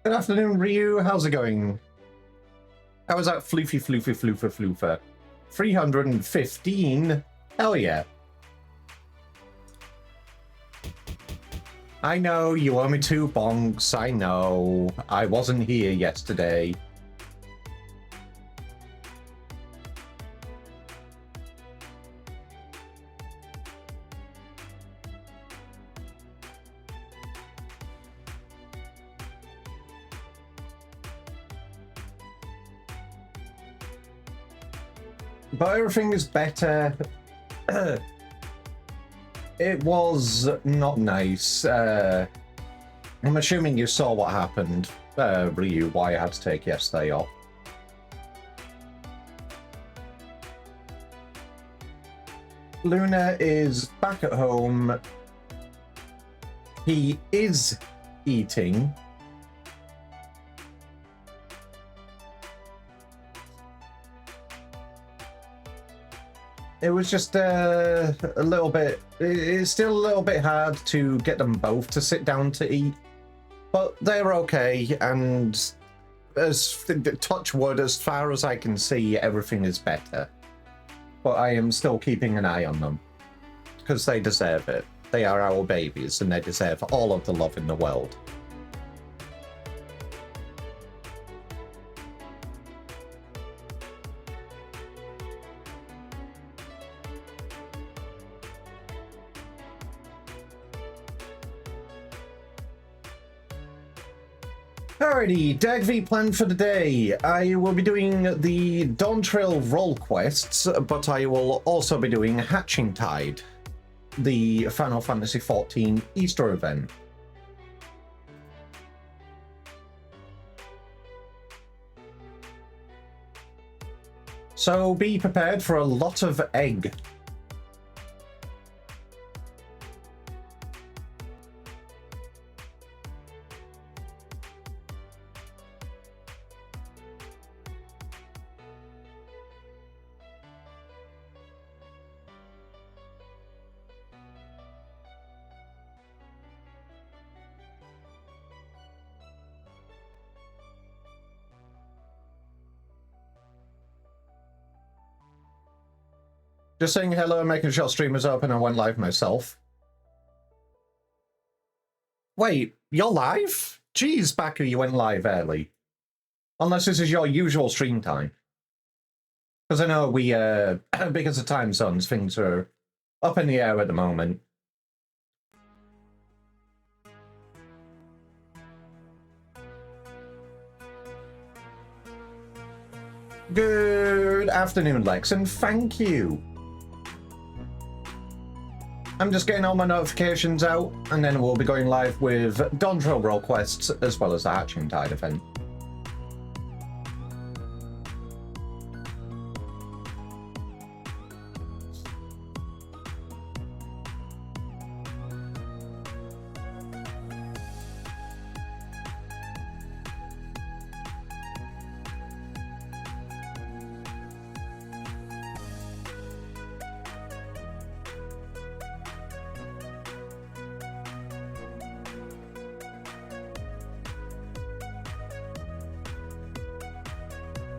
Good afternoon, Ryu. How's it going? How was that floofy, floofy, floofer, floofer? 315? Hell yeah. I know, you owe me 2 bonks. I know. I wasn't here yesterday. But everything is better. It was not nice. I'm assuming you saw what happened, Ryu, why I had to take yesterday off. Luna is back at home. He is eating. It was just a little bit, it's still a little bit hard to get them both to sit down to eat, but they're okay, and as touch wood, as far as I can see, everything is better. But I am still keeping an eye on them, because they deserve it. They are our babies, and they deserve all of the love in the world. Alrighty, DagV plan for the day. I will be doing the Dawn Trail role quests, but I will also be doing Hatching Tide, the Final Fantasy XIV Easter event. So be prepared for a lot of egg. Just saying hello, making sure stream is open. I went live myself. Wait, you're live? Jeez, Baku, you went live early. Unless this is your usual stream time. Because I know we, because of time zones, things are up in the air at the moment. Good afternoon, Lex, and thank you. I'm just getting all my notifications out, and then we'll be going live with Dawn Trail role quests, as well as the Hatching Tide event.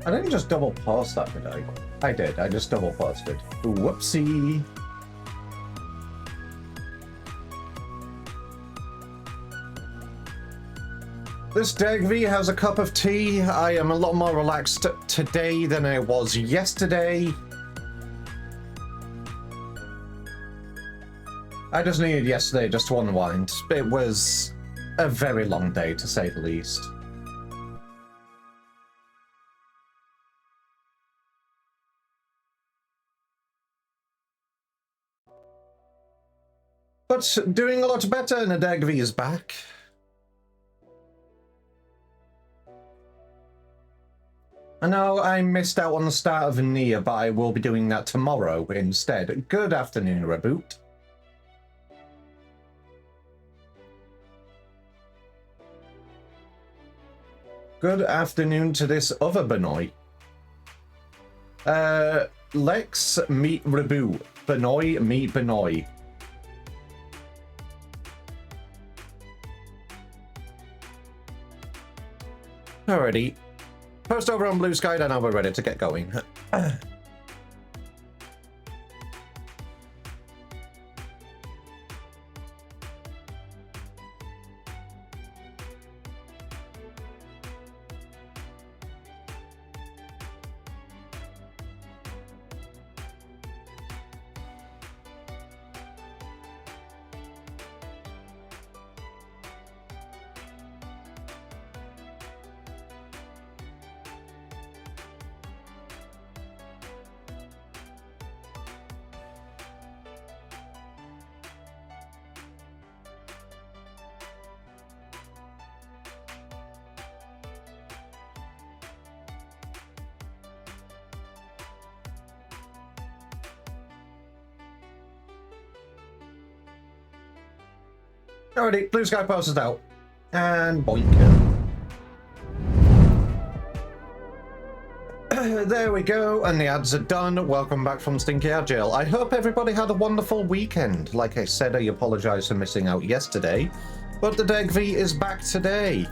I didn't just double post that, did I? I did, I just double posted. Whoopsie. This DagV has a cup of tea. I am a lot more relaxed today than I was yesterday. I just needed yesterday just to unwind. It was a very long day, to say the least. But doing a lot better, and DagV is back. I know I missed out on the start of Nia, but I will be doing that tomorrow instead. Good afternoon, Reboot. Good afternoon to this other Benoit. Lex, meet Reboot. Benoit, meet Benoit. Alrighty. Post over on Blue Sky, then now we're ready to get going. Alrighty, Blue Sky posted out. And boink. There we go, and the ads are done. Welcome back from Stinky Agile. I hope everybody had a wonderful weekend. Like I said, I apologize for missing out yesterday, but the Deg V is back today.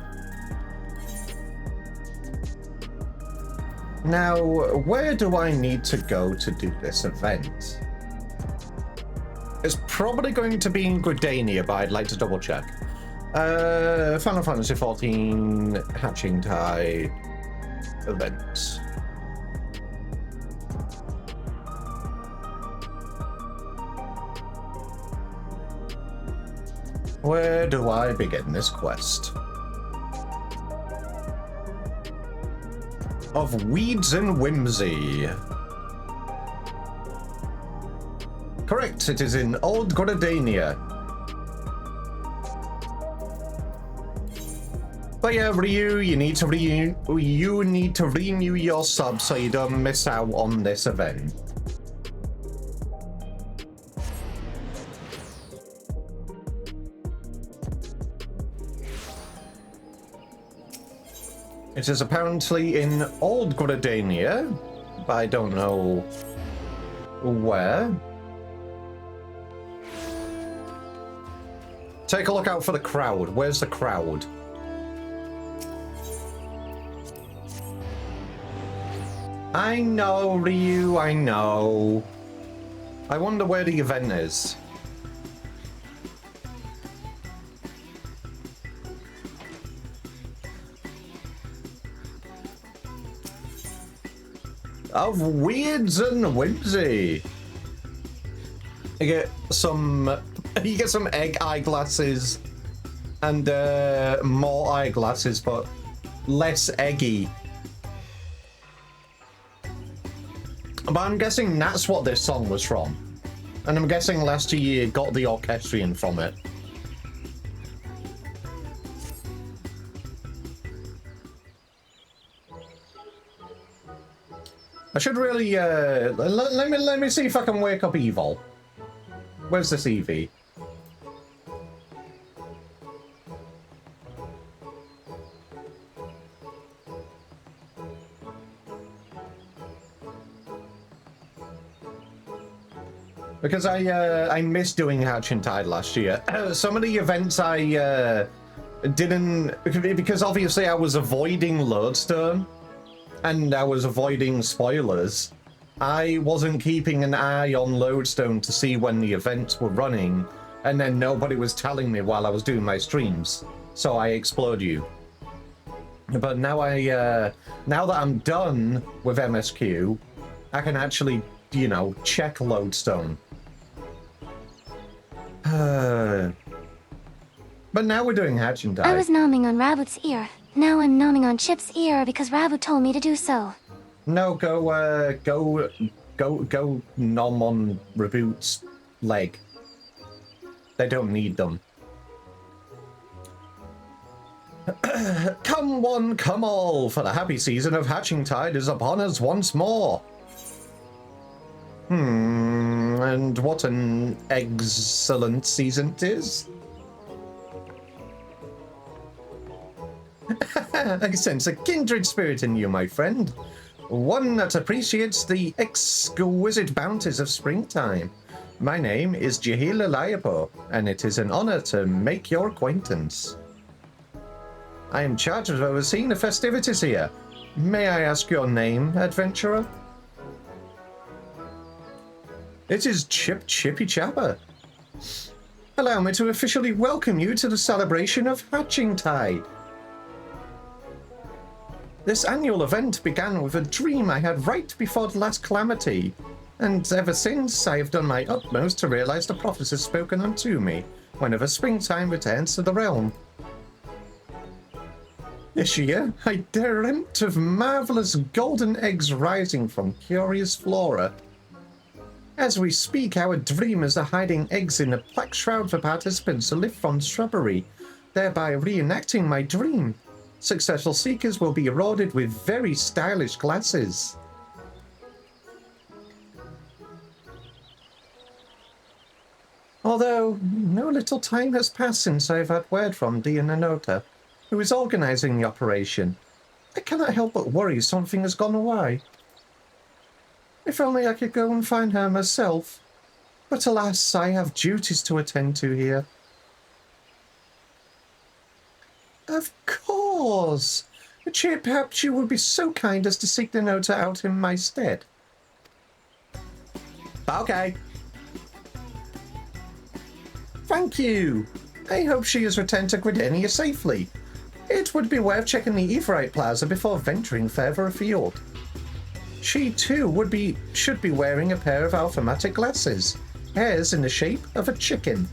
Now, where do I need to go to do this event? It's probably going to be in Gridania, but I'd like to double check. Final Fantasy XIV Hatching Tide event. Where do I begin this quest? Of Weeds and Whimsy. Correct, it is in Old Gridania. But yeah, Ryu, you need to renew your sub so you don't miss out on this event. It is apparently in Old Gridania, but I don't know where. Take a look out for the crowd. Where's the crowd? I know, Ryu, I know. I wonder where the event is. Of Weirds and Whimsy. You get some egg eyeglasses and more eyeglasses, but less eggy. But I'm guessing that's what this song was from. And I'm guessing last year you got the orchestrion from it. I should really, let me see if I can wake up Evil. Where's this Eevee? Because I missed doing Hatching Tide last year. Some of the events I didn't, because obviously I was avoiding Lodestone and I was avoiding spoilers. I wasn't keeping an eye on Lodestone to see when the events were running, and then nobody was telling me while I was doing my streams, so I explode you. But now now that I'm done with MSQ, I can actually, you know, check Lodestone. But now we're doing Hatching Tide. I was nomming on Rabbit's ear. Now I'm nomming on Chip's ear because Rabbit told me to do so. No, go nom on Reboot's leg. They don't need them. Come one, come all, for the happy season of Hatching Tide is upon us once more. And what an excellent season it is. I sense a kindred spirit in you, my friend. One that appreciates the exquisite bounties of springtime. My name is Jahila Layapo, and it is an honor to make your acquaintance. I am charged with overseeing the festivities here. May I ask your name, adventurer? It is Chippy Chapper. Allow me to officially welcome you to the celebration of Hatching Tide. This annual event began with a dream I had right before the last calamity, and ever since I have done my utmost to realize the prophecies spoken unto me whenever springtime returns to the realm. This year, I dreamt of marvelous golden eggs rising from curious flora. As we speak, our dreamers are hiding eggs in a black shroud for participants to lift from shrubbery, thereby reenacting my dream. Successful seekers will be rewarded with very stylish glasses. Although, no little time has passed since I've had word from Nanota, who is organizing the operation. I cannot help but worry something has gone awry. If only I could go and find her myself. But alas, I have duties to attend to here. Of course! Chip, perhaps you would be so kind as to seek Nanota out in my stead. Okay. Thank you. I hope she has returned to Gridania safely. It would be worth checking the Aetheryte Plaza before venturing further afield. She too should be wearing a pair of alphametric glasses, hairs in the shape of a chicken.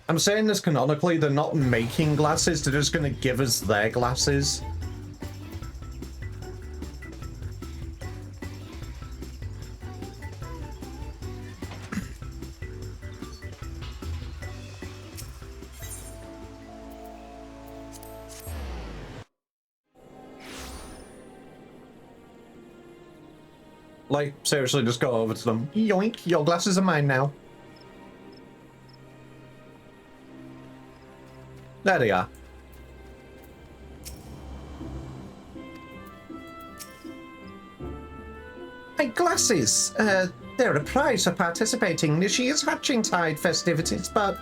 I'm saying this canonically, they're not making glasses, they're just going to give us their glasses. Like, seriously, just go over to them. Yoink, your glasses are mine now. There they are. My glasses! They're a prize for participating in this year's Hatching Tide festivities, but...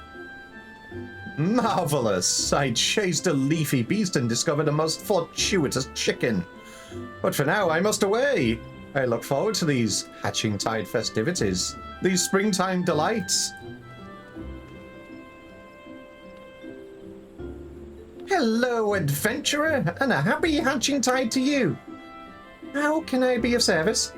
Marvelous! I chased a leafy beast and discovered a most fortuitous chicken. But for now, I must away. I look forward to these Hatching Tide festivities, these springtime delights. Hello, adventurer, and a happy Hatching Tide to you. How can I be of service?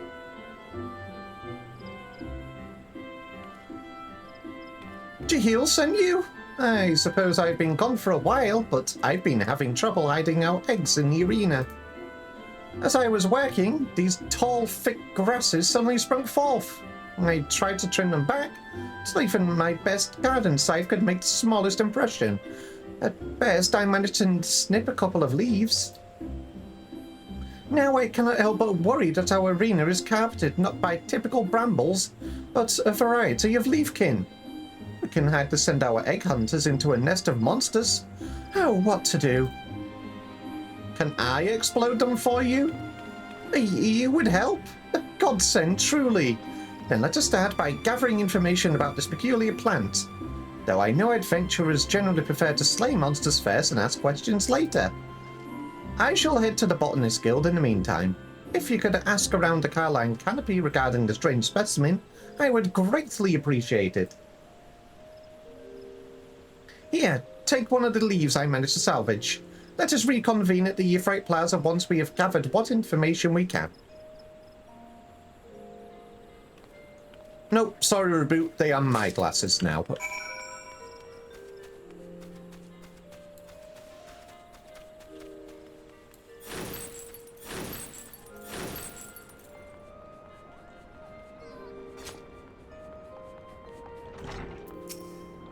Jahil sent you? I suppose I've been gone for a while, but I've been having trouble hiding out eggs in the arena. As I was working, these tall, thick grasses suddenly sprung forth. I tried to trim them back, so even my best garden scythe could make the smallest impression. At best, I managed to snip a couple of leaves. Now I cannot help but worry that our arena is carpeted not by typical brambles, but a variety of leafkin. We can hardly send our egg hunters into a nest of monsters. Oh, what to do? Can I explode them for you? You would help? A godsend, truly. Then let us start by gathering information about this peculiar plant. Though I know adventurers generally prefer to slay monsters first and ask questions later. I shall head to the Botanist Guild in the meantime. If you could ask around the Carline Canopy regarding the strange specimen, I would greatly appreciate it. Here, take one of the leaves I managed to salvage. Let us reconvene at the Aetheryte Plaza once we have gathered what information we can. Nope, sorry, Reboot, they are my glasses now.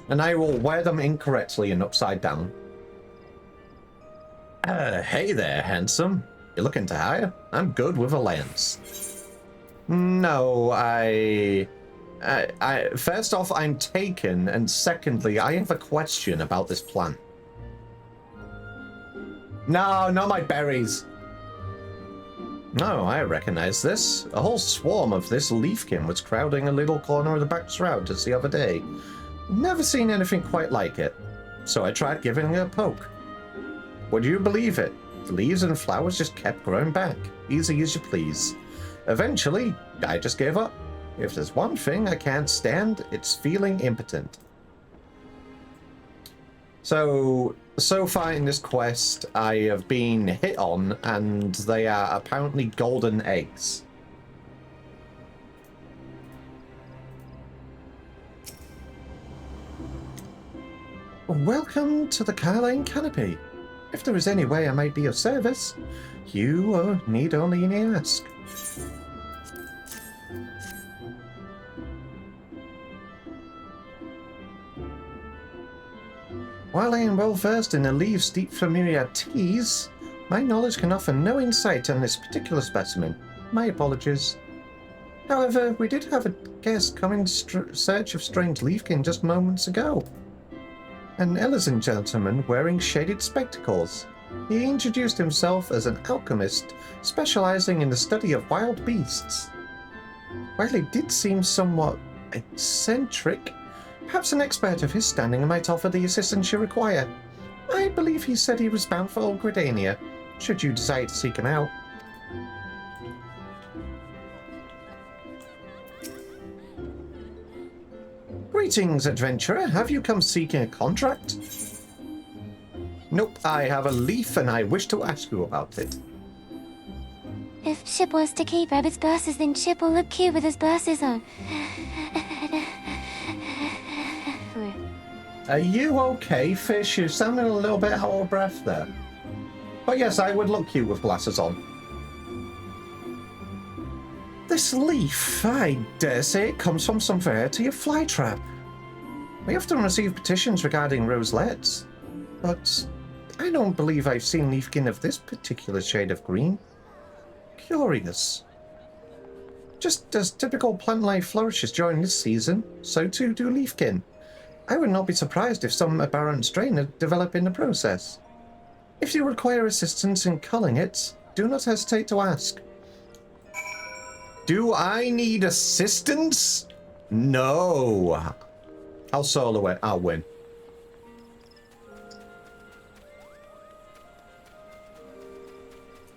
And I will wear them incorrectly and upside down. Hey there, handsome. You looking to hire? I'm good with a lance. No, first off, I'm taken, and secondly, I have a question about this plant. No, not my berries. No, I recognize this. A whole swarm of this leafkin was crowding a little corner of the back shroud just the other day. Never seen anything quite like it, so I tried giving it a poke. Would you believe it? The leaves and flowers just kept growing back, easy as you please. Eventually, I just gave up. If there's one thing I can't stand, it's feeling impotent. So far in this quest, I have been hit on, and they are apparently golden eggs. Welcome to the Carline Canopy. If there is any way I might be of service, you need only ask. While I am well versed in the leaves steeped familiar teas, my knowledge can offer no insight on this particular specimen. My apologies. However, we did have a guest come in search of strange leafkin just moments ago. An elegant gentleman wearing shaded spectacles. He introduced himself as an alchemist specializing in the study of wild beasts. While he did seem somewhat eccentric, perhaps an expert of his standing might offer the assistance you require. I believe he said he was bound for Old Gridania, should you desire to seek him out. Greetings, adventurer. Have you come seeking a contract? Nope, I have a leaf and I wish to ask you about it. If Chip wants to keep Rabbit's buses, then Chip will look cute with his buses on. Are you okay, Fish? You're sounding a little bit out of breath there. But yes, I would look cute with glasses on. This leaf, I dare say it comes from some variety of flytrap. We often receive petitions regarding roselets, but I don't believe I've seen leafkin of this particular shade of green. Curious. Just as typical plant life flourishes during this season, so too do leafkin. I would not be surprised if some aberrant strain had developed in the process. If you require assistance in culling it, do not hesitate to ask. Do I need assistance? No. I'll solo it. I'll win.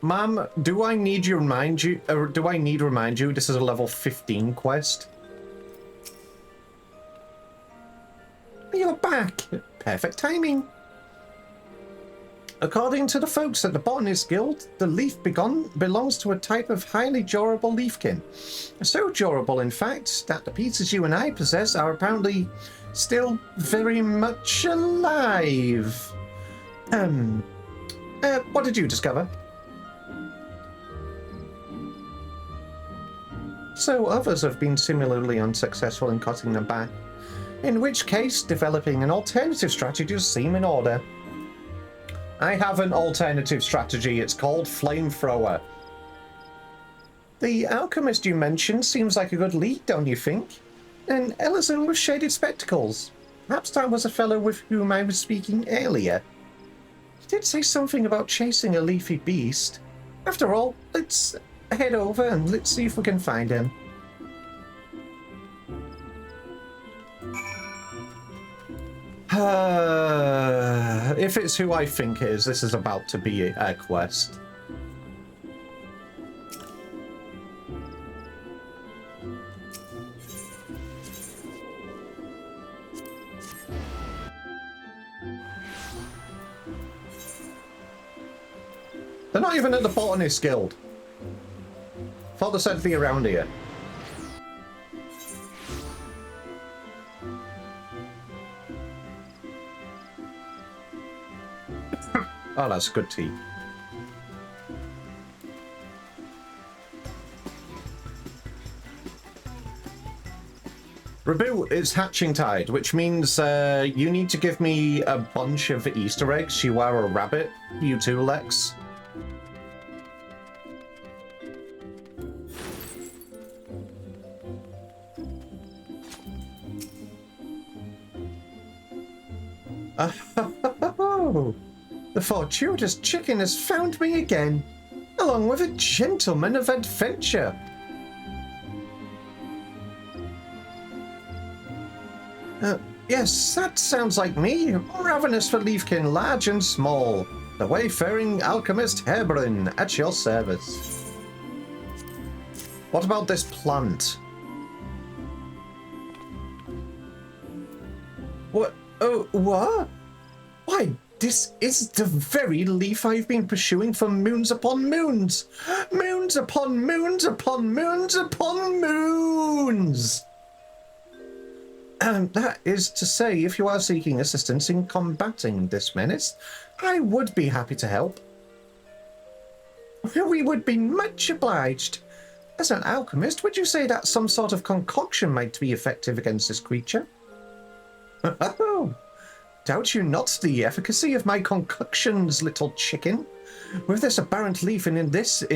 Ma'am, do I need to remind you this is a level 15 quest? You're back. Perfect timing. According to the folks at the Botanist Guild, the leaf belongs to a type of highly durable leafkin. So durable, in fact, that the pieces you and I possess are apparently still very much alive. What did you discover? So others have been similarly unsuccessful in cutting them back. In which case, developing an alternative strategy does seem in order. I have an alternative strategy. It's called Flamethrower. The alchemist you mentioned seems like a good lead, don't you think? An Ellison with shaded spectacles. Perhaps that was a fellow with whom I was speaking earlier. He did say something about chasing a leafy beast. After all, let's head over and let's see if we can find him. If it's who I think it is, this is about to be a quest. They're not even at the Botanist Guild. Thought they said to be around here. Oh, that's good tea. Rabu, it's hatching tide, which means you need to give me a bunch of Easter eggs. You are a rabbit. You too, Lex. Oh, the fortuitous chicken has found me again, along with a gentleman of adventure. Yes, that sounds like me. Ravenous for leafkin, large and small. The wayfaring alchemist Herbrin, at your service. What about this plant? What? Oh, what? Why, this is the very leaf I've been pursuing for moons upon moons. Moons upon moons upon moons upon moons. That is to say, if you are seeking assistance in combating this menace, I would be happy to help. We would be much obliged. As an alchemist, would you say that some sort of concoction might be effective against this creature? Oh, doubt you not the efficacy of my concoctions, little chicken. With this aberrant leaf in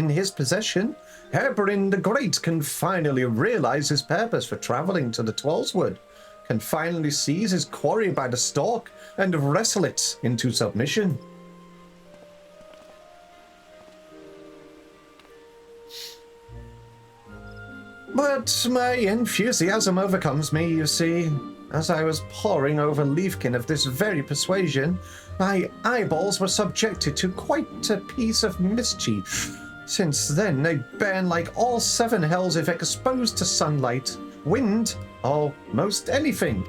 his possession, Herbrin the Great can finally realize his purpose for traveling to the Twelveswood, can finally seize his quarry by the stalk and wrestle it into submission. But my enthusiasm overcomes me, you see. As I was poring over leafkin of this very persuasion, my eyeballs were subjected to quite a piece of mischief. Since then, they burn like all seven hells if exposed to sunlight, wind, or most anything.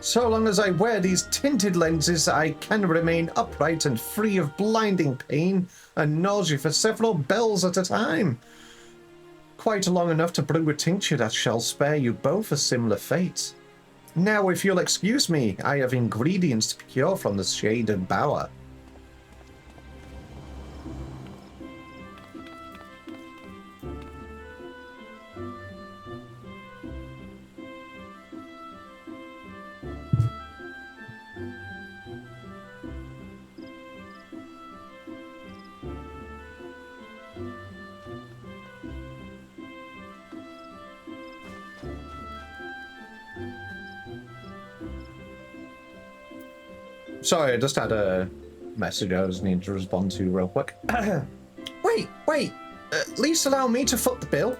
So long as I wear these tinted lenses, I can remain upright and free of blinding pain and nausea for several bells at a time. Quite long enough to brew a tincture that shall spare you both a similar fate. Now, if you'll excuse me, I have ingredients to procure from the shaded bower. Sorry, I just had a message I was needing to respond to real quick. Wait. At least allow me to foot the bill.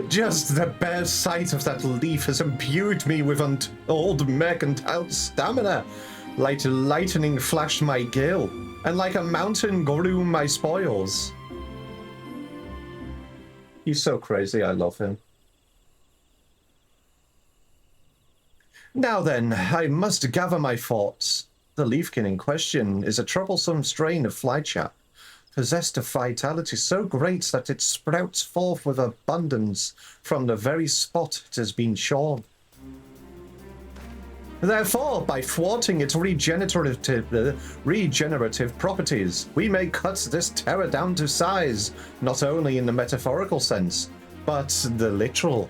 Just the bare sight of that leaf has imbued me with untold mercantile stamina. Like lightning flashed my gill, and like a mountain grew my spoils. He's so crazy, I love him. Now then, I must gather my thoughts. The leafkin in question is a troublesome strain of flytrap, possessed of vitality so great that it sprouts forth with abundance from the very spot it has been shorn. Therefore, by thwarting its regenerative properties, we may cut this terror down to size, not only in the metaphorical sense, but the literal.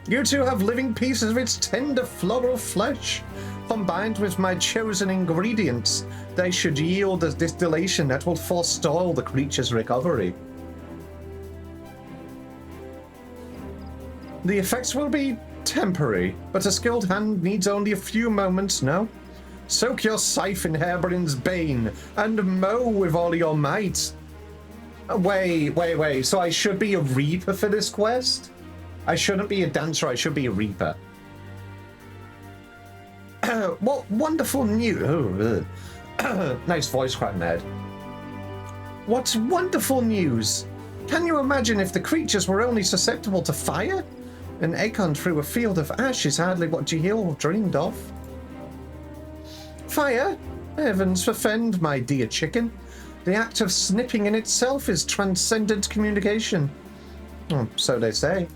You two have living pieces of its tender floral flesh. Combined with my chosen ingredients, they should yield a distillation that will forestall the creature's recovery. The effects will be temporary, but a skilled hand needs only a few moments, no? Soak your scythe in Herbrin's bane and mow with all your might. Wait, so I should be a reaper for this quest? I shouldn't be a dancer, I should be a reaper. What wonderful news. Nice voice crack, Ned. What wonderful news. Can you imagine if the creatures were only susceptible to fire? An acorn through a field of ash is hardly what Jihil dreamed of. Fire? Heavens forfend, my dear chicken. The act of snipping in itself is transcendent communication. Oh, so they say.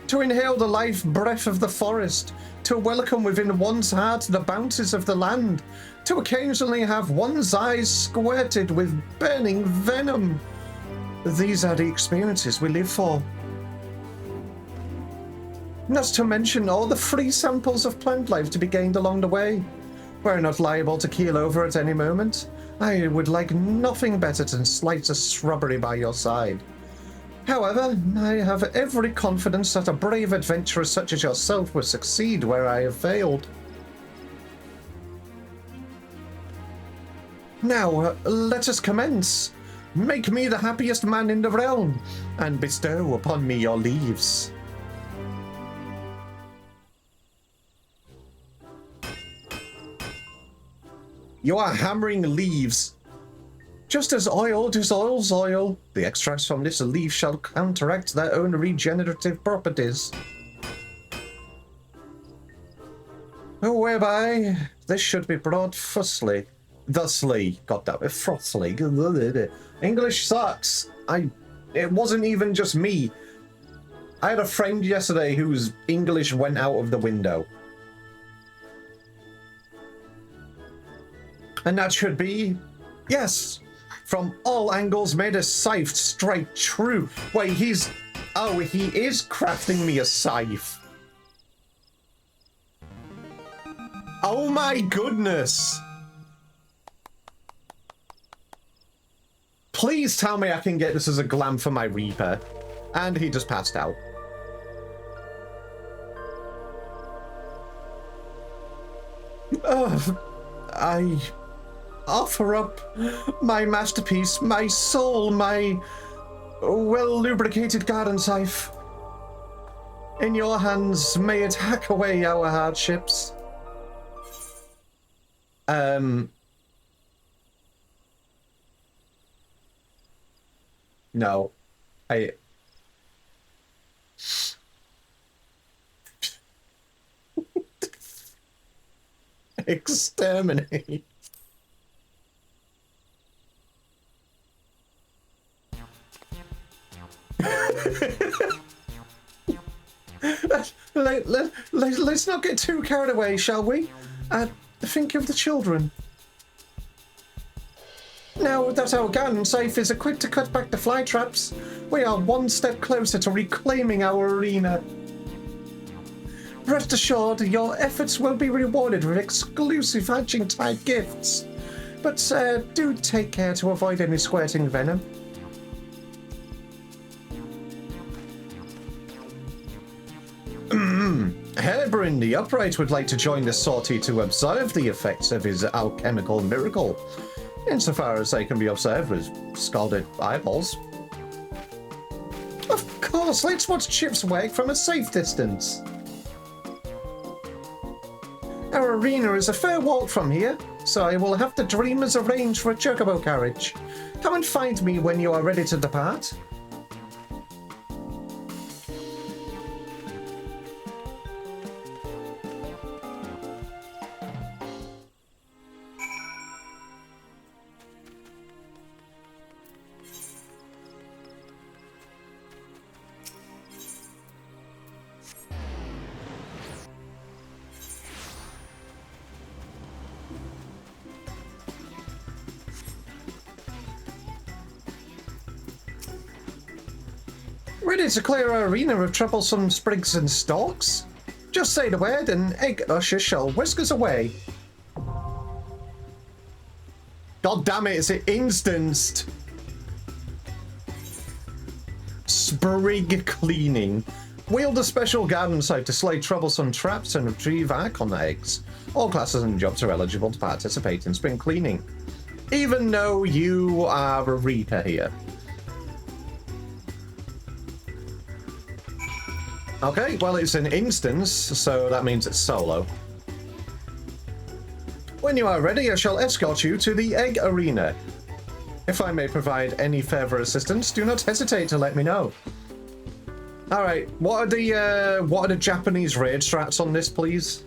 To inhale the life breath of the forest, to welcome within one's heart the bounties of the land, to occasionally have one's eyes squirted with burning venom. These are the experiences we live for. Not to mention all the free samples of plant life to be gained along the way. We're not liable to keel over at any moment. I would like nothing better than slice of shrubbery by your side. However, I have every confidence that a brave adventurer such as yourself will succeed where I have failed. Now, let us commence. Make me the happiest man in the realm, and bestow upon me your leaves. You are hammering leaves. Just as oil dissolves oil, the extracts from this leaf shall counteract their own regenerative properties. Whereby this should be brought thusly. Got that with thusly. English sucks. It wasn't even just me. I had a friend yesterday whose English went out of the window. And that should be, yes, from all angles made a scythe straight true. Wait, he is crafting me a scythe. Oh my goodness. Please tell me I can get this as a glam for my Reaper. And he just passed out. I offer up my masterpiece, my soul, my well-lubricated garden scythe. In your hands, may it hack away our hardships. No. Exterminate. Let's not get too carried away, shall we? Think of the children. Now that our garden scythe is equipped to cut back the fly traps, we are one step closer to reclaiming our arena. Rest assured, your efforts will be rewarded with exclusive hatching-type gifts. But do take care to avoid any squirting venom. Hairbrand the Upright would like to join the sortie to observe the effects of his alchemical miracle, insofar as they can be observed with scalded eyeballs. Of course, let's watch Chip's work from a safe distance. Our arena is a fair walk from here, so I will have the dreamers arrange for a chocobo carriage. Come and find me when you are ready to depart. Ready to clear our arena of troublesome sprigs and stalks? Just say the word and Egg Usher shall whisk us away. God damn it, it's instanced. Sprig cleaning. Wield a special garden scythe to slay troublesome traps and retrieve Archon eggs. All classes and jobs are eligible to participate in spring cleaning, even though you are a Reaper here. Okay, well, it's an instance, so that means it's solo. When you are ready, I shall escort you to the Egg Arena. If I may provide any further assistance, do not hesitate to let me know. All right, what are the Japanese raid strats on this, please?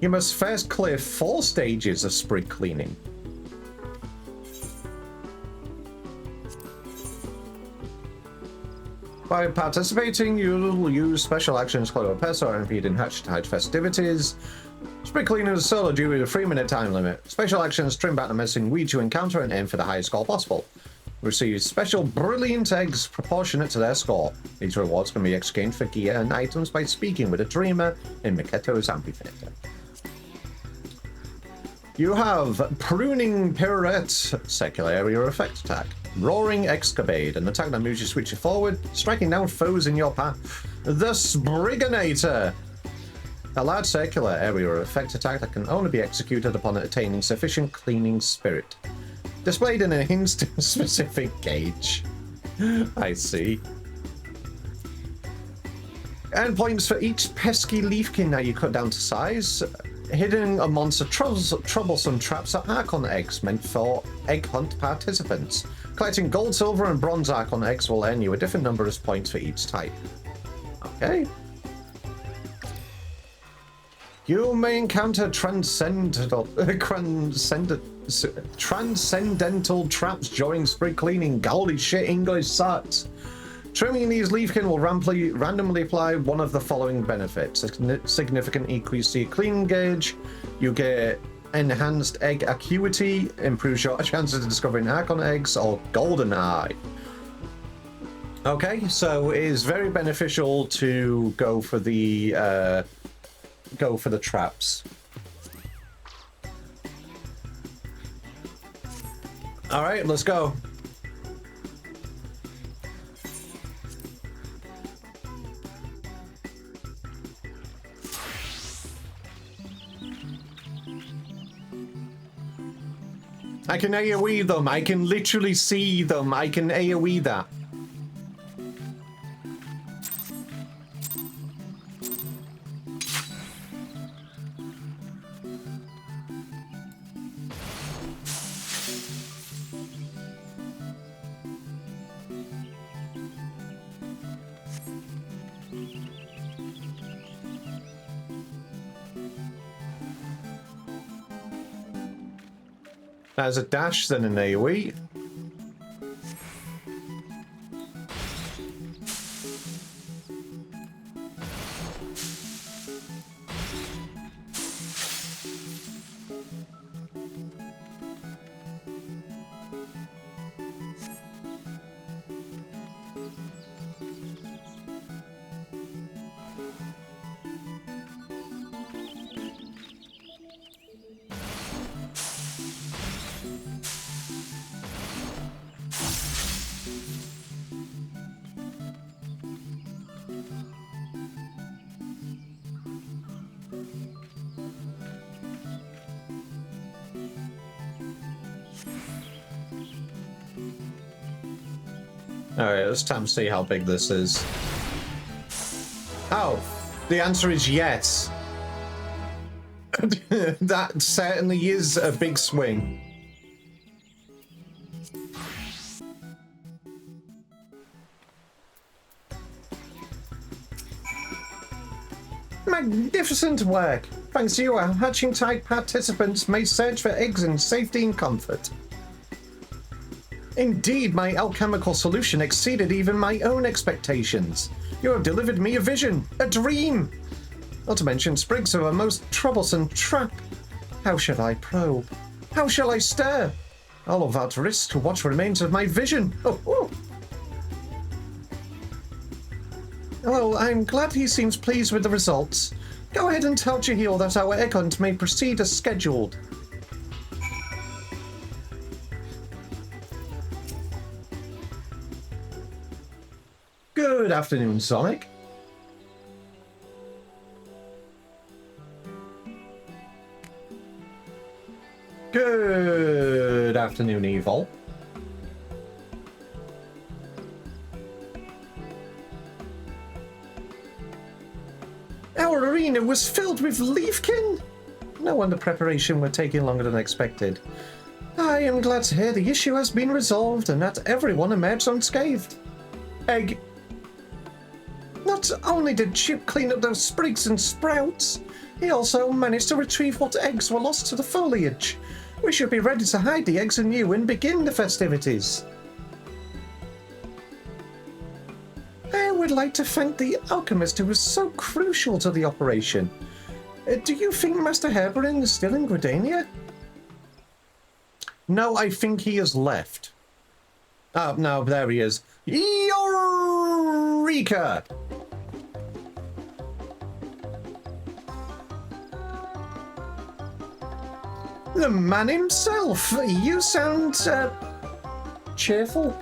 You must first clear 4 stages of sprig cleaning. By participating, you'll use special actions called a pest or impede in hatch-to-hatch festivities. Spring cleaners solo due with a 3-minute time limit. Special actions trim back the missing weeds you encounter and aim for the highest score possible. Receive special brilliant eggs proportionate to their score. These rewards can be exchanged for gear and items by speaking with a dreamer in Miketo's amphitheater. You have Pruning Pirouette, circular area effect attack. Roaring Excavate, an attack that moves your switcher forward, striking down foes in your path. The Spriganator, a large circular area effect attack that can only be executed upon attaining sufficient cleaning spirit. Displayed in an instant-specific gauge. I see. And points for each pesky leafkin that you cut down to size. Hidden amongst the troublesome traps are Archon eggs meant for egg hunt participants. Collecting gold, silver, and bronze Archon eggs will earn you a different number of points for each type. Okay. You may encounter transcendental traps during spring cleaning. Holy shit, English sucks. Trimming these leafkin will randomly apply one of the following benefits. A significant increase to your cleaning gauge. You get enhanced egg acuity, improves your chances of discovering Archon eggs, or golden eye. Okay, so it is very beneficial to go for the traps. All right, let's go. I can AoE them. I can literally see them. I can AoE that. There's a dash, then an AoE. Alright, it's time to see how big this is. Oh, the answer is yes. That certainly is a big swing. Magnificent work! Thanks to you, our hatching-type participants may search for eggs in safety and comfort. Indeed, my alchemical solution exceeded even my own expectations. You have delivered me a vision, a dream! Not to mention sprigs of a most troublesome trap. How shall I probe? How shall I stir? All of that risk to what remains of my vision. Oh. Well, I'm glad he seems pleased with the results. Go ahead and tell Jahil that our egg hunt may proceed as scheduled. Good afternoon, Sonic. Good afternoon, Evil. Our arena was filled with leafkin. No wonder preparation were taking longer than expected. I am glad to hear the issue has been resolved and that everyone emerged unscathed. Egg. Not only did Chip clean up those sprigs and sprouts, he also managed to retrieve what eggs were lost to the foliage. We should be ready to hide the eggs anew and begin the festivities. would like to thank the alchemist who was so crucial to the operation. Do you think Master Hairbrain is still in Gridania? No, I think he has left. Oh, no, there he is. Eureka! The man himself. You sound, cheerful.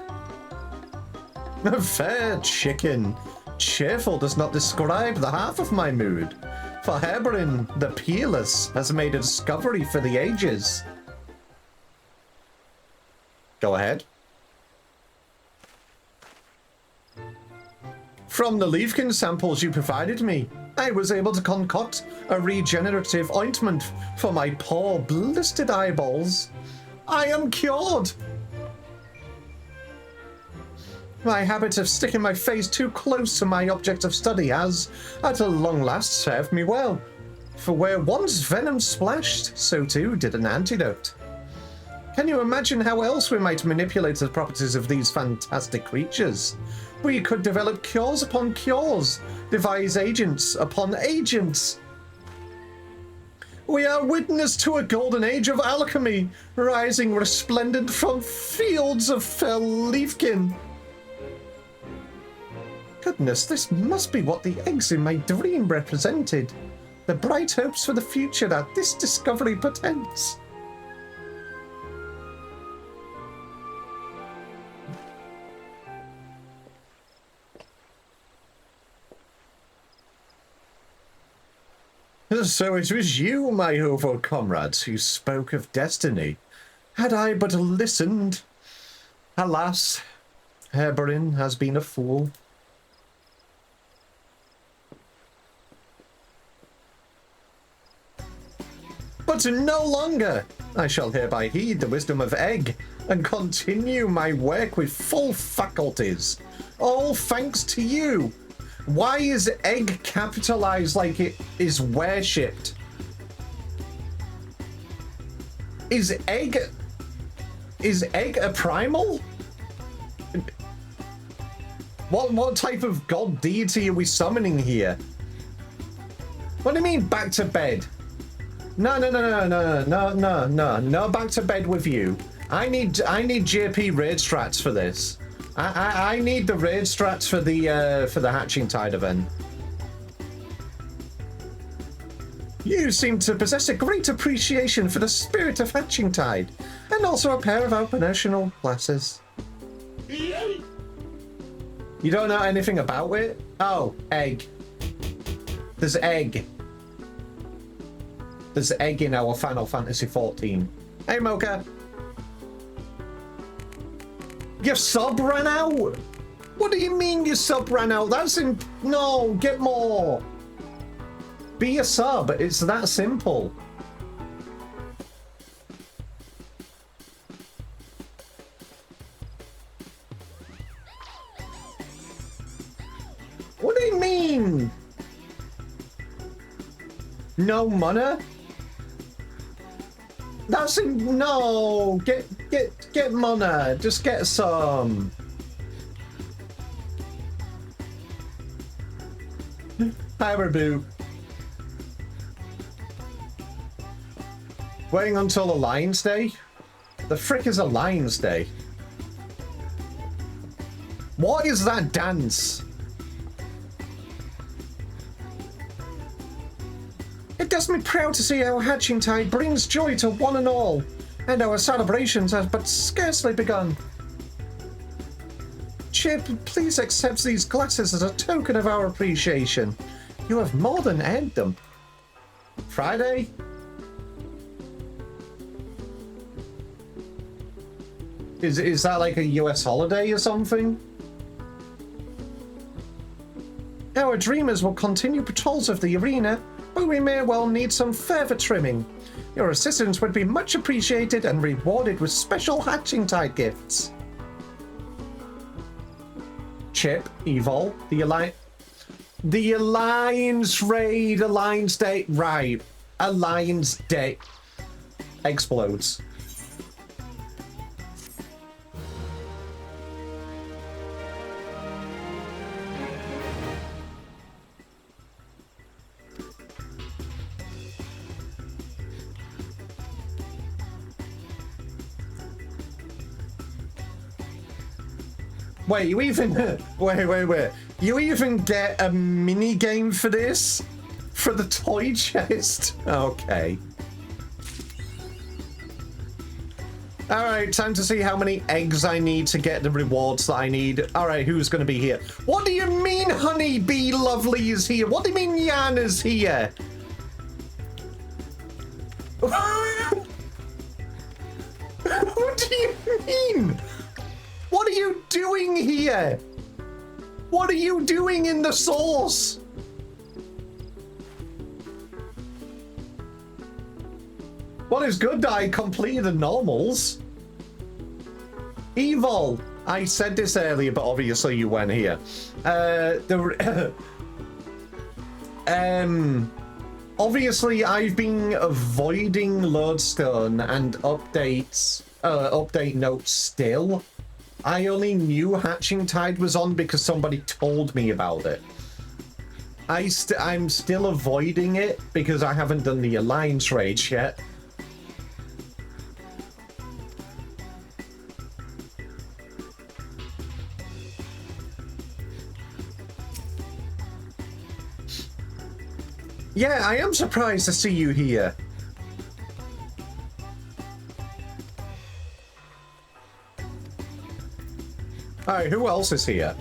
Fair chicken. Cheerful does not describe the half of my mood. For Hairbrain, the Peerless, has made a discovery for the ages. Go ahead. From the Leafkin samples you provided me, I was able to concoct a regenerative ointment for my poor blistered eyeballs. I am cured! My habit of sticking my face too close to my object of study has, at a long last, served me well. For where once venom splashed, so too did an antidote. Can you imagine how else we might manipulate the properties of these fantastic creatures? We could develop cures upon cures, devise agents upon agents. We are witness to a golden age of alchemy, rising resplendent from fields of fell leafkin. Goodness, this must be what the eggs in my dream represented. The bright hopes for the future that this discovery portends. So it was you, my Ovo comrades, who spoke of destiny. Had I but listened. Alas, Hairbrain has been a fool. But no longer! I shall hereby heed the wisdom of Egg and continue my work with full faculties. All thanks to you. Why is Egg capitalized like it is worshipped? Is Egg a primal? What type of god deity are we summoning here? What do you mean back to bed? No, back to bed with you. I need JP raid strats for this. I need the raid strats for the Hatching Tide event. You seem to possess a great appreciation for the spirit of Hatching Tide, and also a pair of operational glasses. You don't know anything about it? Oh, Egg. There's Egg. There's Egg in our Final Fantasy XIV. Hey, Mocha. Your sub ran out? What do you mean your sub ran out? That's in... No, get more. Be a sub. It's that simple. What do you mean? No money? That's in... No. Get money. Just get some. Powerboo. Waiting until the Lions Day? The frick is a Lions Day? What is that dance? It does me proud to see how Hatching Tide brings joy to one and all, and our celebrations have but scarcely begun. Chip, please accept these glasses as a token of our appreciation. You have more than earned them. Friday? Is that like a US holiday or something? Our dreamers will continue patrols of the arena, but we may well need some further trimming. Your assistance would be much appreciated and rewarded with special Hatching Tide gifts. Chip, Evil, the Alliance Raid, Alliance Day, right. Alliance Day explodes. Wait, you even... Wait. You even get a mini game for this? For the toy chest? Okay. Alright, time to see how many eggs I need to get the rewards that I need. Alright, who's going to be here? What do you mean Honey Bee Lovely is here? What do you mean Yan is here? What do you mean? What are you doing here? What are you doing in the source? Well, it's good that I completed the normals. Evil. I said this earlier, but obviously you weren't here. Obviously I've been avoiding Lodestone and update notes still. I only knew Hatching Tide was on because somebody told me about it. I'm still avoiding it because I haven't done the Alliance Rage yet. Yeah, I am surprised to see you here. Alright, who else is here?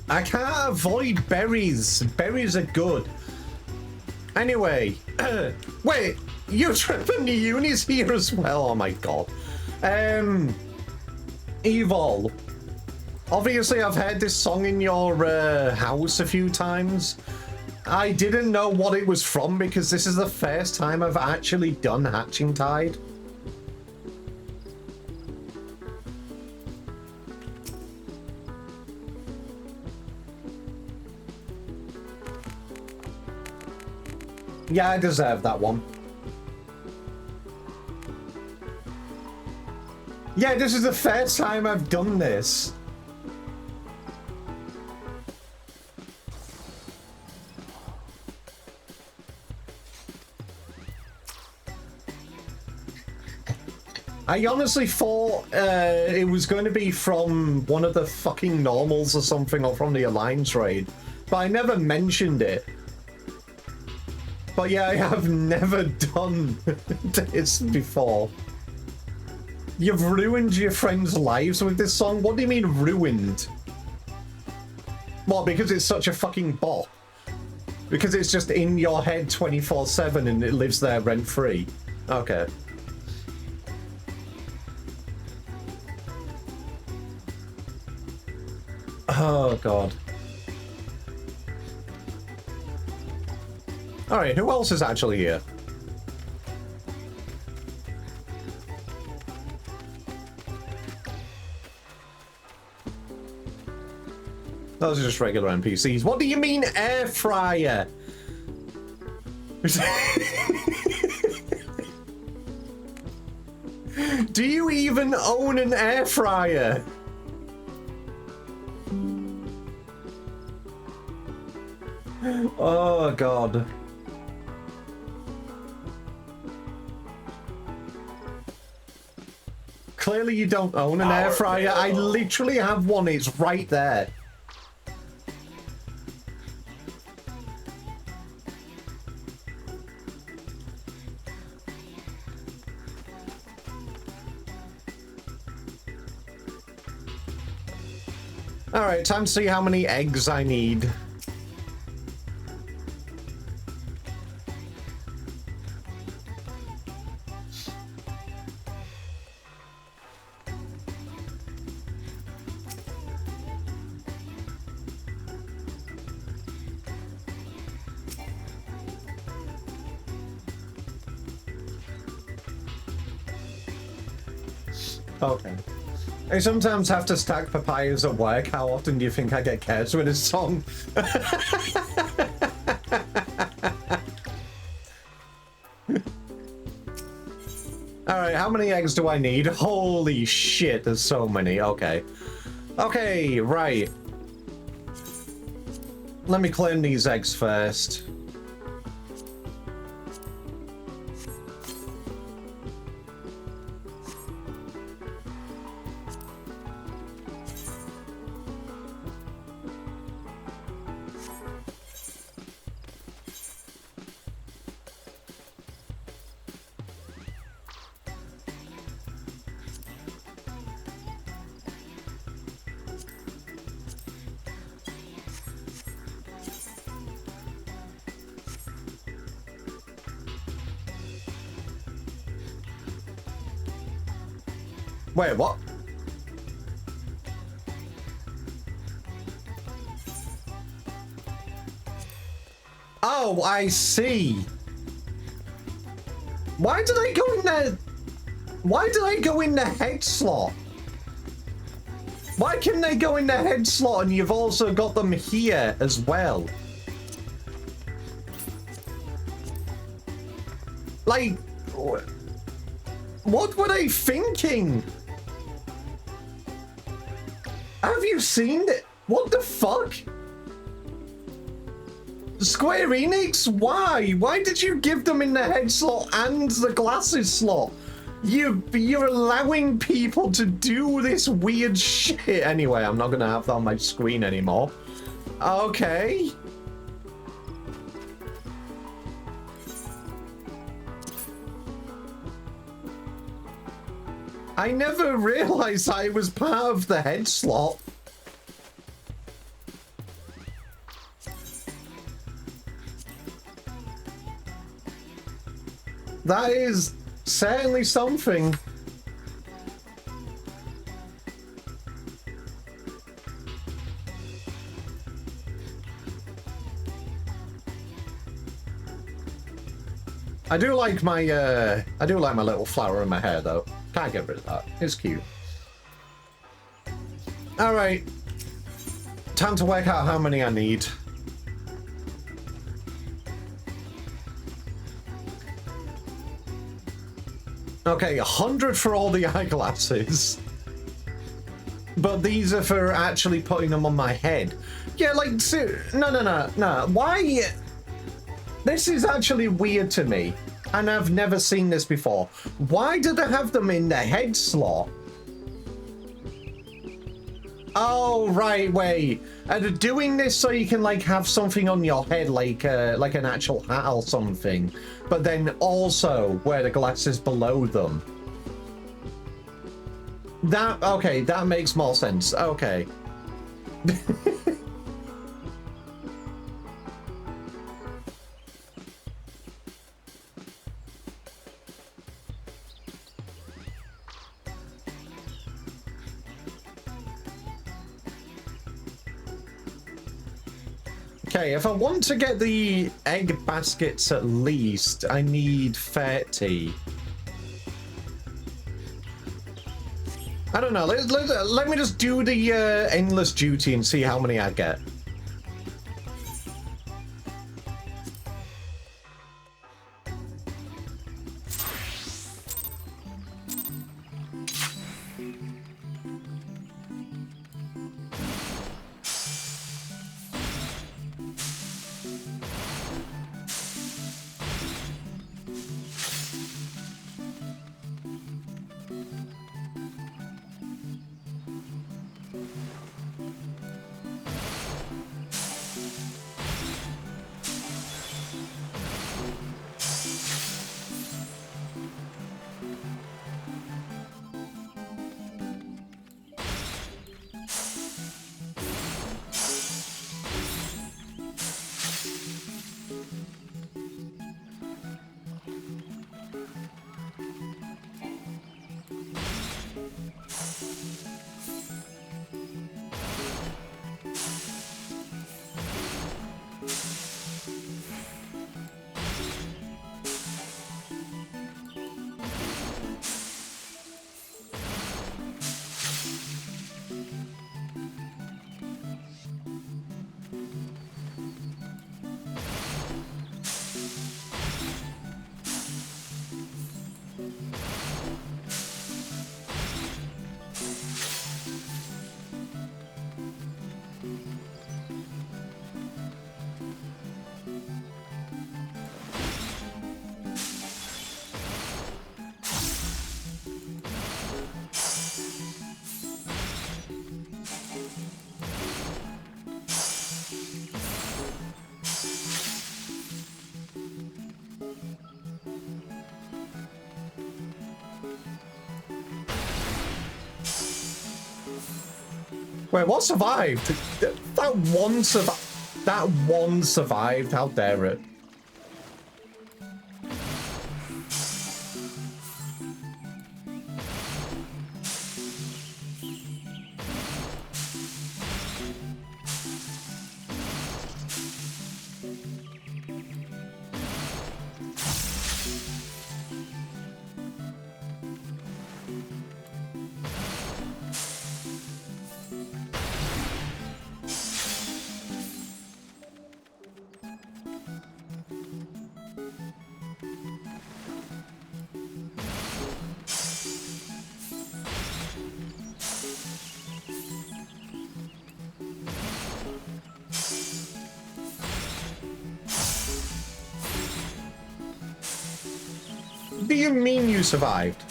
I can't avoid berries. Berries are good. Anyway, wait, you're tripping the Uni's here as well. Oh my god. Evil. Obviously, I've heard this song in your house a few times. I didn't know what it was from because this is the first time I've actually done Hatching Tide. Yeah, I deserve that one. Yeah, this is the first time I've done this. I honestly thought it was going to be from one of the fucking normals or something, or from the Alliance raid, but I never mentioned it. But yeah, I have never done this before. You've ruined your friends' lives with this song? What do you mean ruined? What, because it's such a fucking bop? Because it's just in your head 24/7 and it lives there rent-free? Okay. Oh, God. Alright, who else is actually here? Those are just regular NPCs. What do you mean air fryer? Do you even own an air fryer? Oh, God. Clearly you don't own an air fryer. I literally have one. It's right there. Alright, time to see how many eggs I need. Okay. I sometimes have to stack papayas at work. How often do you think I get cursed with this song? Alright, how many eggs do I need? Holy shit, there's so many. Okay. Okay, right. Let me claim these eggs first. Wait, what? Oh, I see. Why do they go in there? Why do they go in the head slot? Why can they go in the head slot and you've also got them here as well? Like, what were they thinking? Have you seen it? What the fuck? Square Enix, why? Why did you give them in the head slot and the glasses slot? You're allowing people to do this weird shit. Anyway, I'm not gonna have that on my screen anymore. Okay. I never realized I was part of the head slot. That is certainly something. I do like my little flower in my hair though. Can't get rid of that. It's cute. All right. Time to work out how many I need. Okay, 100 for all the eyeglasses. But these are for actually putting them on my head. Yeah, like, no. Why? This is actually weird to me. And I've never seen this before. Why do they have them in the head slot? Oh, right, wait. Are they doing this so you can, like, have something on your head, like an actual hat or something, but then also wear the glasses below them? Okay, that makes more sense. Okay. Okay, if I want to get the egg baskets at least, I need 30. I don't know. Let me just do the endless duty and see how many I get. Wait, what survived? That one survived. That one survived. How dare it? do you mean you survived?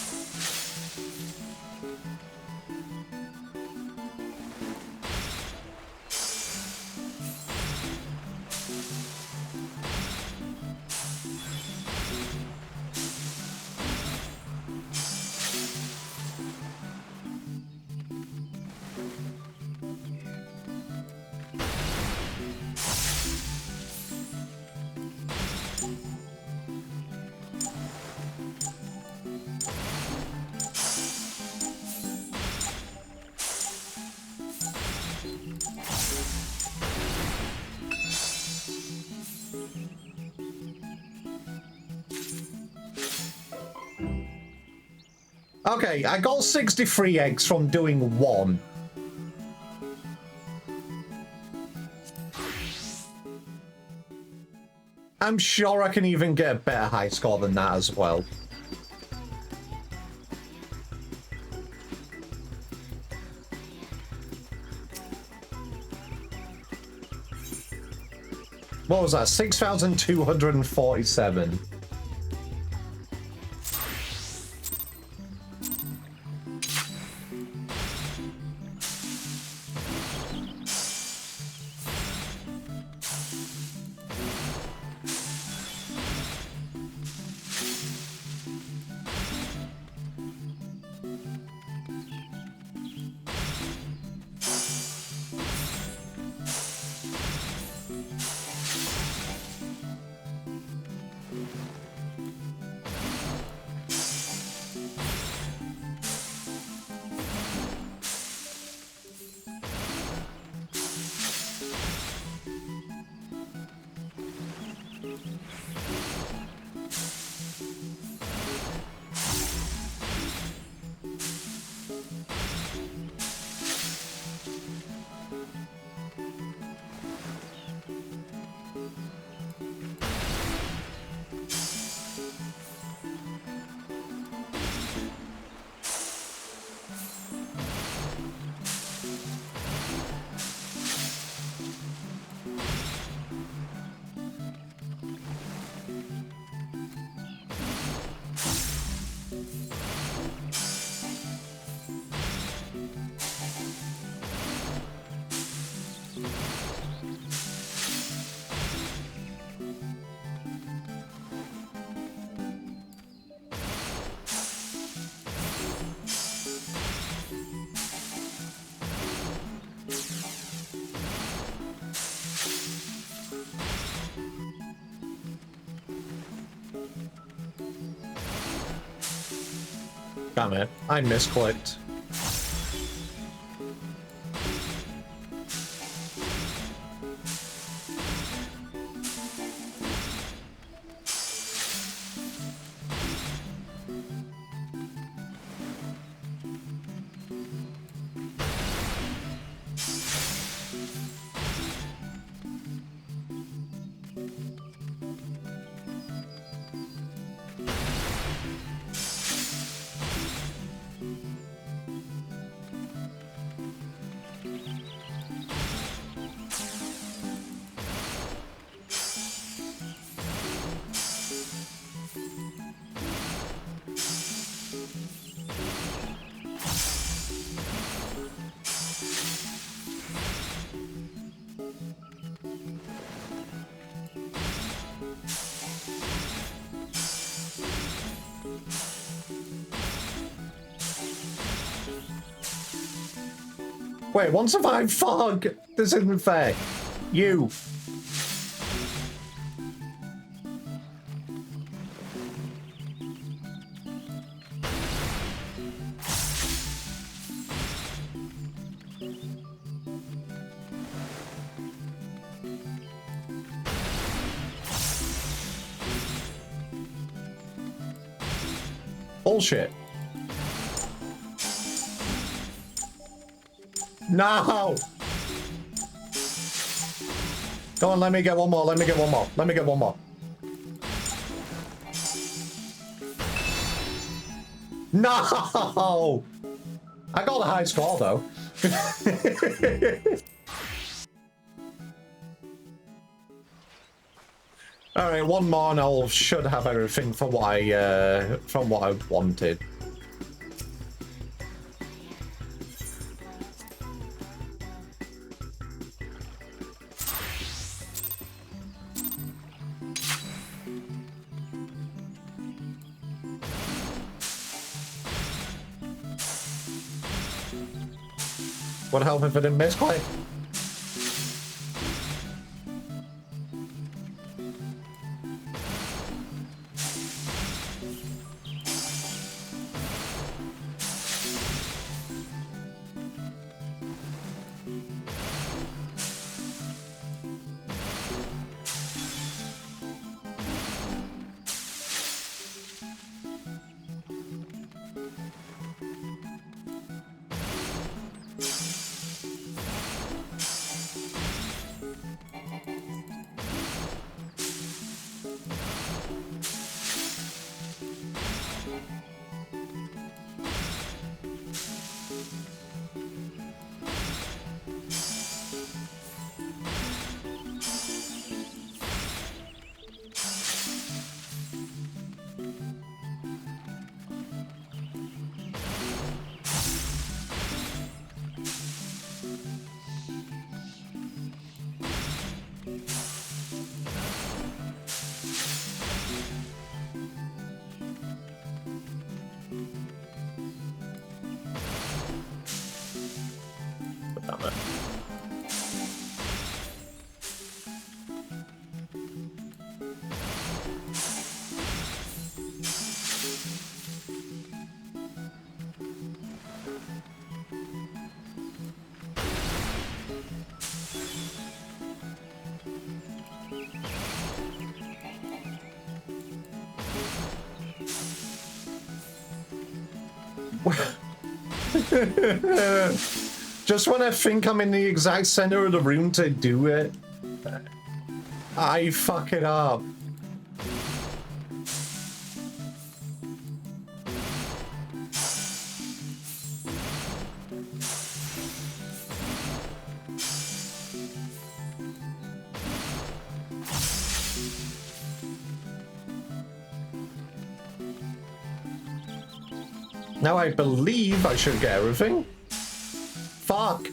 Okay, I got 63 eggs from doing one. I'm sure I can even get a better high score than that as well. What was that? 6,247. Damn it, I misclicked. Wait, one survived fog! This isn't fair. You. Bullshit. No! Go on, let me get one more, let me get one more, let me get one more. No! I got a high score though. All right, one more, and I should have everything for what I from what I wanted. Would help if I didn't misclick. Just when I think I'm in the exact center of the room to do it, I fuck it up. Now I believe I should get everything. Fuck.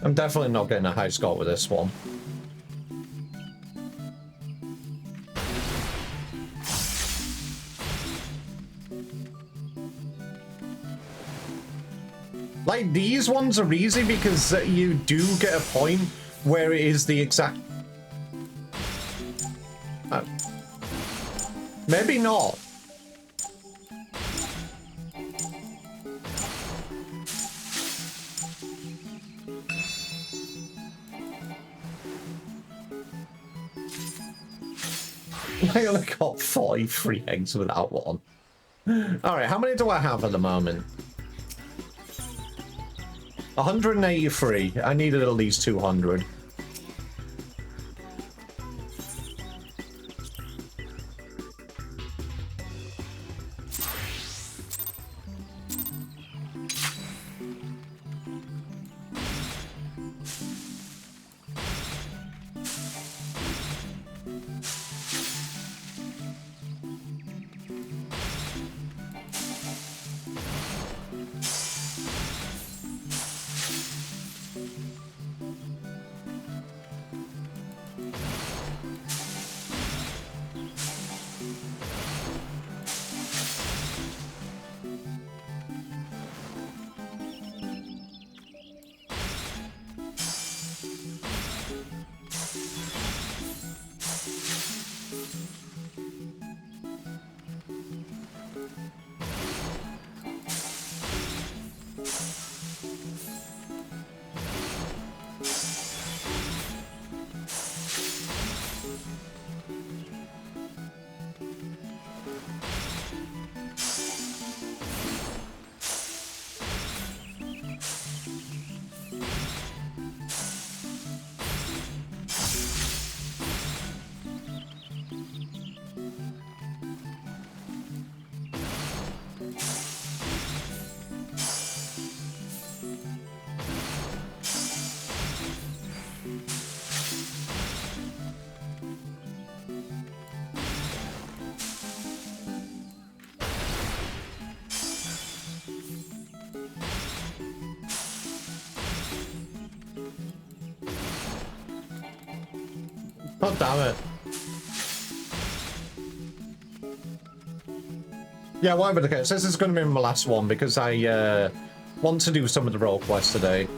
I'm definitely not getting a high score with this one. Like, these ones are easy because you do get a point where it is the exact... maybe not. I only got 43 eggs with that one. Alright, how many do I have at the moment? 183. I needed at least 200. God damn it. Yeah, whatever the case, this is going to be my last one because I want to do some of the role quests today.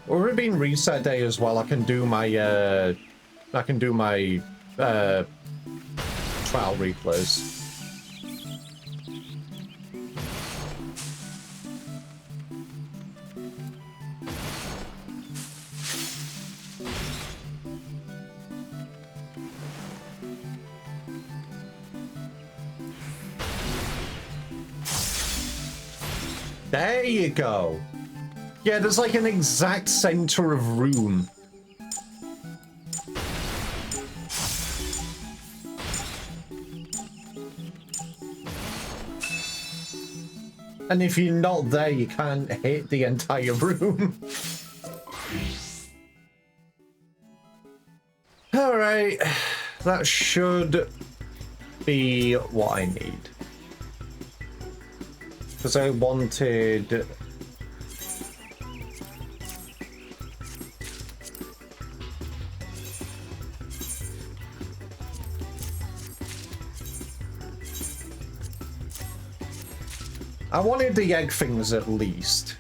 Or it being reset day as well, I can do my trial replays. There you go. Yeah, there's like an exact center of room. And if you're not there, you can't hit the entire room. Alright, that should be what I need. Because I wanted... I wanted the egg things at least.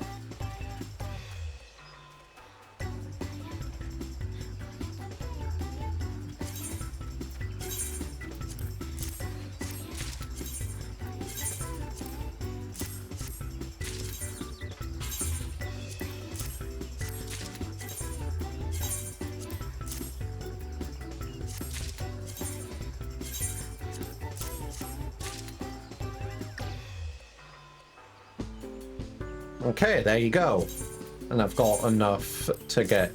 Okay, there you go. And I've got enough to get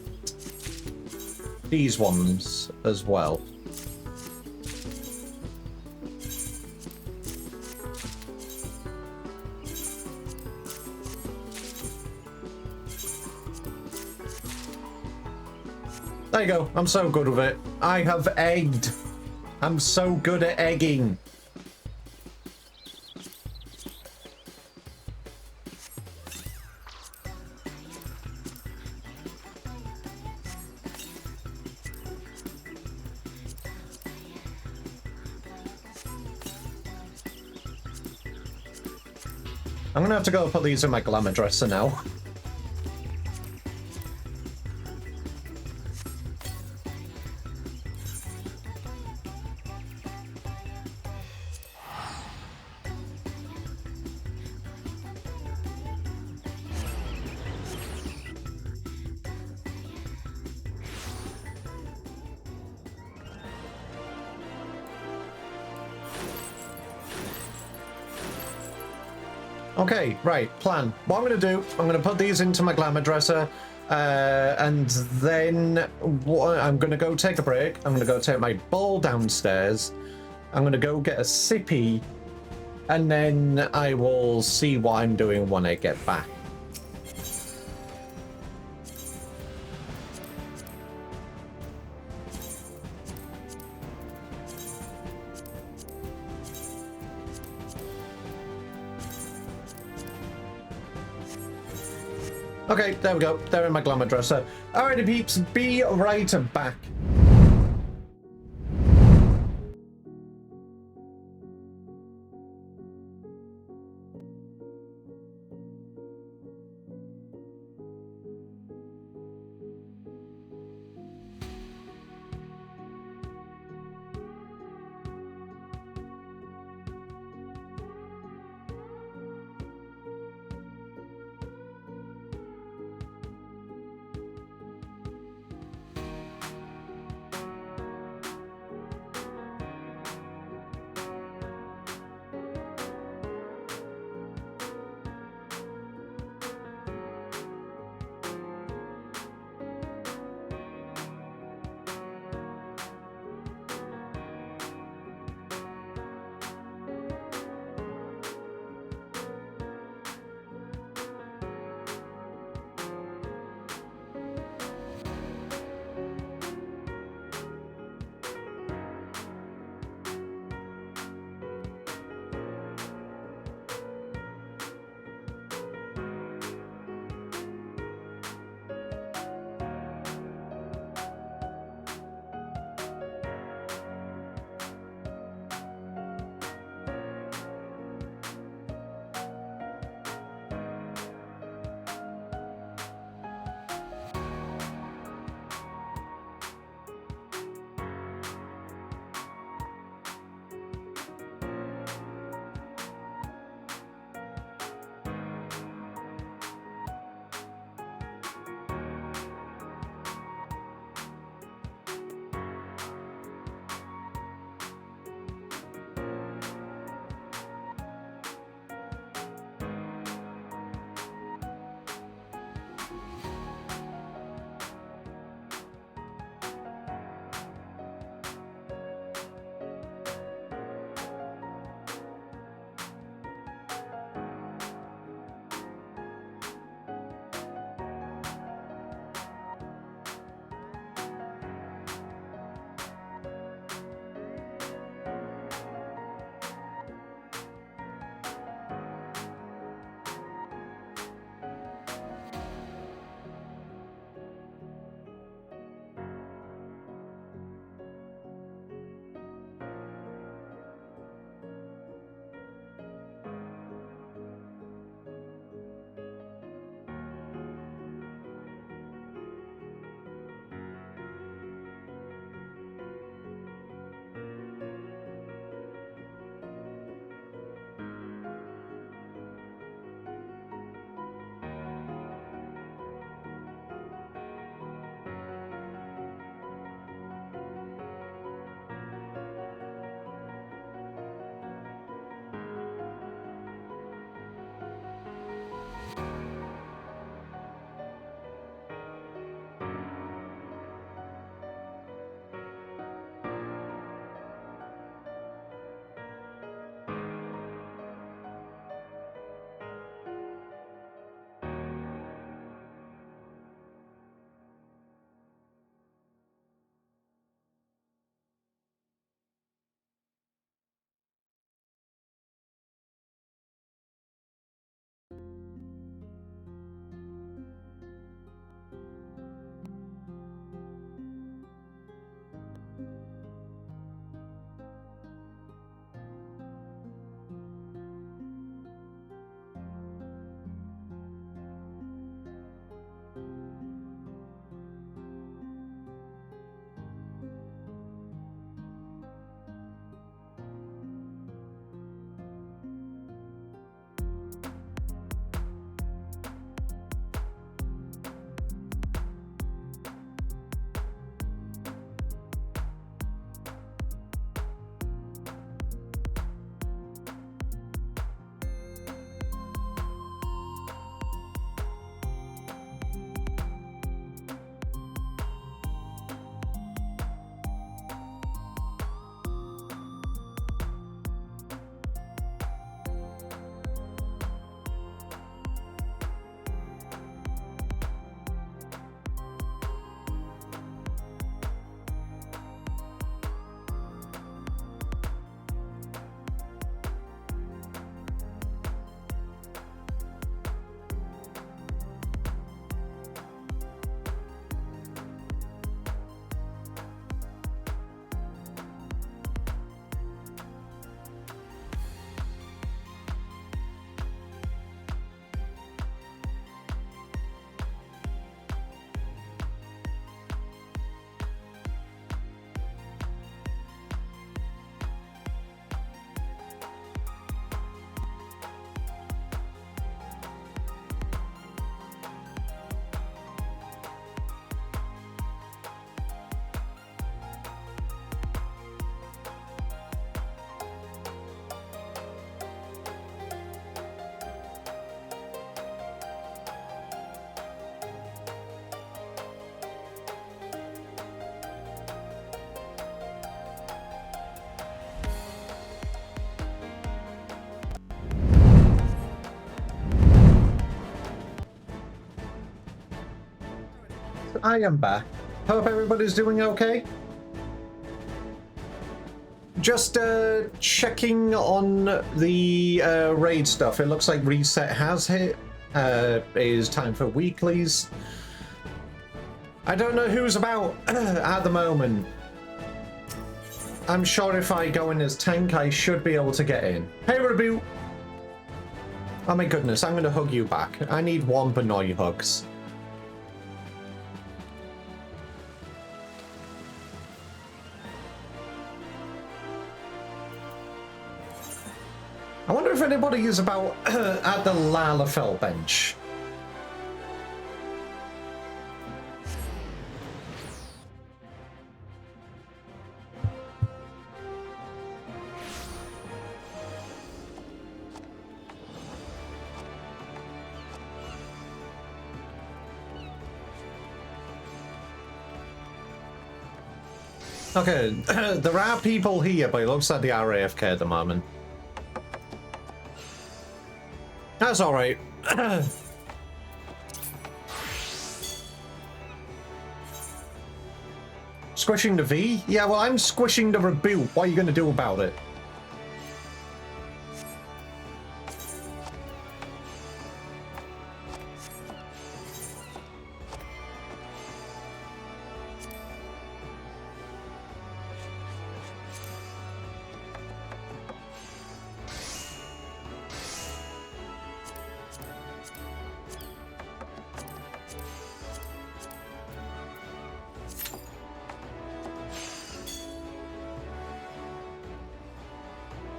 these ones as well. There you go. I'm so good with it. I have egged. I'm so good at egging. I'm gonna have to go put these in my glamour dresser now. Okay, right, plan. What I'm going to do, I'm going to put these into my glamour dresser, and then I'm going to go take a break. I'm going to go take my bowl downstairs. I'm going to go get a sippy, and then I will see what I'm doing when I get back. Okay, there we go. They're in my glamour dresser. Alrighty, peeps, be right back. I am back. Hope everybody's doing okay. Just checking on the raid stuff. It looks like reset has hit. It is time for weeklies. I don't know who's about at the moment. I'm sure if I go in as tank, I should be able to get in. Hey, Reboot! Oh my goodness, I'm gonna hug you back. I need one Benoit hugs. I wonder if anybody is about at the Lalafell bench. Okay, there are people here, but it looks like they are AFK at the moment. That's alright. Squishing the V? Yeah, well, I'm squishing the Reboot. What are you going to do about it?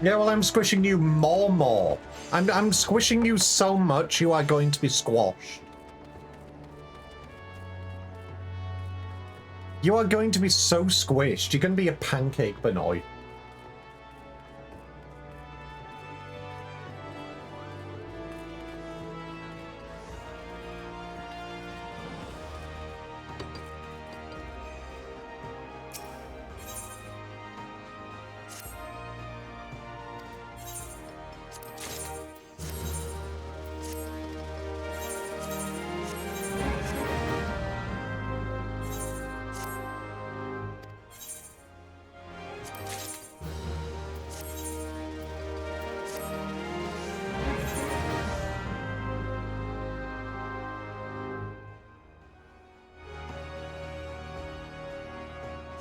Yeah, well, I'm squishing you more. I'm squishing you so much you are going to be squashed. You are going to be so squished. You're going to be a pancake, Benoit.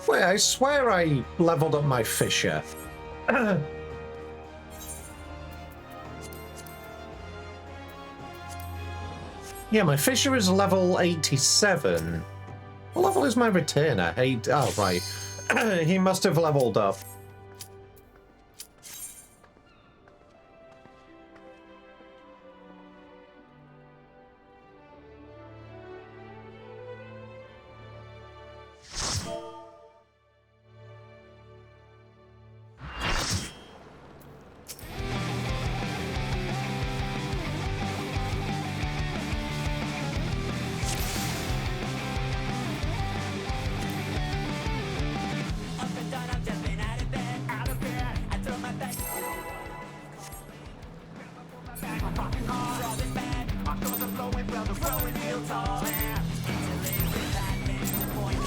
Wait, I swear I leveled up my Fisher. Yeah, my Fisher is level 87. What level is my Returner? Oh, right. He must have leveled up.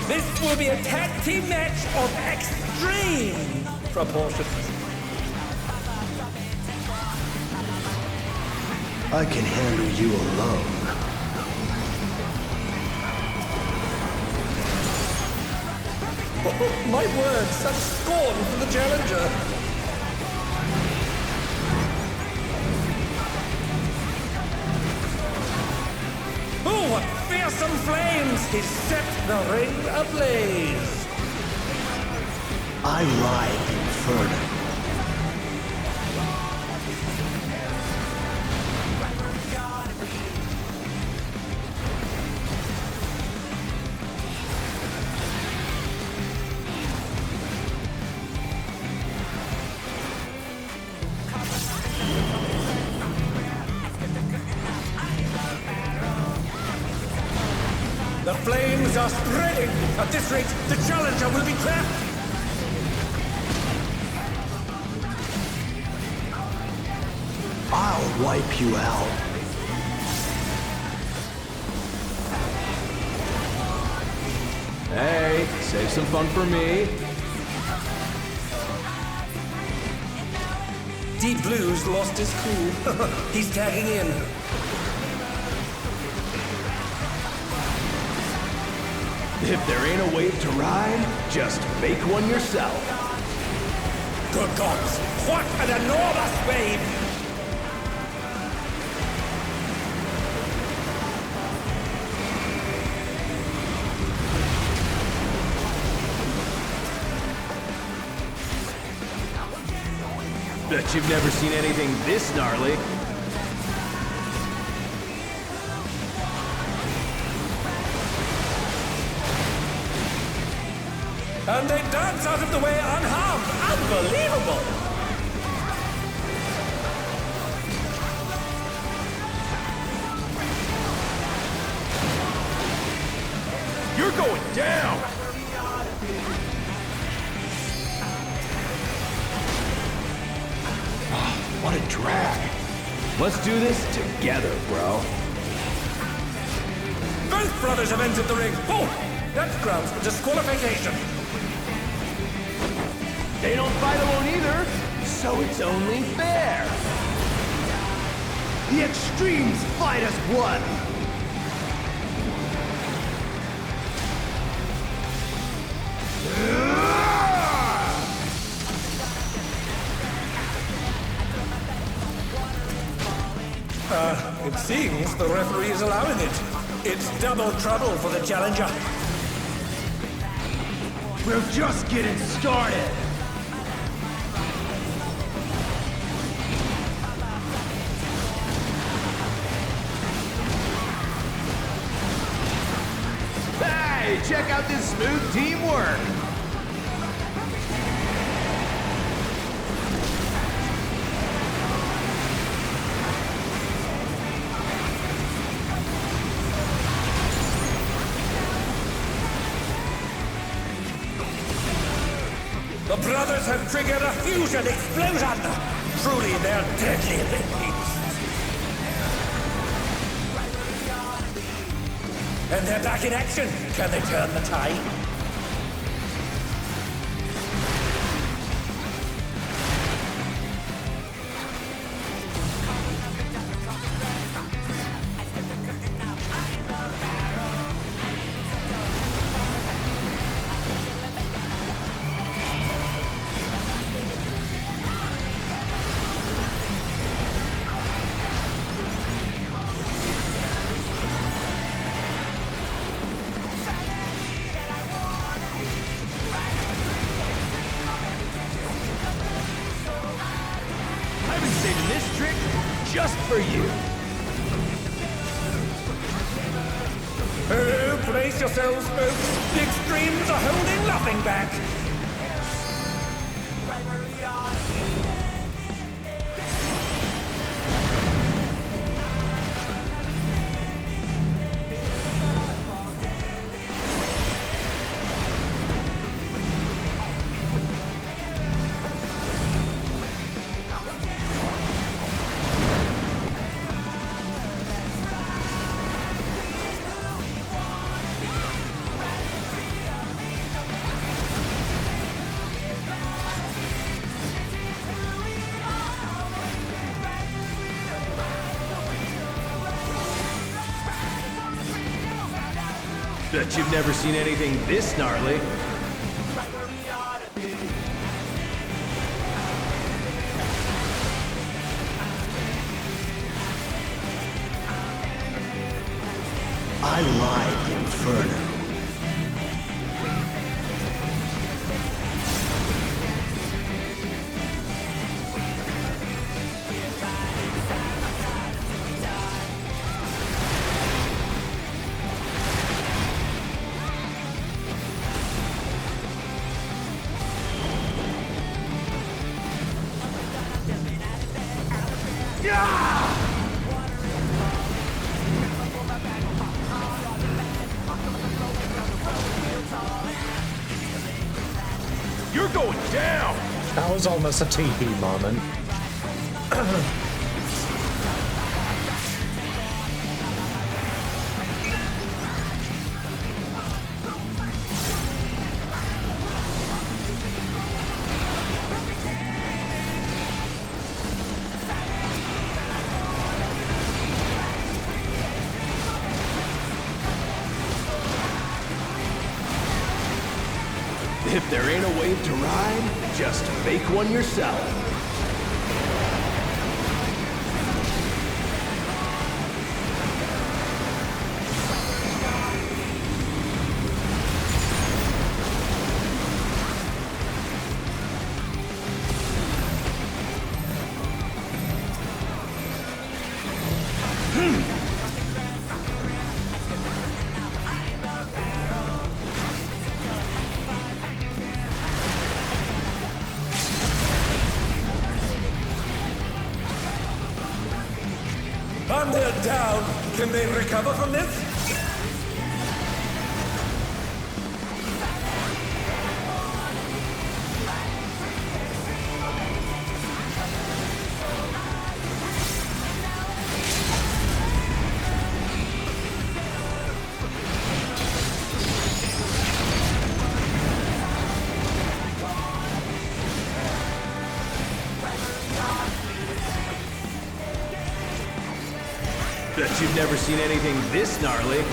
This will be a tag team match of extreme proportions. I can handle you alone. Oh, my word, such scorn for the challenger. Oh, what fearsome flames! He set the ring ablaze. I ride Inferno. The flames are spreading. At this rate, the challenger will be trapped. I'll wipe you out. Hey, save some fun for me. Deep Blue's lost his cool. He's tagging in. If there ain't a wave to ride, just make one yourself. Good gods, what an enormous wave! Bet you've never seen anything this gnarly. And they dance out of the way unharmed. Unbelievable! You're going down! What a drag. Let's do this together, bro. Both brothers have entered the ring. Oh, that's grounds for disqualification. They don't fight alone either, so it's only fair. The extremes fight as one. It seems the referee is allowing it. It's double trouble for the challenger. We're just getting started. Hey, check out this smooth teamwork. The brothers have triggered a fusion explosion! Truly, they're deadly beasts. And they're back in action. Can they turn the tide? I've been saving this trick just for you. Oh, brace yourselves, folks. The extremes are holding nothing back. Bet you've never seen anything this gnarly. I like Inferno. You're going down! That was almost a TV moment. there ain't a wave to ride, just make one yourself. And they're down. Can they recover from this? Bet you've never seen anything this gnarly.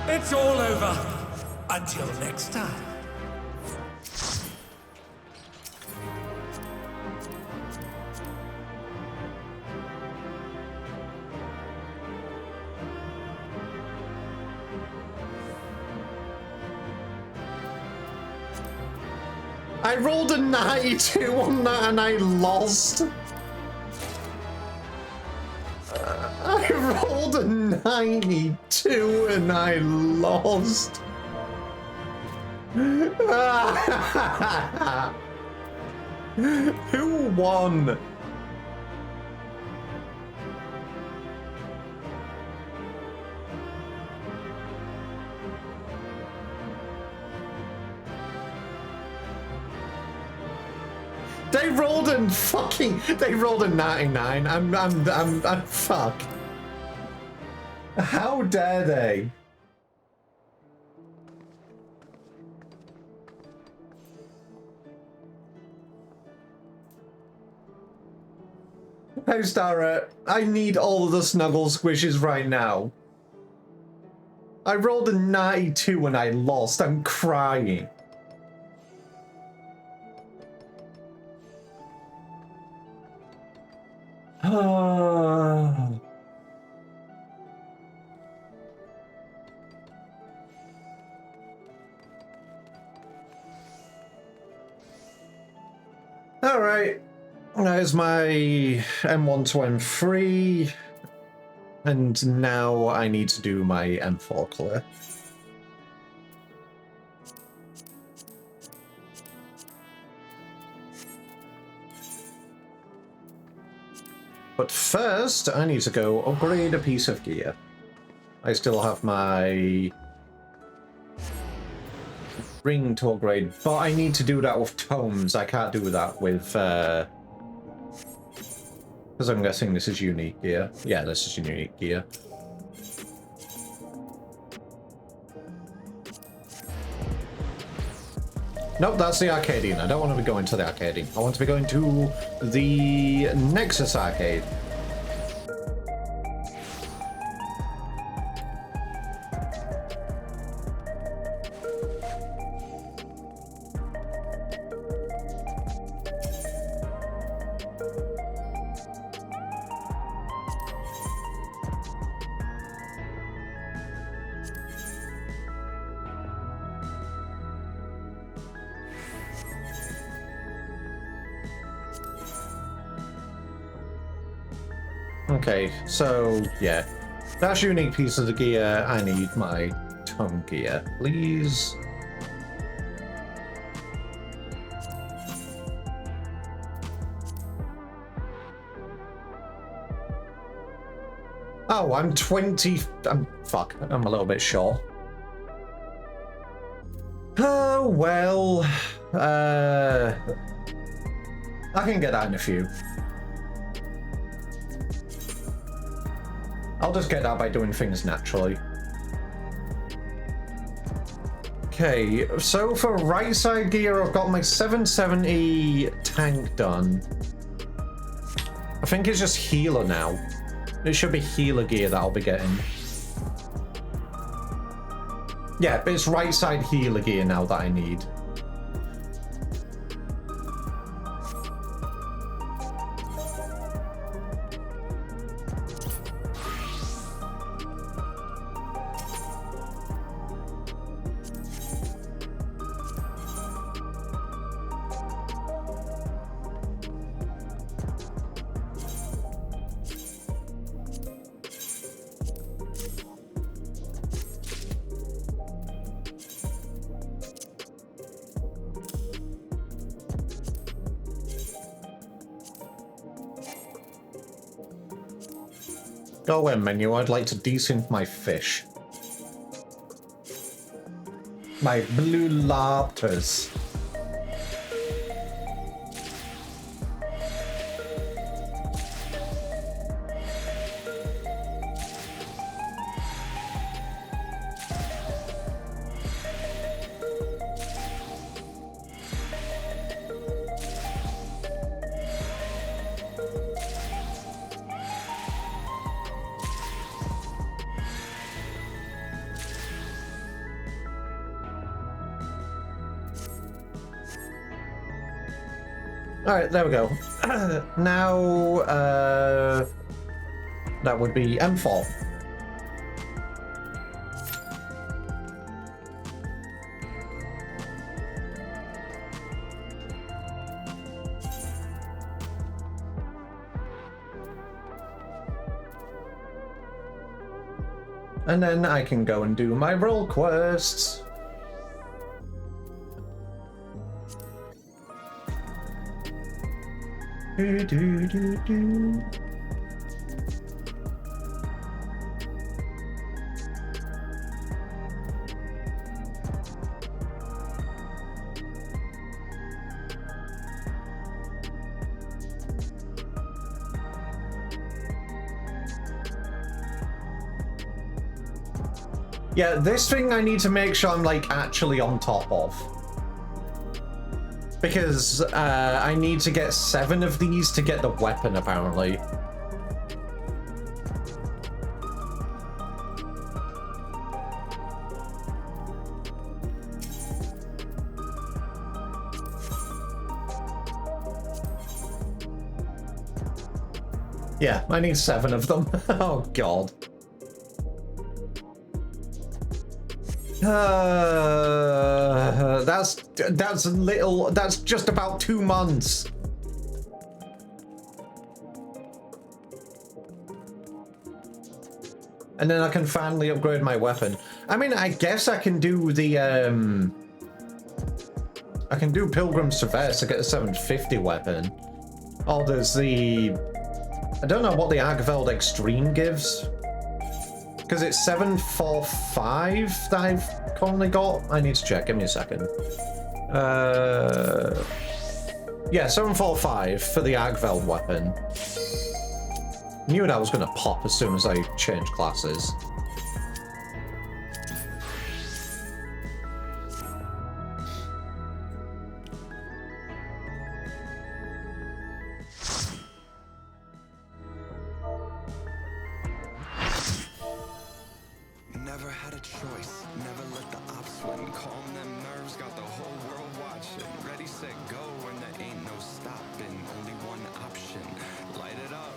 It's all over. Until next time. I rolled a 92 on that and I lost. I rolled a 92 and I lost. Who won? They rolled a 99. I'm fuck. How dare they? Hey, Starra, I need all of the snuggle squishes right now. I rolled a 92 and I lost. I'm crying. All right, there's my M1 to M3, and now I need to do my M4 clear. But first, I need to go upgrade a piece of gear. I still have my ring to upgrade, but I need to do that with tomes. I can't do that with, because I'm guessing this is unique gear. Yeah, this is unique gear. Nope, that's the Arcadian. I don't want to be going to the Arcadian. I want to be going to the Nexus Arcade. Okay, so yeah, that's unique pieces of gear. I need my tome gear, please. Oh, I'm 20. Fuck, I'm a little bit short. Oh, well. I can get that in a few. I'll just get that by doing things naturally. Okay, so for right side gear, I've got my 770 tank done. I think it's just healer now. It should be healer gear that I'll be getting. Yeah, but it's right side healer gear now that I need. Go in, menu. I'd like to desync my fish. My blue lobsters. Alright, there we go. Now, that would be M4. And then I can go and do my role quests. Yeah, this thing I need to make sure I'm like actually on top of. Because I need to get 7 of these to get the weapon, apparently. Yeah, I need 7 of them. Oh, God. That's little. That's just about 2 months. And then I can finally upgrade my weapon. I mean, I guess I can do the I can do Pilgrim's Traverse to get a 750 weapon. Oh, there's the. I don't know what the Agveld Extreme gives. Because it's 745 that I've currently got. I need to check. Give me a second. Yeah, 745 for the Agveld weapon. Knew that was going to pop as soon as I changed classes. Never had a choice, never let the ops win. Calm them nerves, got the whole world watching. Ready, set, go, and there ain't no stopping. Only one option, light it up.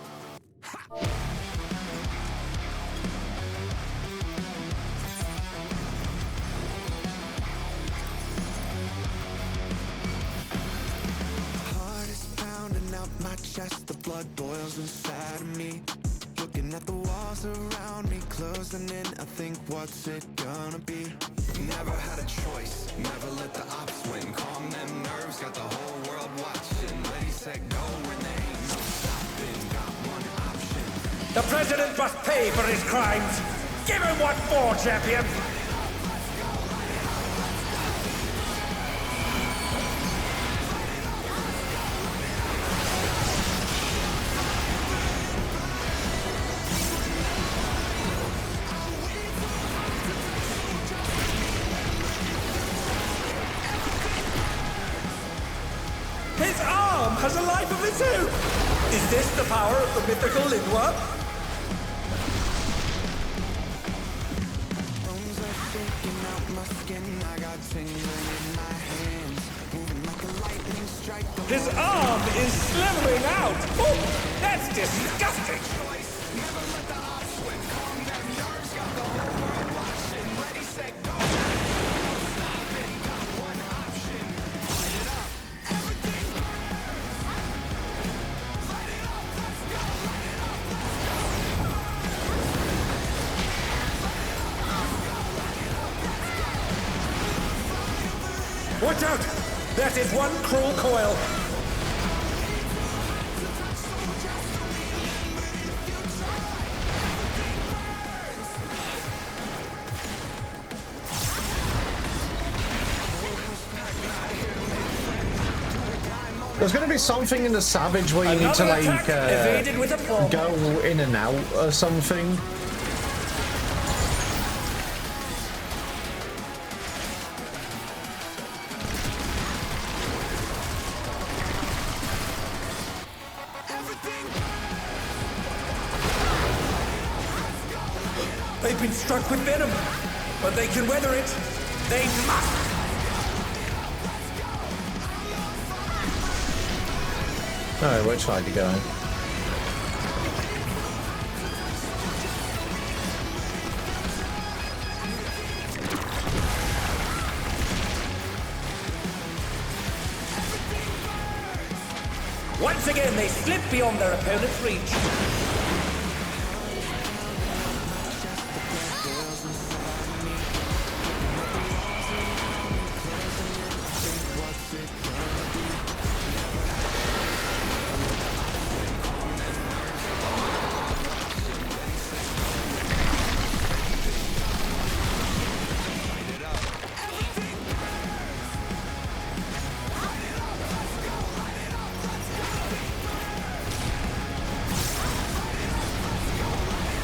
Heart is pounding out my chest, the blood boils inside of me. Looking at the walls around me, closing in, I think, what's it gonna be? Never had a choice, never let the ops win. Calm them nerves, got the whole world watching. Ready, set, go, and there ain't no stopping. Got one option. The president must pay for his crimes. Give him what for, champion? His arm has a life of its own! Is this the power of the mythical Linwa? Bones are shaking out skin, I got tingling in my hands, moving like a lightning strike. His arm is slithering out! Oh, that's disgusting! Watch out! That is one cruel coil! There's going to be something in the Savage where you need to, Another like, attack evaded with a bomb. go in and out or something. They've been struck with venom, but they can weather it. They must! Alright, which side are you going? Once again, they slip beyond their opponent's reach.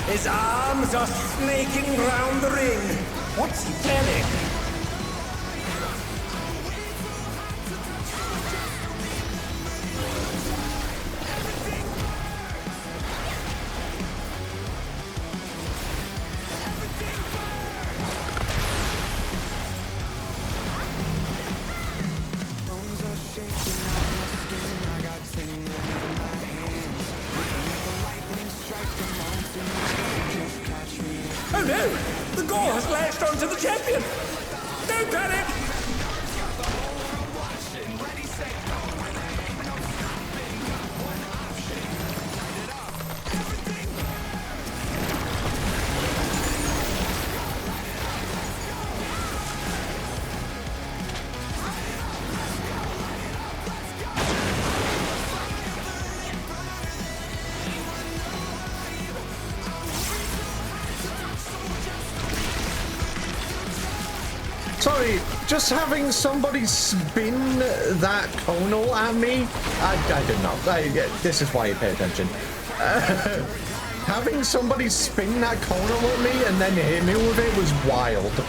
His arms are snaking round the ring. What's he planning? Oh no! The gore has latched onto the champion! Don't panic! Sorry, just having somebody spin that conal at me, I did not. This is why you pay attention. Having somebody spin that conal at me and then hit me with it was wild.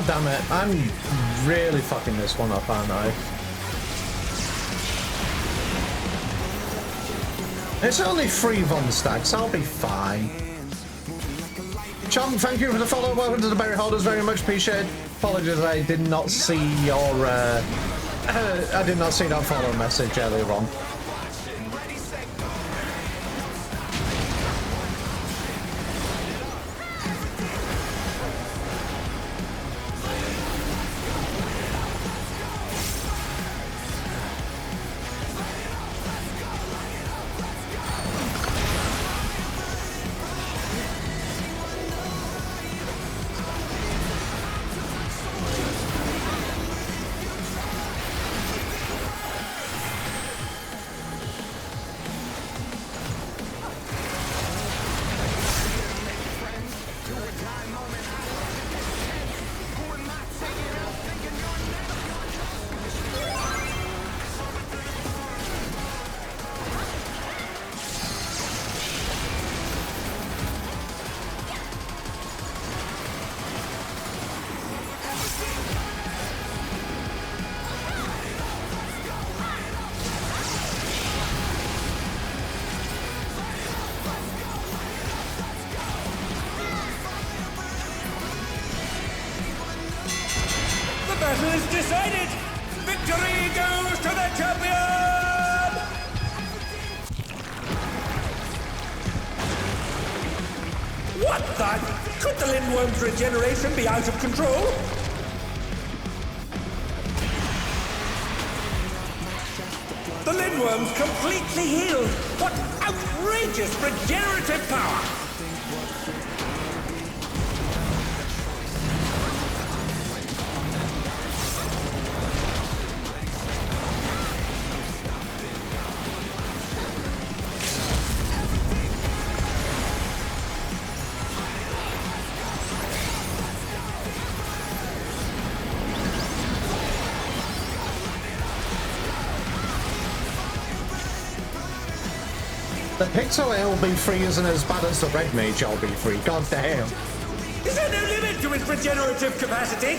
God damn it. I'm really fucking this one up, aren't I? It's only 3 Von stacks, I'll be fine. Chum, thank you for the follow. Welcome to the berry holders, very much appreciated. Apologies, I did not see your I did not see that follow message earlier on. Battle is decided! Victory goes to the champion! What the? Could the Lindworm's regeneration be out of control? The Lindworm's completely healed! What outrageous regenerative power! The Pixel LB3 isn't as bad as the Red Mage LB3, god damn. Is there no limit to its regenerative capacity?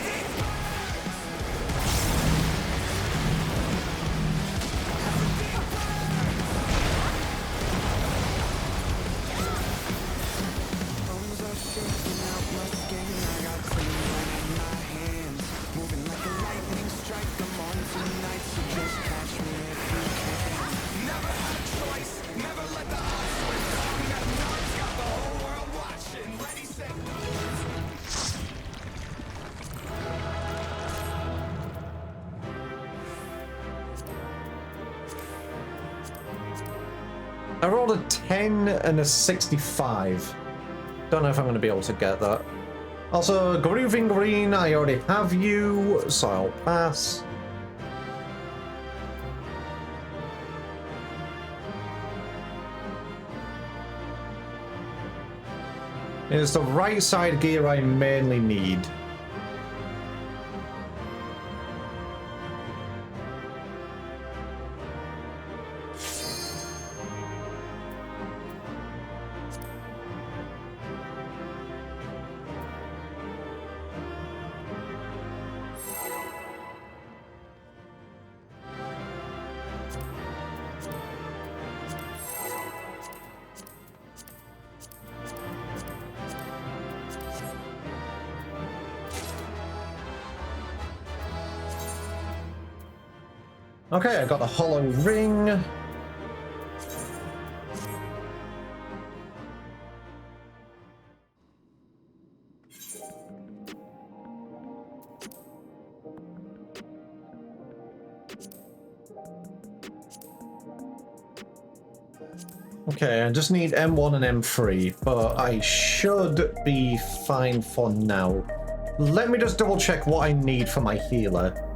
I rolled a 10 and a 65. Don't know if I'm going to be able to get that. Also, Grooving Green, I already have you, so I'll pass. It's the right side gear I mainly need. Okay, I got the hollow ring. Okay, I just need M1 and M3, but I should be fine for now. Let me just double check what I need for my healer.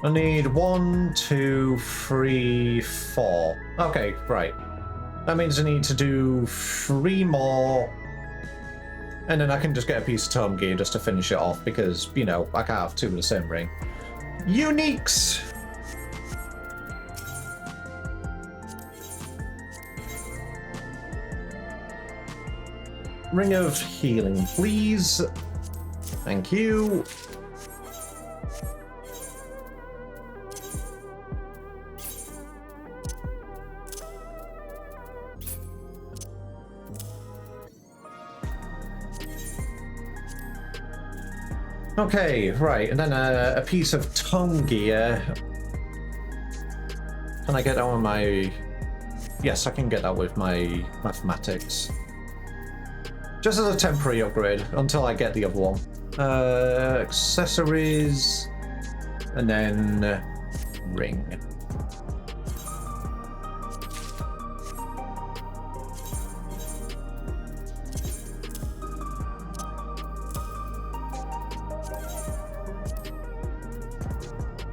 I need 1, 2, 3, 4. Okay, right. That means I need to do 3 more And then I can just get a piece of tome gear just to finish it off because, you know, I can't have two of the same ring. Uniques! Ring of healing, please. Thank you. Okay, right, and then a piece of tone gear. Can I get that with my... Yes, I can get that with my mathematics. Just as a temporary upgrade, until I get the other one. Accessories... And then... ring.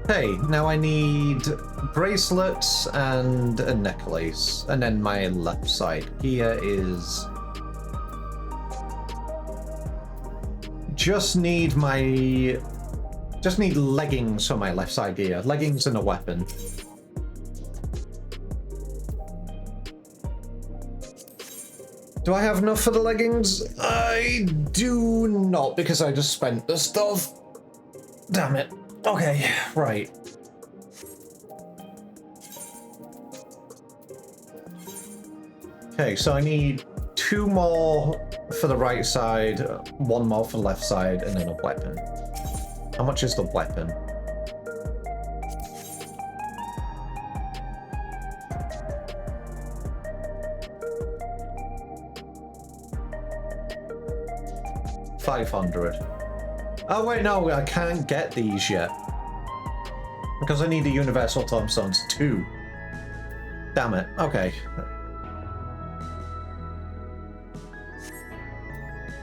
Okay, now I need bracelets and a necklace. And then my left side here is... Just need leggings for my left side gear. Leggings and a weapon. Do I have enough for the leggings? I do not, because I just spent the stuff. Damn it. Okay, right. Okay, so I need 2 more for the right side, 1 more for the left side, and then a weapon. How much is the weapon? $500. Oh wait, no, I can't get these yet. Because I need the universal tombstones too. Damn it, okay.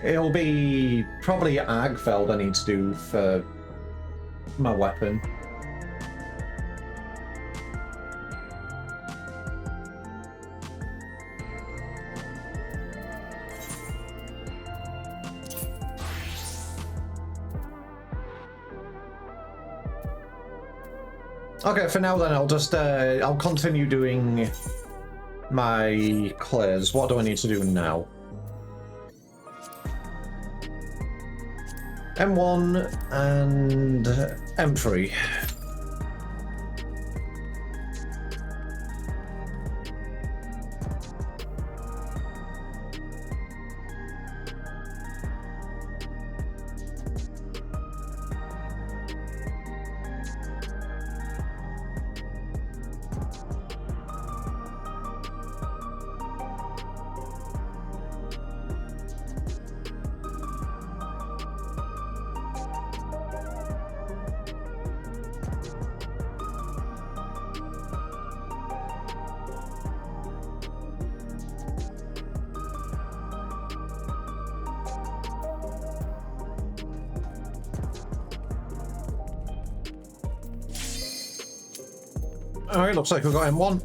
It'll be probably Agfeld I need to do for my weapon. Okay, for now then I'll just I'll continue doing my clears. What do I need to do now? M1 and M3. Alright, looks like we've got M1.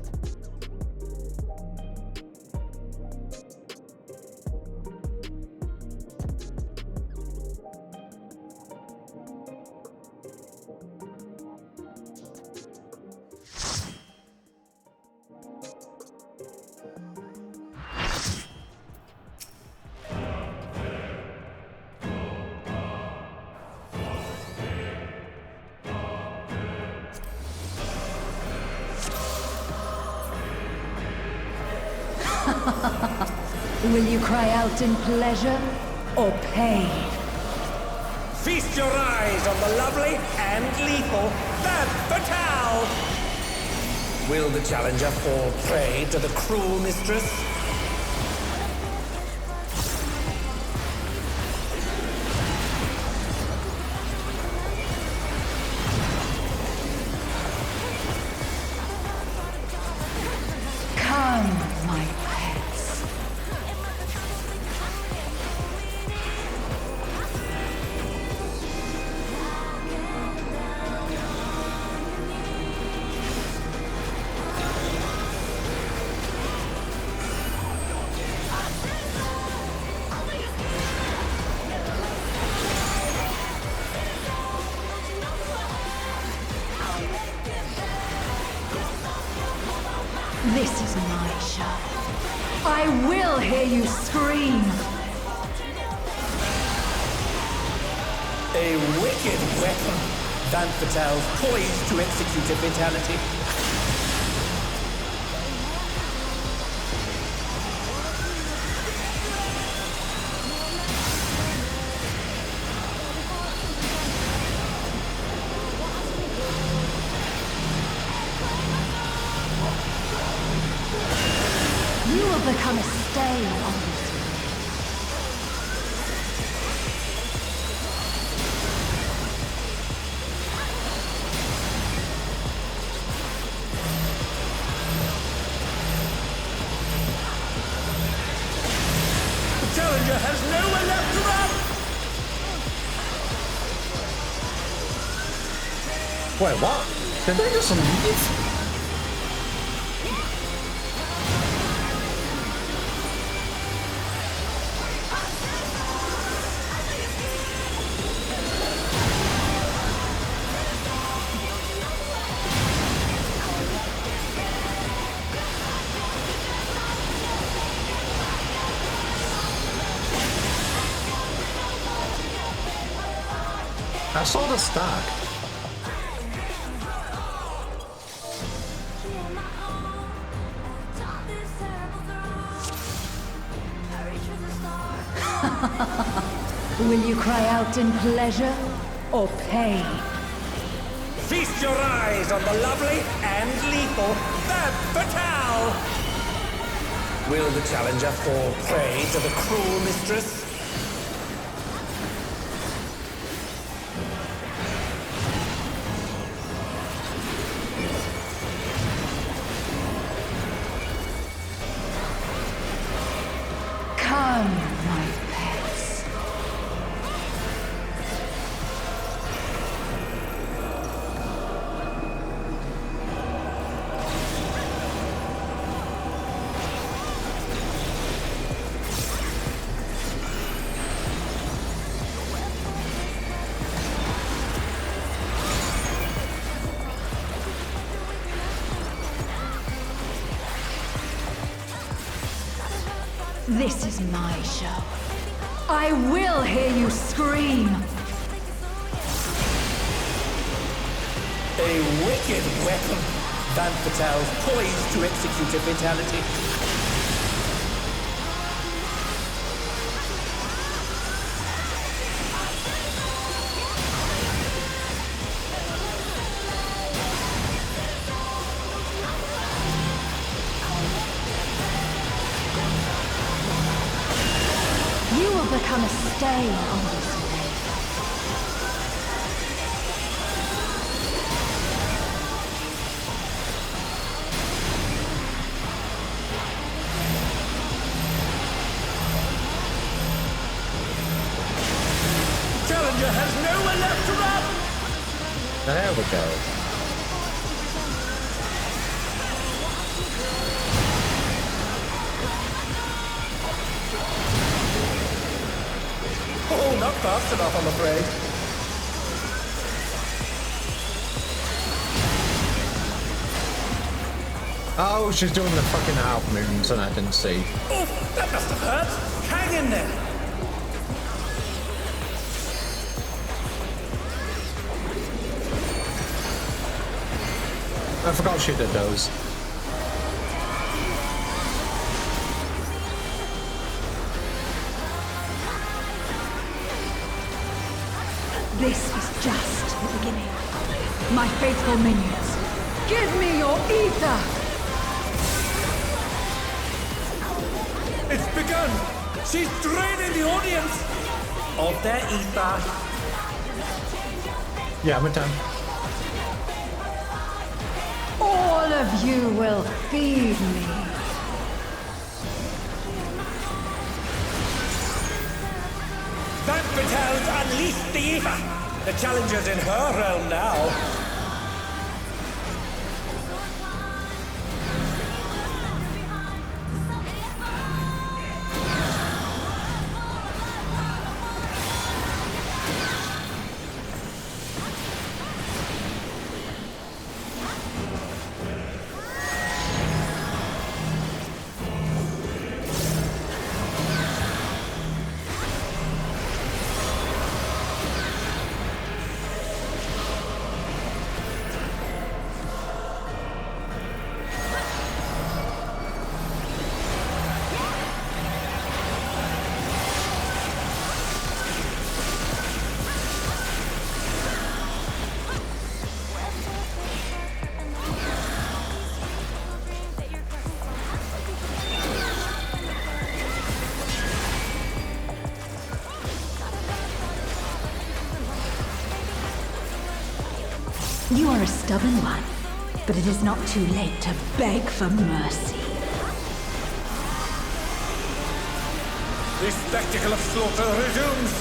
Will you cry out in pleasure or pain? Feast your eyes on the lovely and lethal Femme Fatale! Will the challenger fall prey to the cruel mistress? Come, my pets. This is my show. I will hear you scream. A wicked weapon. Van Patel poised to execute a fatality. You will become a stain on this. The challenger has nowhere left to run! Wait, what? Did they just leave? I saw the stack. Will you cry out in pleasure or pain? Feast your eyes on the lovely and lethal Van Patel! Will the challenger fall prey to the cruel mistress? Come, my pets. This is my show. I will hear you scream. A wicked weapon. Van Patel poised to execute a fatality. You will become a stain on this world. Challenger has nowhere left to run! There we go. Oh, not fast enough, I'm afraid. Oh, she's doing the fucking half moons and I didn't see. Oh, that must have hurt. Hang in there. I forgot she did those. This is just the beginning. My faithful minions, give me your ether! It's begun. She's draining the audience of their ether. Yeah, I'm done. All of you will feed me. Van Patel's unleashed the ether. The challenger's in her realm now. stubborn one, but it is not too late to beg for mercy. The spectacle of slaughter resumes.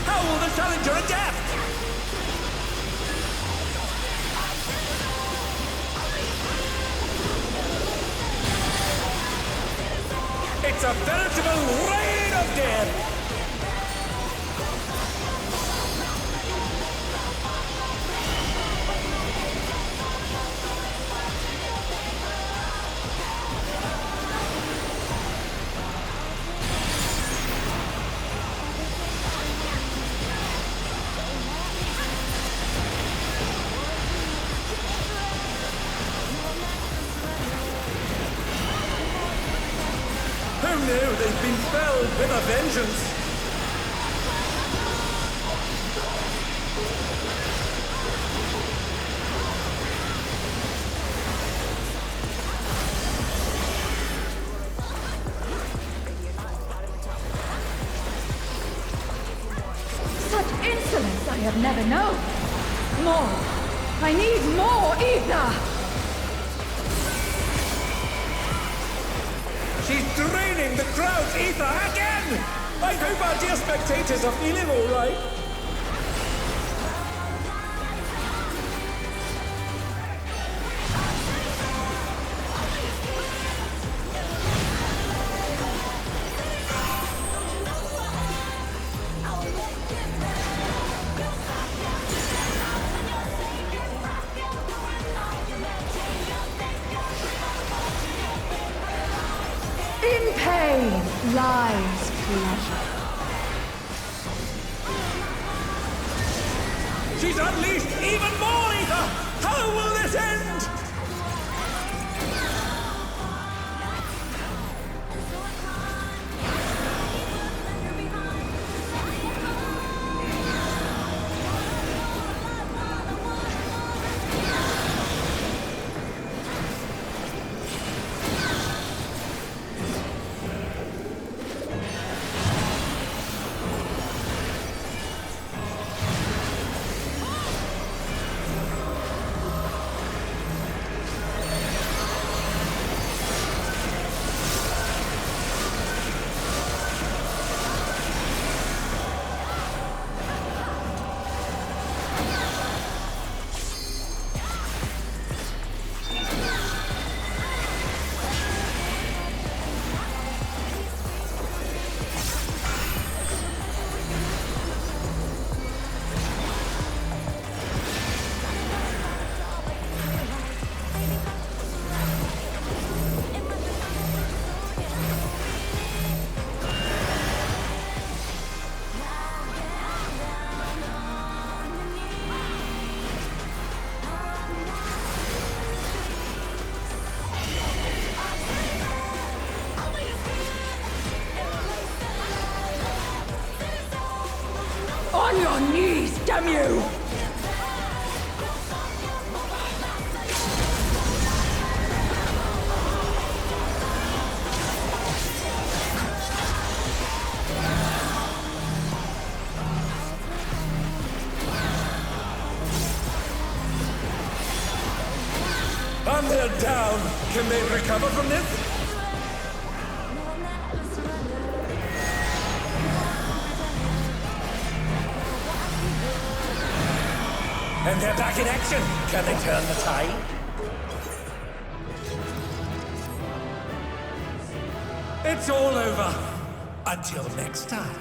How will the challenger adapt? It's a veritable rain of death! Who knew they'd been felled with a vengeance? Such insolence I have never known. More. I need more ether. She's draining the crowd's ether again! I hope our dear spectators are feeling all right. In pain lies pleasure. She's unleashed even more ether! How will this end? On your knees, damn you! And they're down. Can they recover from this? And they're back in action. Can they turn the tide? It's all over. Until next time.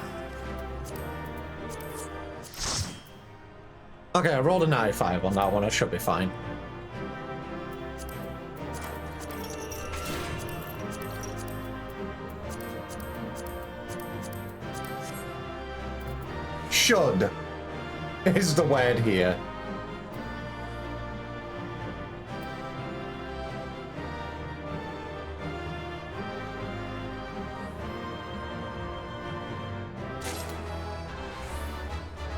Okay, I rolled a 95 on that one. I should be fine. Should is the word here.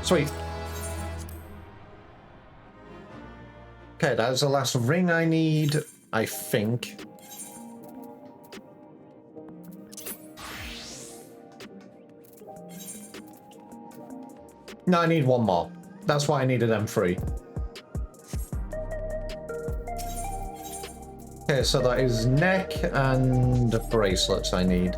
Sweet. Okay, that's the last ring I need, I think. No, I need one more. That's why I needed M3. Okay, so that is neck and bracelets I need.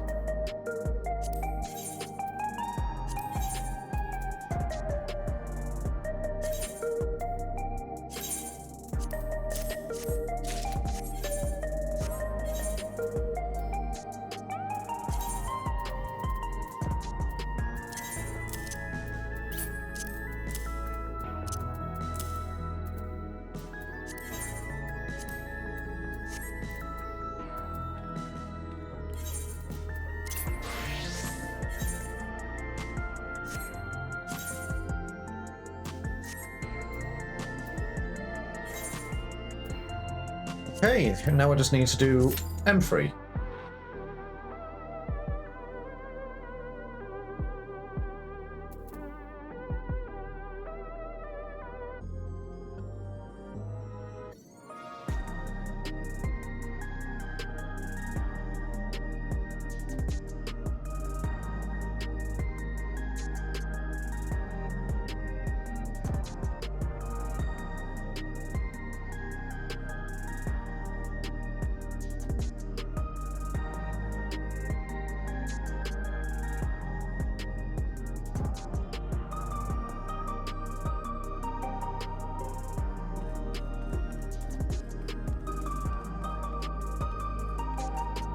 Okay, now I just need to do M3.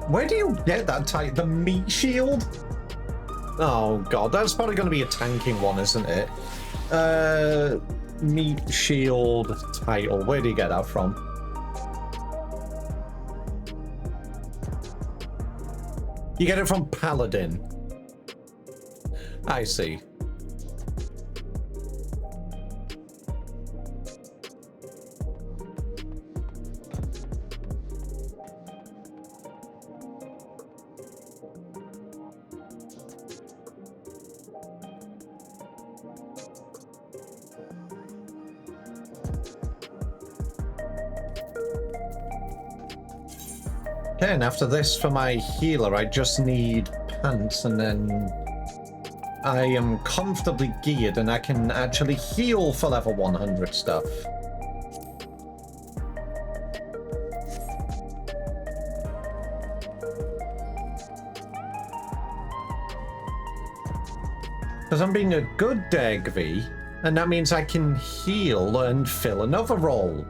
Where do you get that type? The meat shield? Oh god, that's probably going to be a tanking one, isn't it? Meat shield title. Where do you get that from? You get it from Paladin. I see. Okay, and after this, for my healer, I just need pants, and then I am comfortably geared, and I can actually heal for level 100 stuff. Because I'm being a good Degvi, and that means I can heal and fill another role.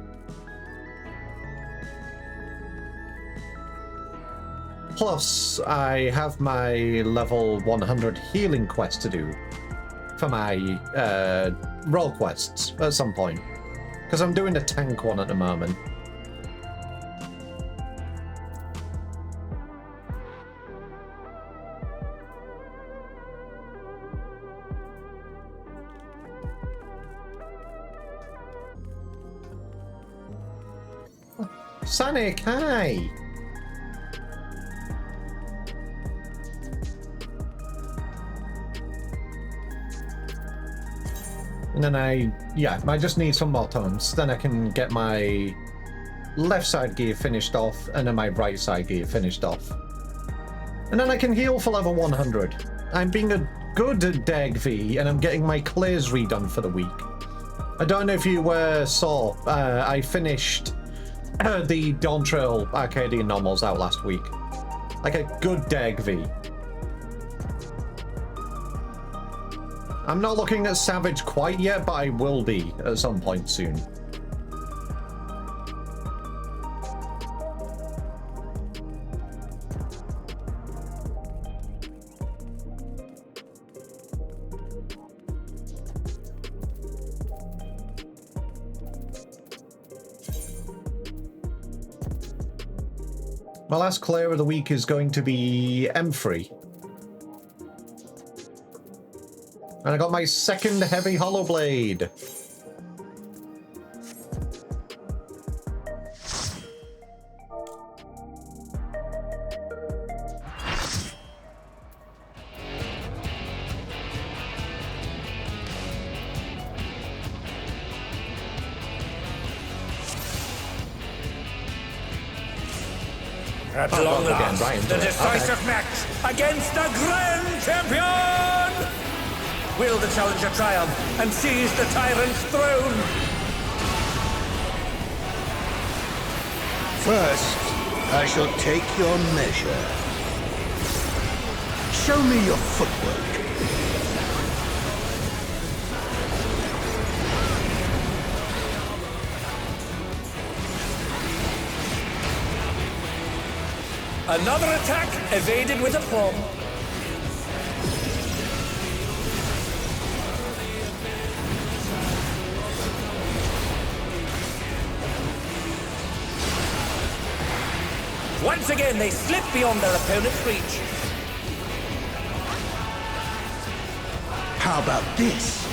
Plus, I have my level 100 healing quest to do for my role quests at some point. Because I'm doing a tank one at the moment. Sonic, hi! And then I just need some more tones. Then I can get my left side gear finished off, and then my right side gear finished off. And then I can heal for level 100. I'm being a good Degvi, and I'm getting my clears redone for the week. I don't know if you saw, I finished the Dawn Trail Arcadian normals out last week. Like a good Degvi. I'm not looking at Savage quite yet, but I will be at some point soon. My last clear of the week is going to be M3. And I got my second heavy hollow blade. At long last, the decisive match against the Grand Champion! Will the challenger triumph and seize the tyrant's throne? First, I shall take your measure. Show me your footwork. Another attack evaded with aplomb. Once again, they slip beyond their opponent's reach. How about this?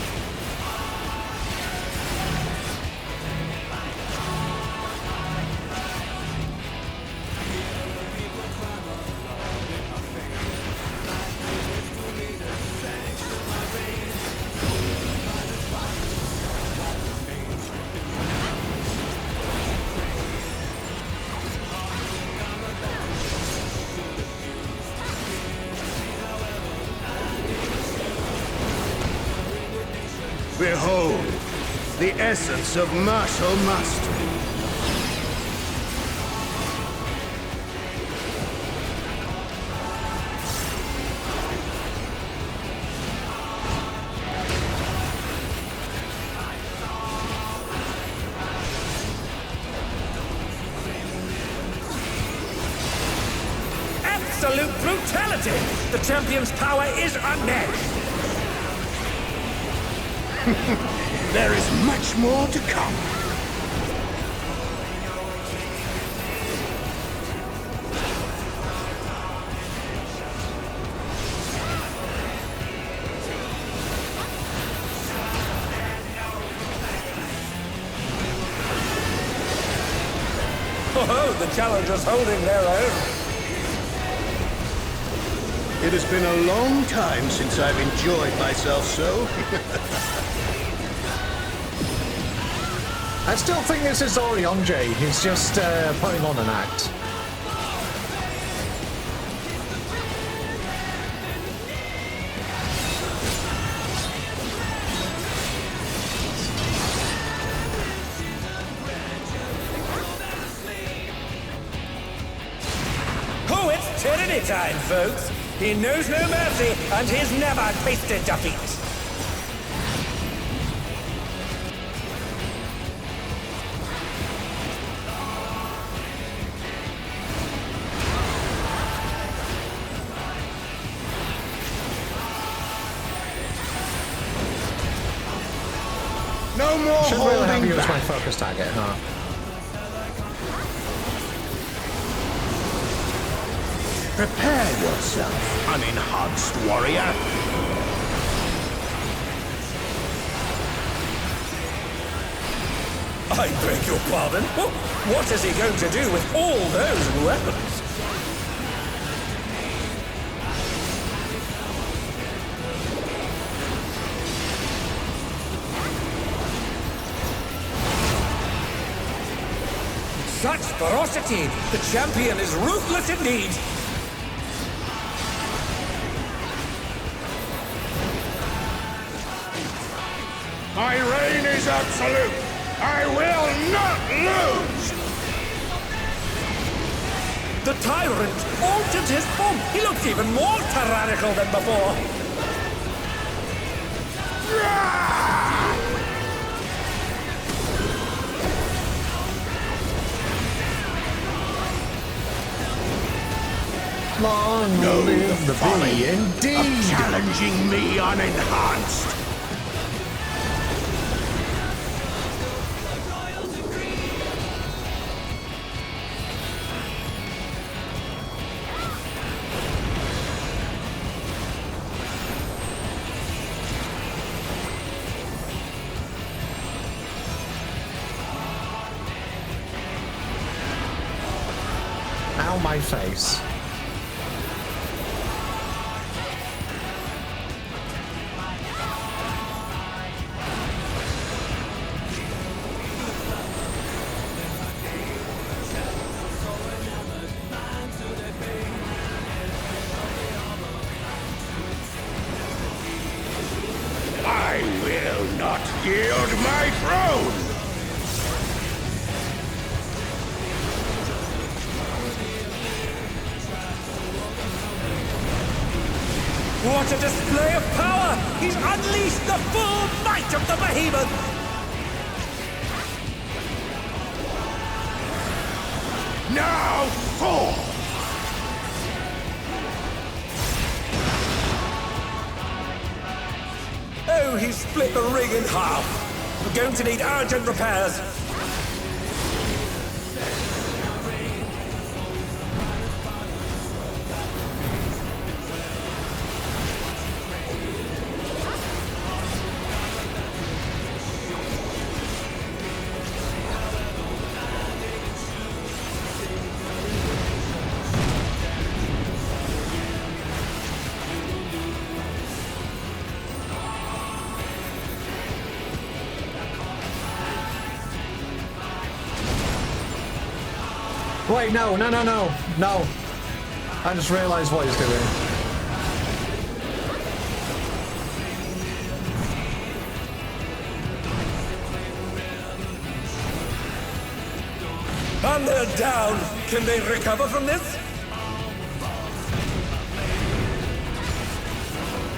Behold, the essence of martial mastery. Absolute brutality! The champion's power is unmatched! There is much more to come. Oh, the challenger's holding their own. It has been a long time since I've enjoyed myself so. I still think this is Orionje. He's just putting on an act. Oh, it's tyranny time, folks. He knows no mercy, and he's never tasted defeat. No more Should really have holding you as my back. focus target, huh? Prepare yourself, unenhanced warrior. I beg your pardon? What is he going to do with all those weapons? Such ferocity! The champion is ruthless indeed! My reign is absolute. I will not lose. The tyrant altered his form! He looks even more tyrannical than before! Long Know live the the folly bee, of indeed! challenging me unenhanced. Ow, my face. I will not yield my throne. What a display of power! He's unleashed the full might of the behemoth! Now fall! Oh, he's split the ring in half. We're going to need urgent repairs. Wait, no. I just realized what he's doing. And they're down. Can they recover from this?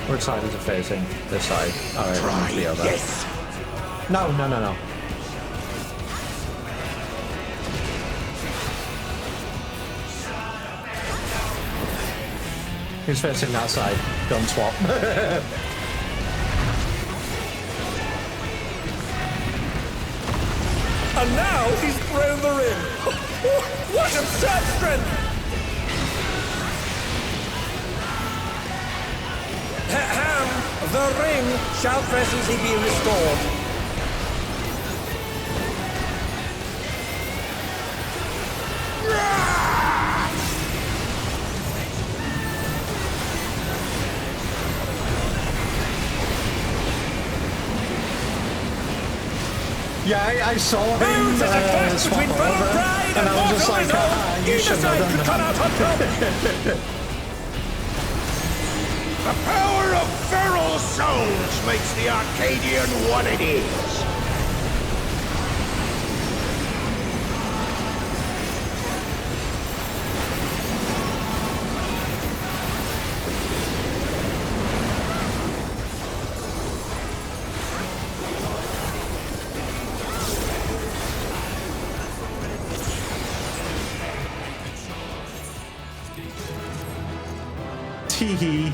Which side is it facing? This side. Alright, Try the other. yes! No. He's facing that side. Gun swap. And now he's thrown the ring. What absurd strength! Ham, the ring shall presently be restored. Yeah, I saw him There's a clash swap between fellow over, pride and I was just like, mortal ah, you Either should have side done could come that. out on top. The power of feral souls makes the Arcadian what it is. Teehee.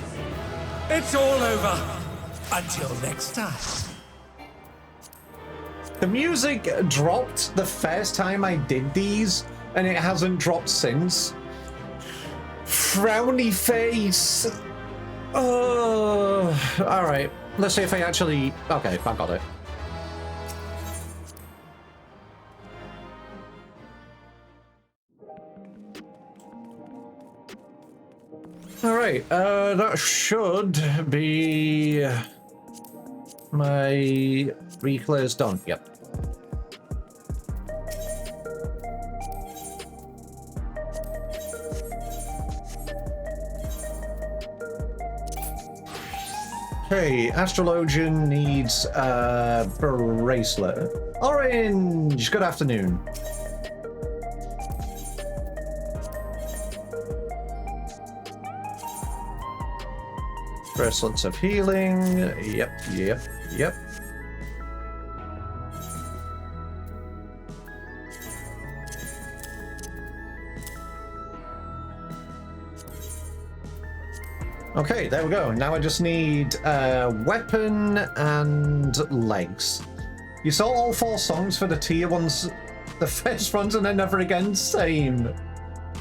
It's all over. Until next time. The music dropped the first time I did these, and it hasn't dropped since. Frowny face. Alright. Let's see if I actually... Okay, I got it. Alright, that should be my Reclears done. Yep. Okay, Astrologian needs a bracelet. Orange, good afternoon. Bracelets of healing. Yep. Okay, there we go. Now I just need weapon and legs. You saw all 4 songs for the tier ones, the first ones, and then never again. Same.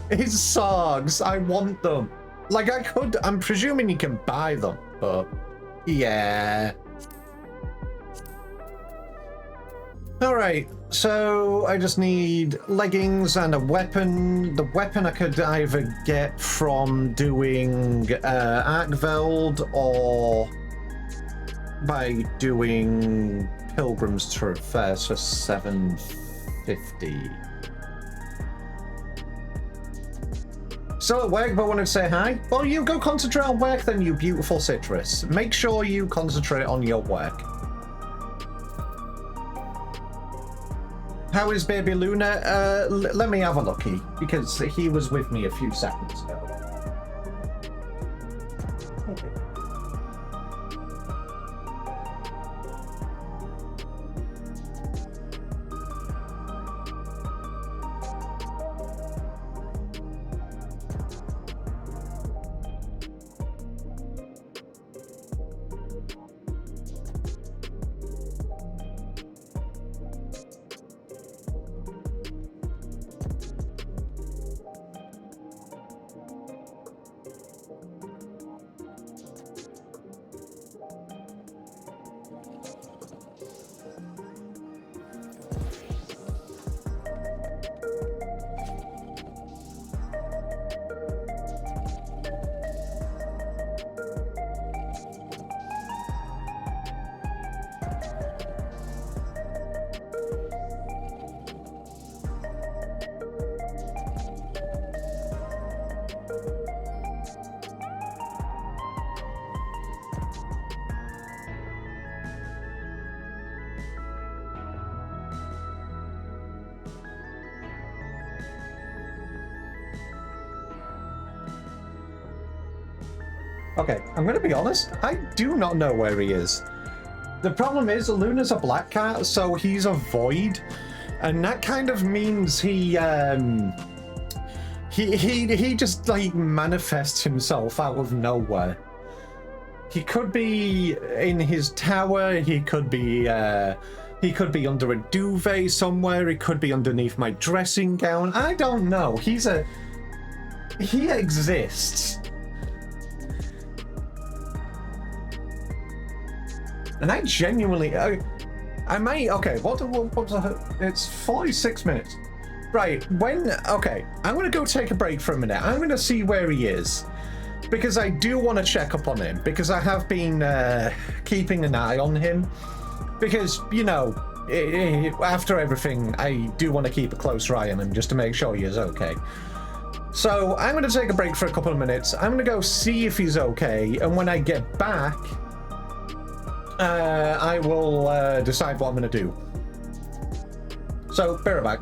It's songs. I want them. Like, I could, I'm presuming you can buy them, but yeah. Alright, so I just need leggings and a weapon. The weapon I could either get from doing Arkveld or by doing Pilgrim's Traverse for 750. Still at work, but wanted to say hi? Well, you go concentrate on work then, you beautiful citrus. Make sure you concentrate on your work. How is baby Luna? Let me have a looky, because he was with me a few seconds ago. Okay, I'm gonna be honest, I do not know where he is. The problem is, Luna's a black cat, so he's a void, and that kind of means he just, like, manifests himself out of nowhere. He could be in his tower, he could be under a duvet somewhere, he could be underneath my dressing gown, I don't know. He exists. And I genuinely, I might, okay, it's 46 minutes. Right, okay, I'm gonna go take a break for a minute. I'm gonna see where he is. Because I do want to check up on him, because I have been keeping an eye on him. Because, you know, after everything, I do want to keep a closer eye on him just to make sure he is okay. So I'm going to take a break for a couple of minutes. I'm going to go see if he's okay, and when I get back, I will decide what I'm going to do. So, bear it back.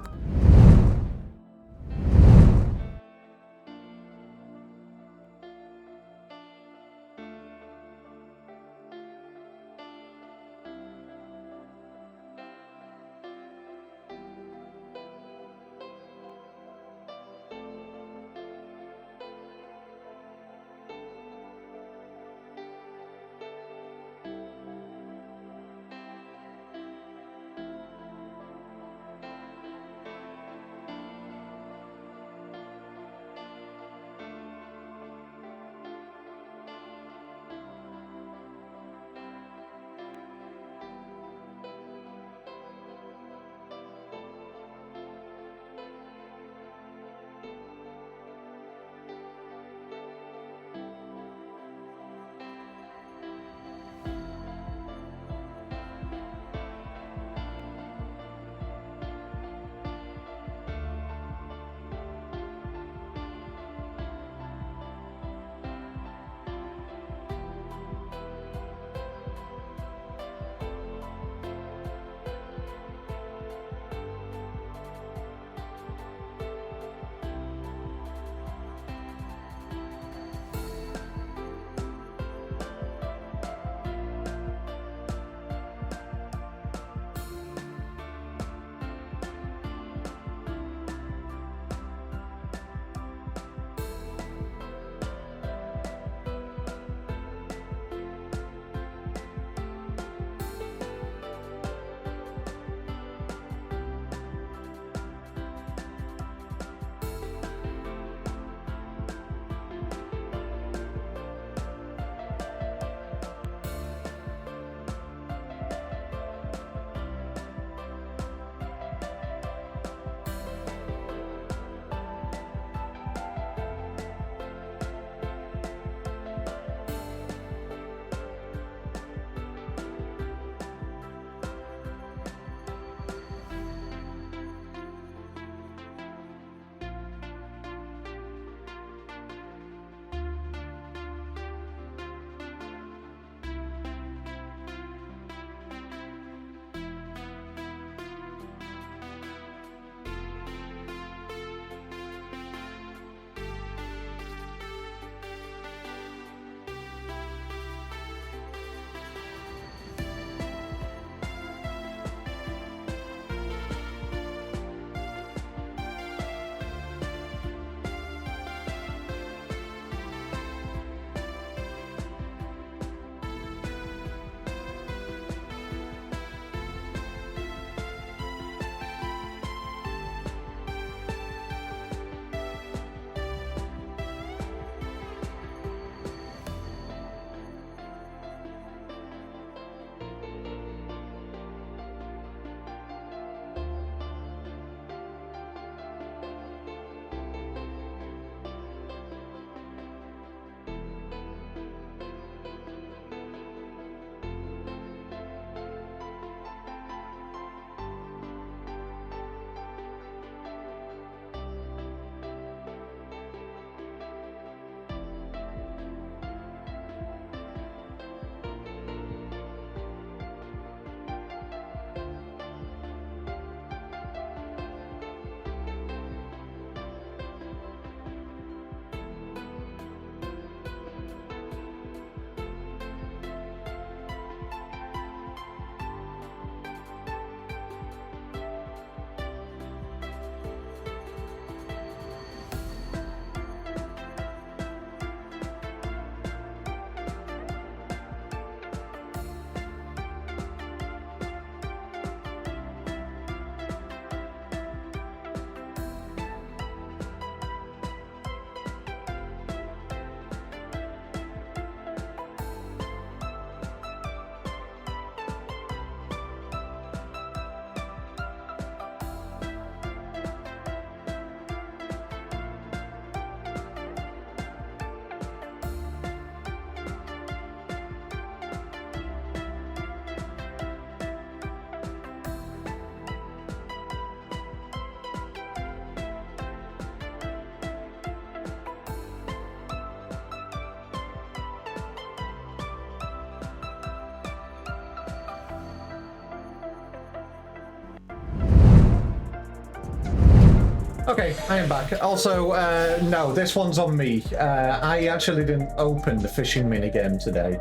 Okay, I am back. Also, no, this one's on me. I actually didn't open the fishing minigame today.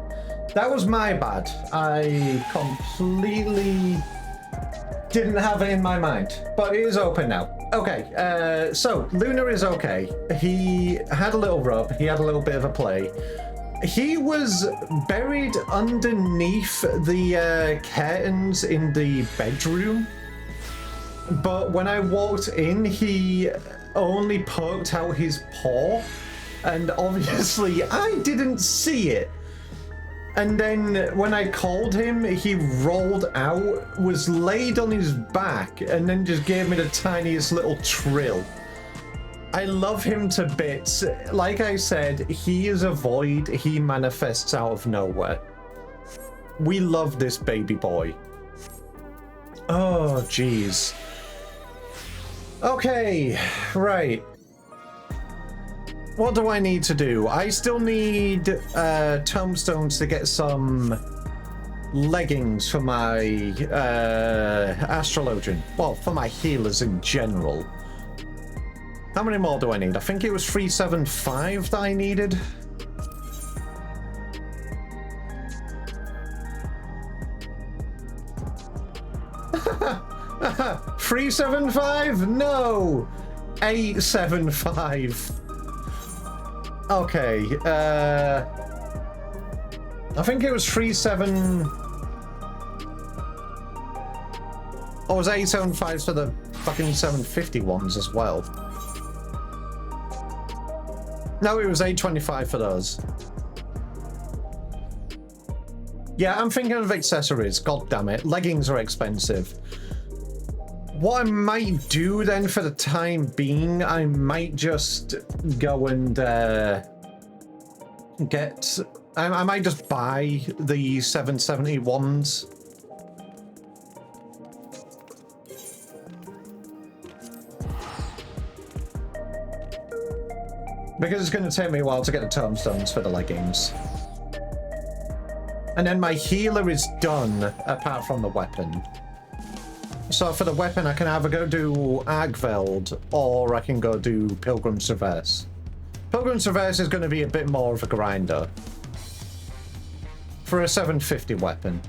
That was my bad. I completely didn't have it in my mind, but it is open now. Okay, so Luna is okay. He had a little rub. He had a little bit of a play. He was buried underneath the curtains in the bedroom. But when I walked in, he only poked out his paw, and obviously I didn't see it. And then when I called him, he rolled out, was laid on his back, and then just gave me the tiniest little trill. I love him to bits. Like I said, he is a void. He manifests out of nowhere. We love this baby boy. Oh, jeez. Okay, right. What do I need to do? I still need tomestones to get some leggings for my astrologian. Well, for my healers in general. How many more do I need? I think it was 375 that I needed. $375? No! 875. Okay, I think it was 37. Oh, it was 875 for the fucking 750 ones as well. No, it was 825 for those. Yeah, I'm thinking of accessories. God damn it. Leggings are expensive. What I might do then for the time being, I might just go and get... I might just buy the 770 ones. Because it's going to take me a while to get the tomestones for the leggings. And then my healer is done, apart from the weapon. So for the weapon, I can either go do Argveld, or I can go do Pilgrim's Traverse. Pilgrim's Traverse is going to be a bit more of a grinder. For a 750 weapon.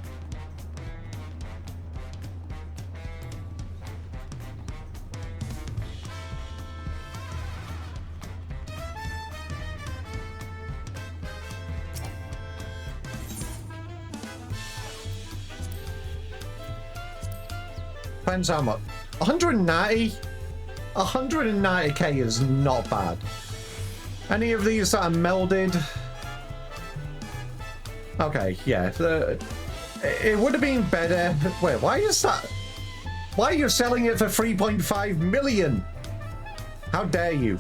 Depends how much. 190? 190k is not bad. Any of these that are melded? Okay, yeah. It would have been better. Wait, why is that? Why are you selling it for 3.5 million? How dare you?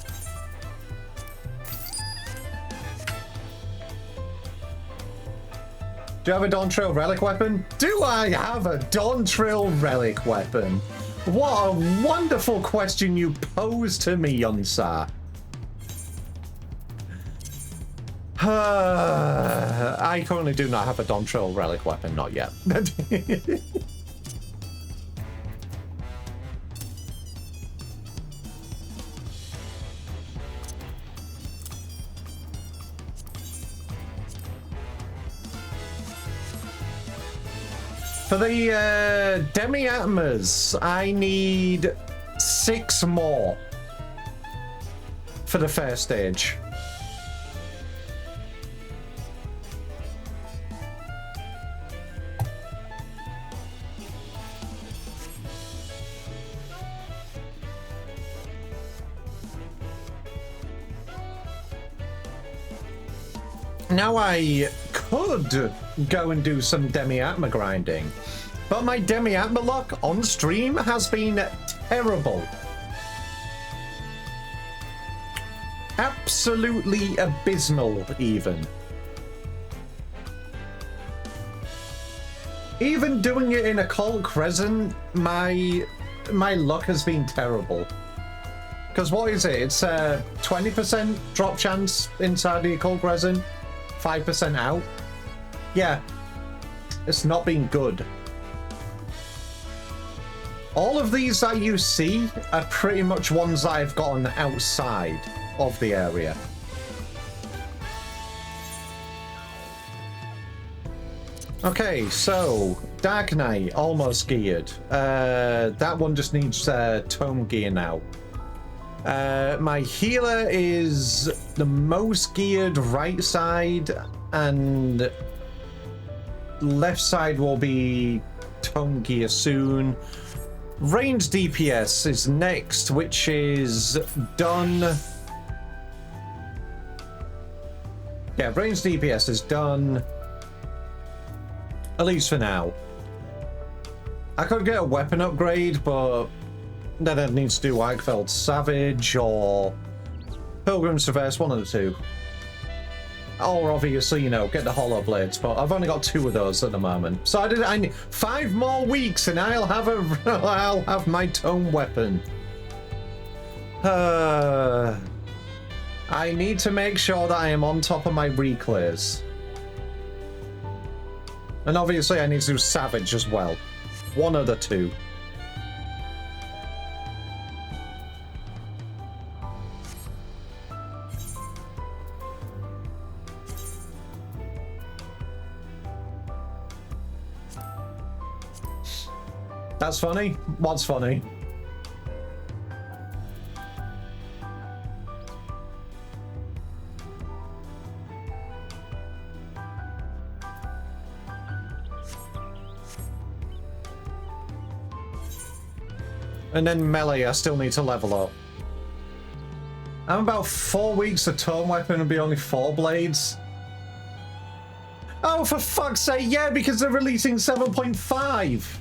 Do you have a Dawntrail relic weapon? Do I have a Dawntrail relic weapon? What a wonderful question you pose to me, Yonsa. I currently do not have a Dawntrail relic weapon, not yet. For the Demi-Atmas, I need 6 more for the first stage. Now I could go and do some Demi-Atma grinding, but my Demi-Atma luck on stream has been terrible. Absolutely abysmal, even. Even doing it in Occult Crescent, my luck has been terrible. Because what is it? It's a 20% drop chance inside the Occult Crescent, 5% out. Yeah, it's not been good. All of these that you see are pretty much ones that I've gotten outside of the area. Okay, so Dark Knight, almost geared. That one just needs tome gear now. My healer is the most geared right side, and left side will be tome gear soon. Range DPS is next, which is done. Yeah, range DPS is done. At least for now. I could get a weapon upgrade, but then I'd need to do Eichfeld Savage or Pilgrim's Traverse, one of the two. Or obviously, you know, get the Hollow Blades, but I've only got 2 of those at the moment. So I need 5 more weeks and I'll have my tome weapon. I need to make sure that I am on top of my Reclears. And obviously I need to do Savage as well. One of the 2. That's funny? What's funny? And then melee, I still need to level up. I'm about 4 weeks of tome weapon and be only 4 blades. Oh, for fuck's sake, yeah, because they're releasing 7.5.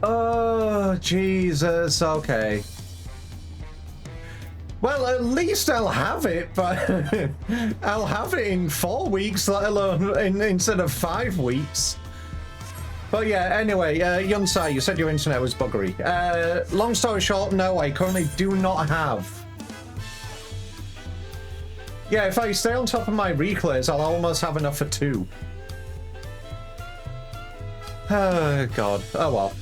Oh, Jesus, okay. Well, at least I'll have it, but I'll have it in 4 weeks, let alone instead of 5 weeks. But yeah, anyway, Yunsai, you said your internet was buggery. Long story short, no, I currently do not have. Yeah, if I stay on top of my Reclears, I'll almost have enough for 2. Oh, God. Oh, well.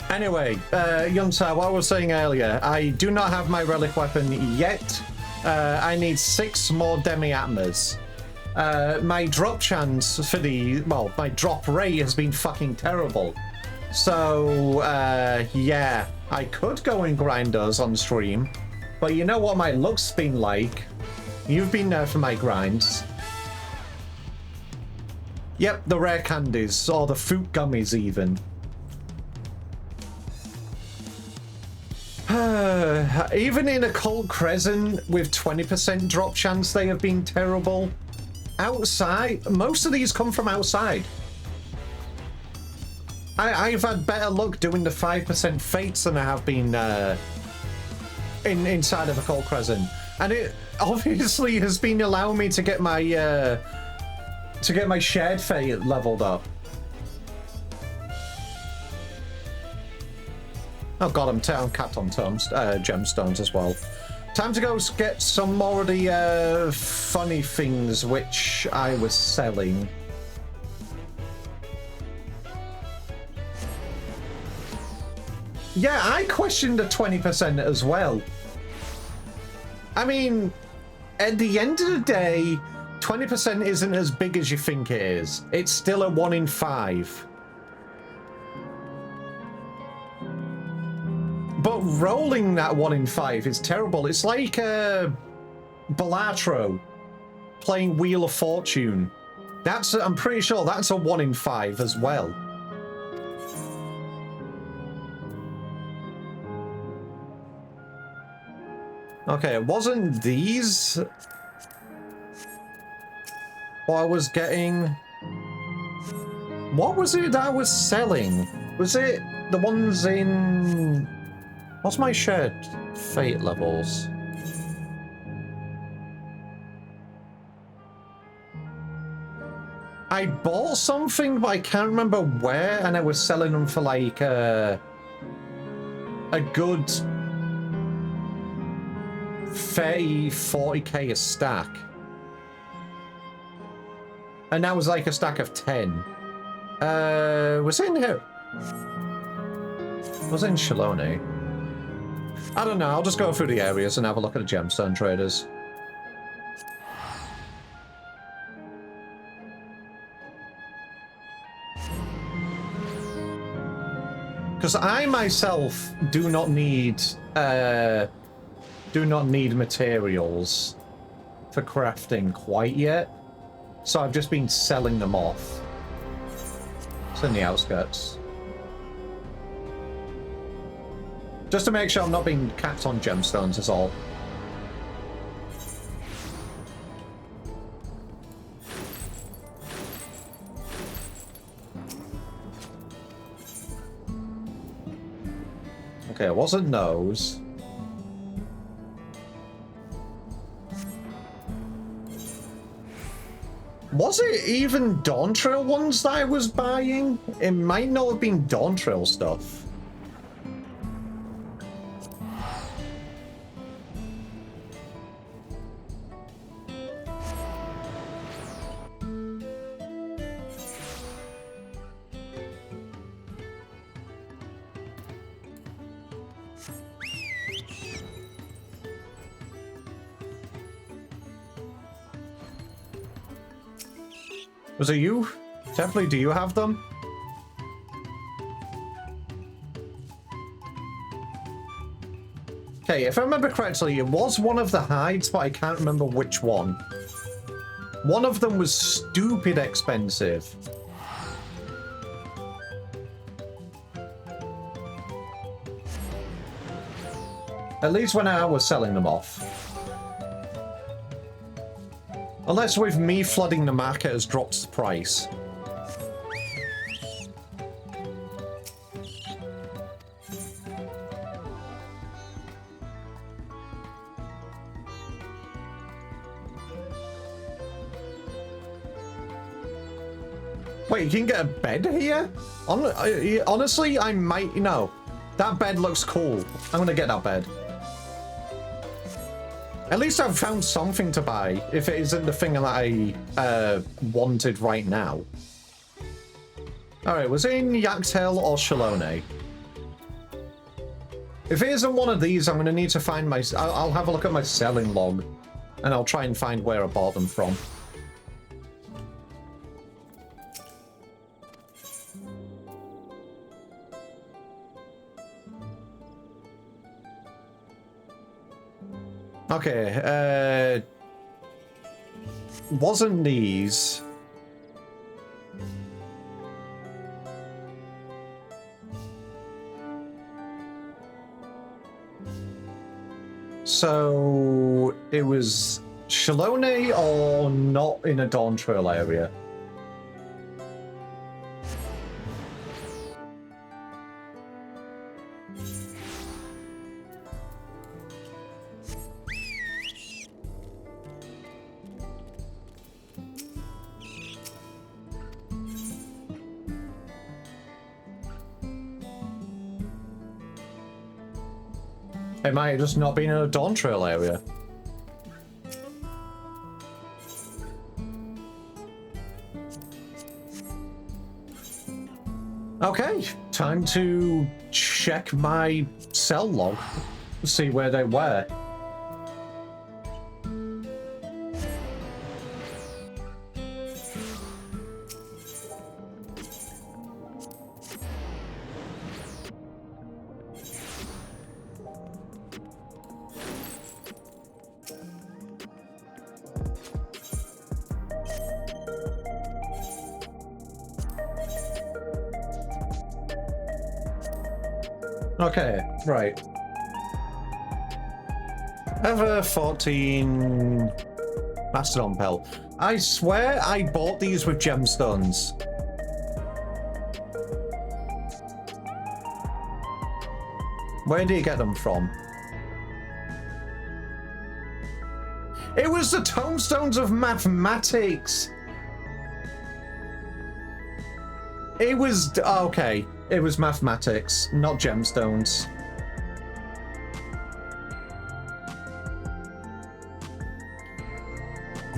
Anyway, Yunsai, what I was saying earlier, I do not have my relic weapon yet. I need 6 more Demi-Atmas. My drop chance for well, my drop rate has been fucking terrible. So, yeah, I could go and grind those on stream, but you know what my luck's been like? You've been there for my grinds. Yep, the rare candies, or the fruit gummies even. Even in Occult Crescent with 20% drop chance, they have been terrible. Outside, most of these come from outside. I've had better luck doing the 5% fates than I have been inside of Occult Crescent, and it obviously has been allowing me to get my shared fate leveled up. Oh god, I'm capped on gemstones as well. Time to go get some more of the funny things which I was selling. Yeah, I questioned the 20% as well. I mean, at the end of the day, 20% isn't as big as you think it is. It's still a 1 in 5. But rolling that 1 in 5 is terrible. It's like Balatro playing Wheel of Fortune. I'm pretty sure that's a 1 in 5 as well. Okay, it wasn't these what I was getting. What was it that I was selling? Was it the ones in... What's my shared fate levels? I bought something, but I can't remember where, and I was selling them for like a good 30-40k a stack. And that was like a stack of 10. Was it in here? Was it in Shaloni? I don't know, I'll just go through the areas and have a look at the gemstone traders. Because I myself do not need materials for crafting quite yet. So I've just been selling them off. It's in the outskirts. Just to make sure I'm not being capped on gemstones is all. Okay, it wasn't those. Was it even Dawntrail ones that I was buying? It might not have been Dawntrail stuff. Was it you? Definitely, do you have them? Okay, if I remember correctly, it was one of the hides, but I can't remember which one. One of them was stupid expensive. At least when I was selling them off. Unless with me flooding the market has dropped the price. Wait, you can get a bed here? Honestly, I might... No. That bed looks cool. I'm gonna get that bed. At least I've found something to buy, if it isn't the thing that I wanted right now. Alright, was it in Yaktail or Shalone? If it isn't one of these, I'm going to need to find my... I'll have a look at my selling log, and I'll try and find where I bought them from. Okay, wasn't these... So, it was Shalone or not in a Dawntrail area? It might have just not been in a Dawntrail area. Okay, time to check my cell log, see where they were. Okay, right. Ever 14 Mastodon Pelt. I swear I bought these with gemstones. Where did you get them from? It was the Tomestones of Mathematics! It was... okay. It was mathematics, not gemstones.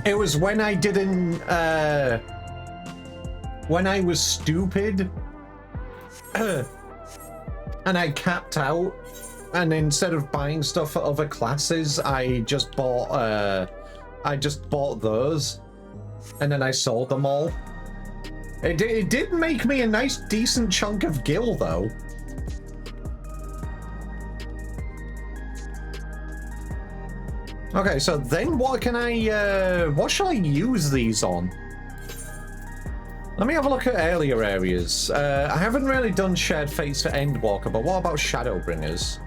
It was when I didn't when I was stupid and I capped out, and instead of buying stuff for other classes, I just bought those, and then I sold them all. It did make me a nice, decent chunk of gil, though. Okay, so then what can I, what shall I use these on? Let me have a look at earlier areas. I haven't really done Shared Fates for Endwalker, but what about Shadowbringers?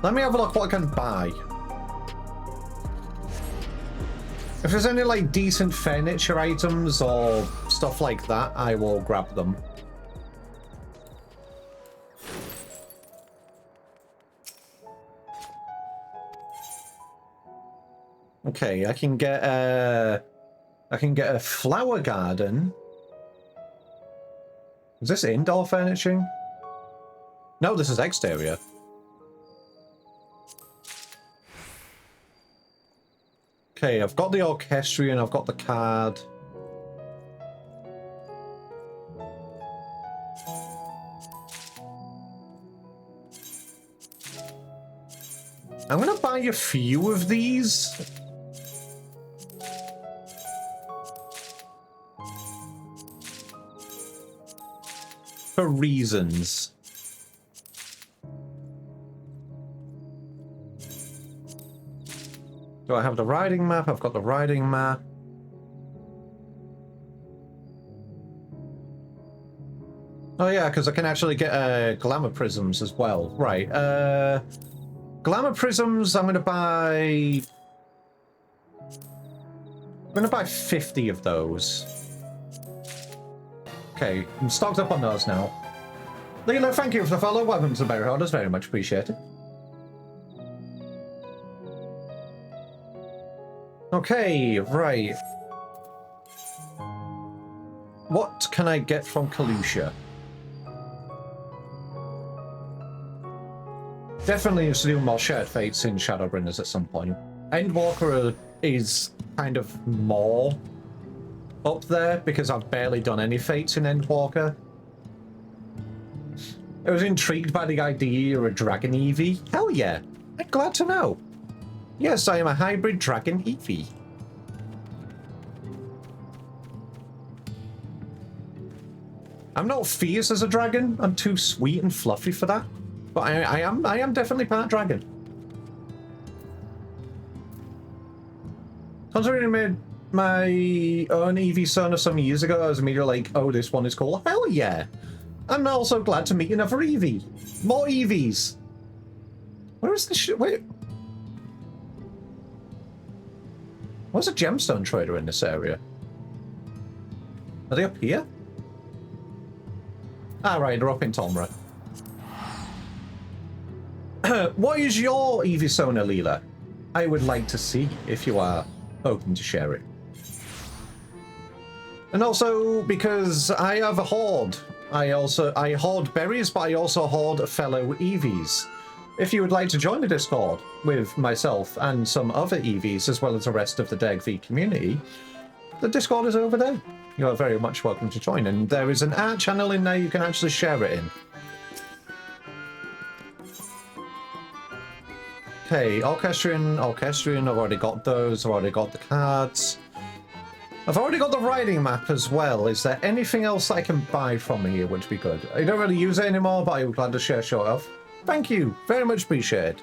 Let me have a look what I can buy. If there's any, like, decent furniture items or stuff like that, I will grab them. Okay, I can get a flower garden. Is this indoor furnishing? No, this is exterior. Okay, I've got the orchestrion, I've got the card. I'm gonna buy a few of these. For reasons. Do I have the riding map? I've got the riding map. Oh yeah, because I can actually get glamour prisms as well. Right. Glamour prisms, I'm gonna buy 50 of those. Okay, I'm stocked up on those now. Leela, thank you for the follow. Welcome to the Berry Hoarders, very much appreciated. Okay, right. What can I get from Kalusha? Definitely used to do more Shared Fates in Shadowbringers at some point. Endwalker is kind of more up there because I've barely done any Fates in Endwalker. I was intrigued by the idea you're a dragon Eevee. Hell yeah, I'm glad to know. Yes, I am a hybrid dragon Eevee. I'm not fierce as a dragon. I'm too sweet and fluffy for that. But I am definitely part dragon. Considering I made my own Eevee Sona some years ago, I was immediately like, oh, this one is cool. Hell yeah. I'm also glad to meet another Eevee. More Eevees. Where is this shit? Wait. Where's a gemstone trader in this area? Are they up here? Ah, right, they're up in Tomra. What is your Eevee Sona, Leela? I would like to see if you are open to share it. And also, because I have a hoard. I hoard berries, but I also hoard fellow Eevees. If you would like to join the Discord with myself and some other Eevees, as well as the rest of the DegV community, the Discord is over there. You are very much welcome to join, and there is an art channel in there you can actually share it in. Okay, Orchestrion, I've already got those, I've already got the cards. I've already got the riding map as well. Is there anything else I can buy from here which would be good? I don't really use it anymore, but I'm glad to share short of. Thank you, very much appreciated.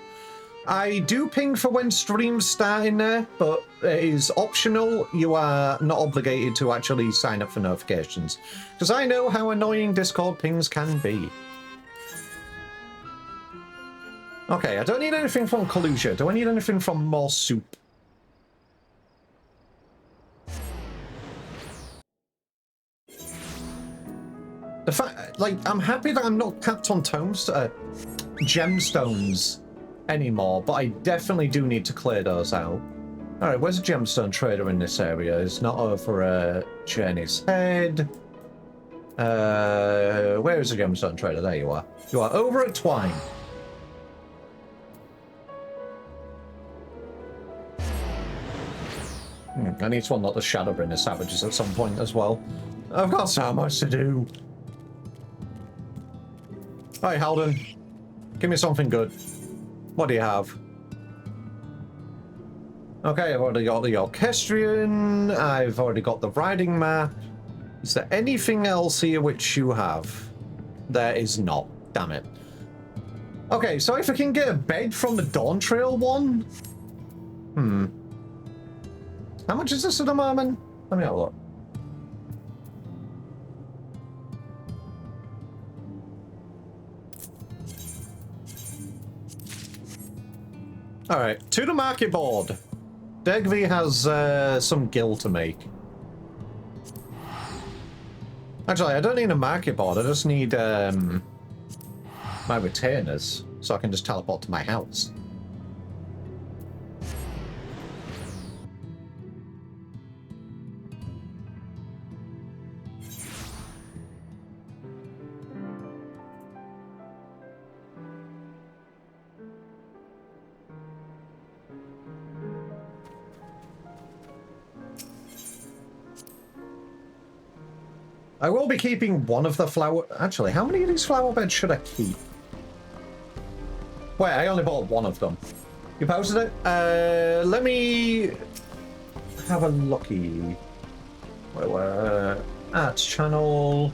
I do ping for when streams start in there, but it is optional. You are not obligated to actually sign up for notifications, because I know how annoying Discord pings can be. Okay, I don't need anything from Kalusha. Do I need anything from more soup? The fact, like, I'm happy that I'm not capped on gemstones anymore, but I definitely do need to clear those out. Alright, where's a gemstone trader in this area? It's not over Journey's Head. Where is a gemstone trader? There you are. You are over at Twine. I need to unlock the Shadowbringer Savages at some point as well. I've got so much to do. Hi, Halden. Give me something good. What do you have? Okay, I've already got the Orchestrion. I've already got the riding map. Is there anything else here which you have? There is not. Damn it. Okay, so if I can get a bed from the Dawn Trail one... How much is this at the moment? Let me have a look. Alright, to the market board. Degvi has some gil to make. Actually, I don't need a market board, I just need my retainers, so I can just teleport to my house. I will be keeping one of the flower... Actually, how many of these flower beds should I keep? Wait, I only bought one of them. You posted it? Let me have a looky. Where? At channel.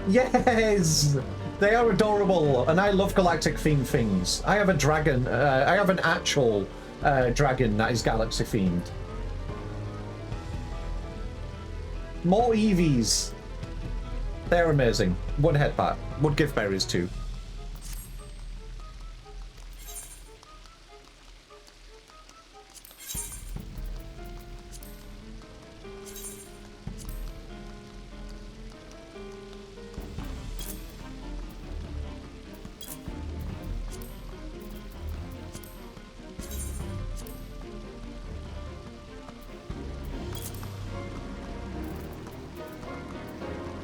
Yes! They are adorable, and I love galactic themed things. I have a dragon. I have an actual dragon that is galaxy themed. More Eevees. They're amazing. Wood headbat. Wood gift berries too.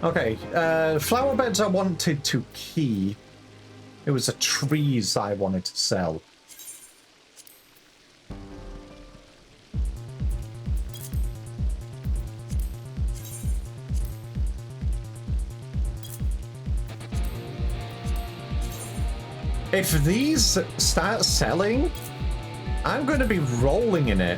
Okay, flower beds I wanted to keep. It was the trees I wanted to sell. If these start selling, I'm going to be rolling in it.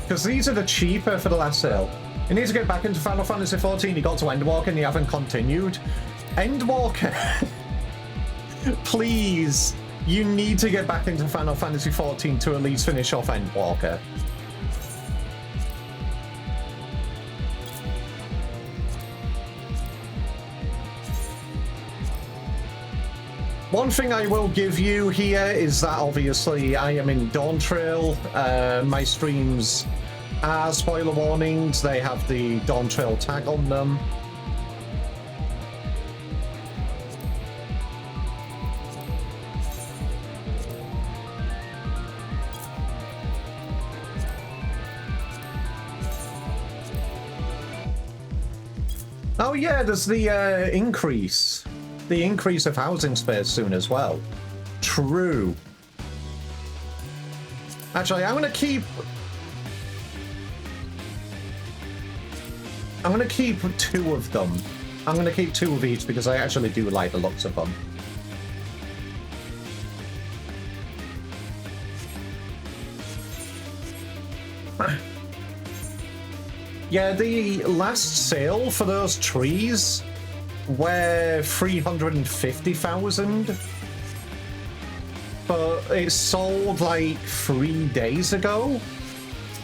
Because these are the cheaper for the last sale. You need to get back into Final Fantasy XIV. You got to Endwalker and you haven't continued. Endwalker. Please. You need to get back into Final Fantasy XIV to at least finish off Endwalker. One thing I will give you here is that obviously I am in Dawn Trail. My streams are spoiler warnings. They have the Dawn Trail tag on them. Oh yeah, there's the increase. The increase of housing space soon as well. True. Actually, I'm gonna keep two of them. I'm gonna keep two of each because I actually do like the looks of them. Yeah, the last sale for those trees were 350,000, but it sold like 3 days ago,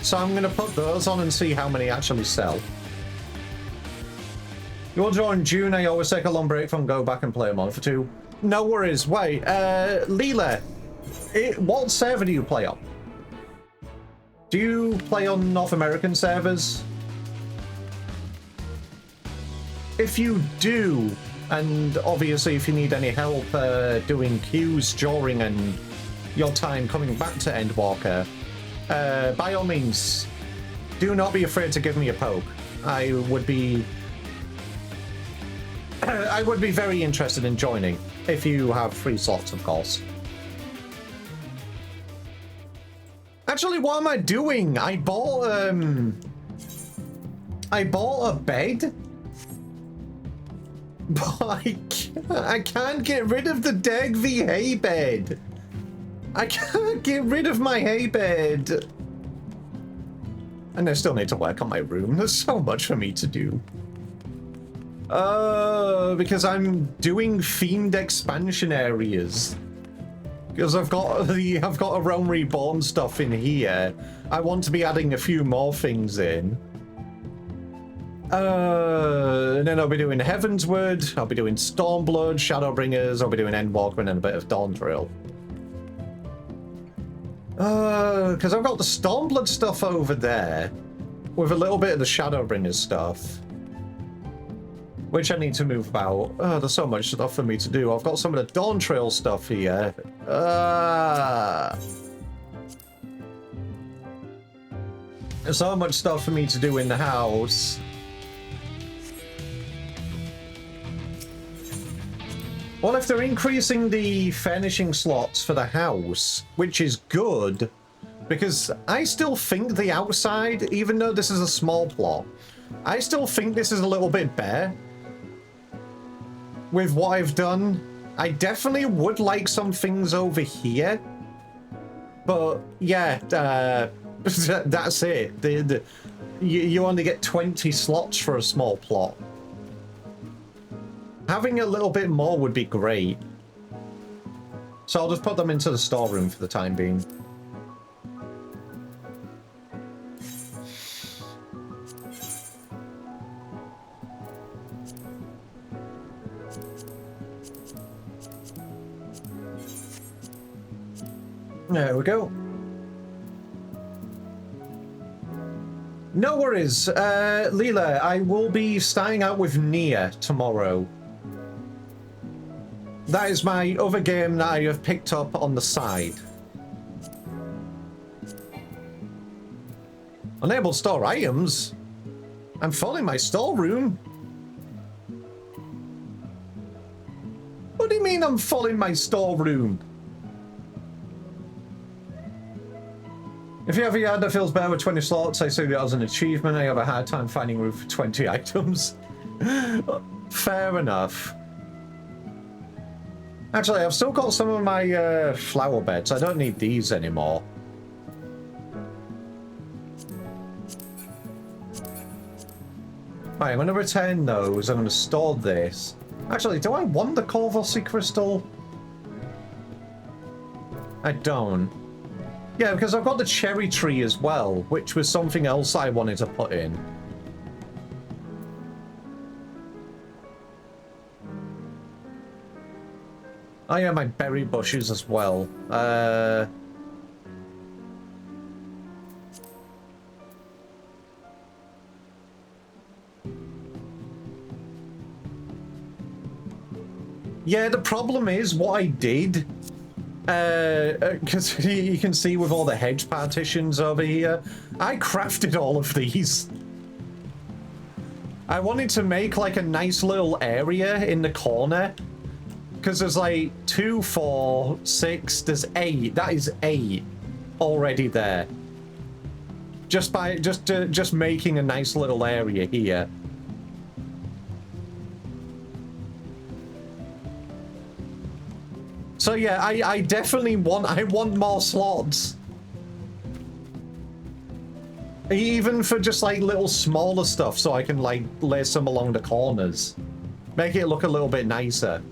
so I'm gonna put those on and see how many actually sell. You'll join June. I always take a long break from go back and play a month or two. No worries. Wait, Leela, what server do you play on? Do you play on North American servers? If you do, and obviously if you need any help doing queues during and your time coming back to Endwalker, by all means, do not be afraid to give me a poke. I would be I would be very interested in joining if you have free slots, of course. Actually, what am I doing? I bought a bed, but I can't get rid of the Degvy hay bed. I can't get rid of my hay bed. And I still need to work on my room. There's so much for me to do. Because I'm doing themed expansion areas. Because I've got a Realm Reborn stuff in here. I want to be adding a few more things in. And then I'll be doing Heavensward, I'll be doing Stormblood, Shadowbringers, I'll be doing Endwalker and a bit of Dawntrail. Because I've got the Stormblood stuff over there, with a little bit of the Shadowbringers stuff. Which I need to move about. Oh, there's so much stuff for me to do. I've got some of the Dawntrail stuff here. There's so much stuff for me to do in the house. Well, if they're increasing the furnishing slots for the house, which is good, because I still think the outside, even though this is a small plot, I still think this is a little bit bare. With what I've done, I definitely would like some things over here. But yeah, that's it. You only get 20 slots for a small plot. Having a little bit more would be great. So I'll just put them into the storeroom for the time being. There we go. No worries. Leela, I will be starting out with Nia tomorrow. That is my other game that I have picked up on the side. Unable to store items? I'm full in my storeroom. What do you mean I'm full in my storeroom? If you have a yard that feels better with 20 slots, I say that as an achievement. I have a hard time finding room for 20 items. Fair enough. Actually, I've still got some of my flower beds. I don't need these anymore. Right, I'm going to return those. I'm going to store this. Actually, do I want the Corvossy crystal? I don't. Yeah, because I've got the cherry tree as well, which was something else I wanted to put in. Oh yeah, my berry bushes as well. Yeah, the problem is what I did, because you can see with all the hedge partitions over here, I crafted all of these. I wanted to make like a nice little area in the corner, because there's like 2, 4, 6, there's 8. That is 8 already there. Just making a nice little area here. So yeah, I definitely want more slots. Even for just like little smaller stuff, so I can like lay some along the corners. Make it look a little bit nicer.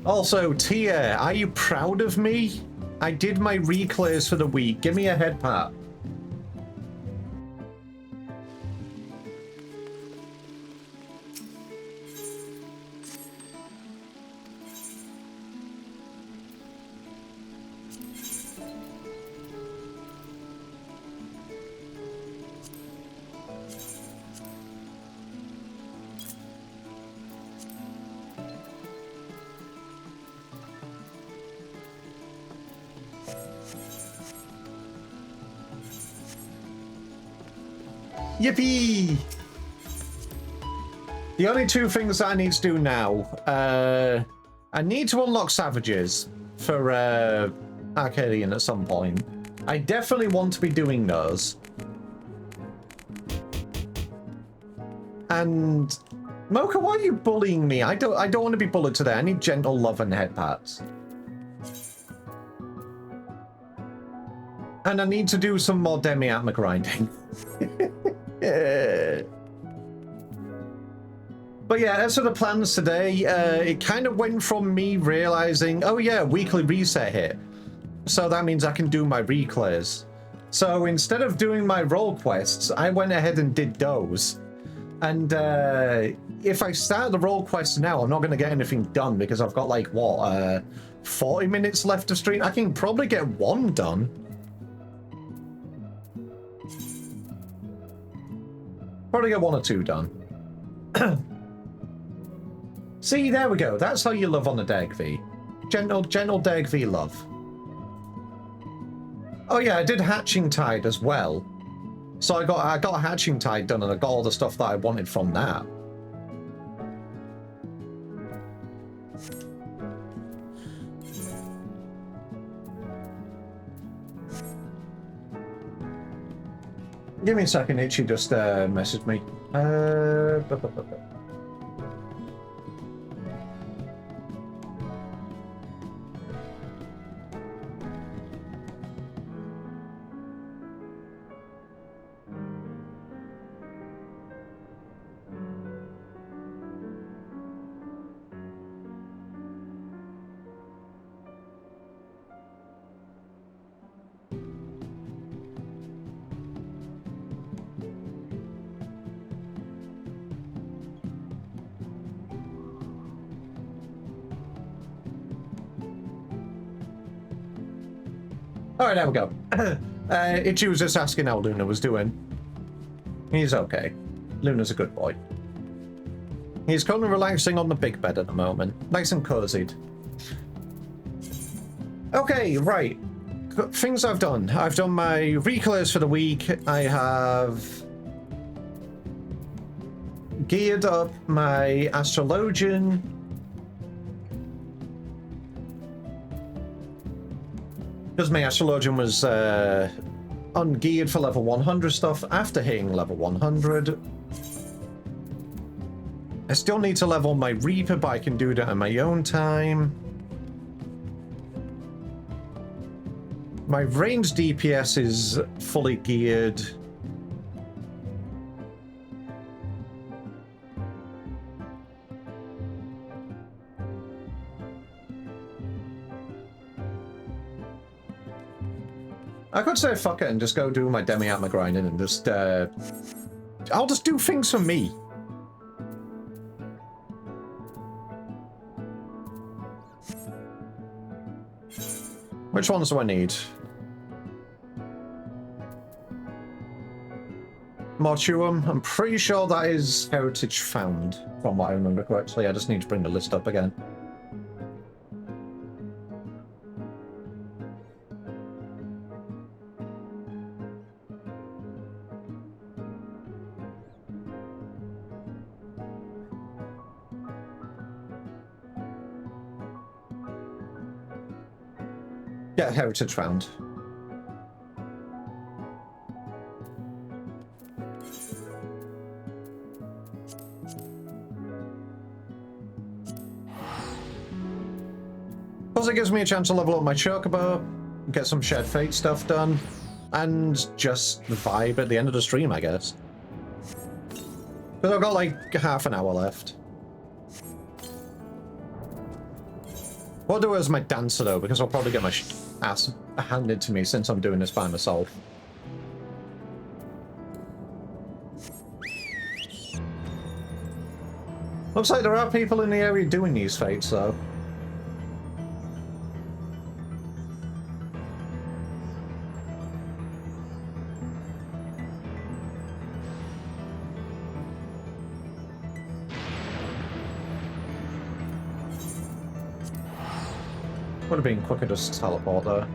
Also, Tia, are you proud of me? I did my Reclears for the week. Give me a head pat. Yippee! The only two things that I need to do now, I need to unlock Savages for Arcadian at some point. I definitely want to be doing those. And Mocha, why are you bullying me? I don't want to be bullied today. I need gentle love and head pats. And I need to do some more demi-atma grinding. But yeah, as for the plans today, it kind of went from me realizing, oh yeah, weekly reset hit. So that means I can do my Reclears. So instead of doing my role quests, I went ahead and did those. And if I start the role quests now, I'm not going to get anything done because I've got like, what, 40 minutes left to stream? I can probably get one done. Probably get one or two done. See, there we go. That's how you love on a Deg V. Gentle Deg V love. Oh yeah, I did Hatching Tide as well. So I got Hatching Tide done and I got all the stuff that I wanted from that. Give me a second, Itchy just messaged me. Alright, there we go. Itchy was just asking how Luna was doing. He's okay. Luna's a good boy. He's currently relaxing on the big bed at the moment. Nice and cozied. Okay, right. Things I've done. I've done my Reclears for the week. I have geared up my Astrologian. Because my Astrologian was ungeared for level 100 stuff after hitting level 100. I still need to level my Reaper, but I can do that in my own time. My range DPS is fully geared. I could say fuck it and just go do my demi-atma grinding and just, I'll just do things for me. Which ones do I need? Mortuum, I'm pretty sure that is heritage found, from what I remember correctly. I just need to bring the list up again. Yeah, heritage found. Plus it gives me a chance to level up my Chocobo, get some Shed Fate stuff done, and just vibe at the end of the stream, I guess. Because I've got like half an hour left. What I'll do as my dancer though, because I'll probably get my ass handed to me since I'm doing this by myself. Looks like there are people in the area doing these fates though. Would have been quicker just to teleport there.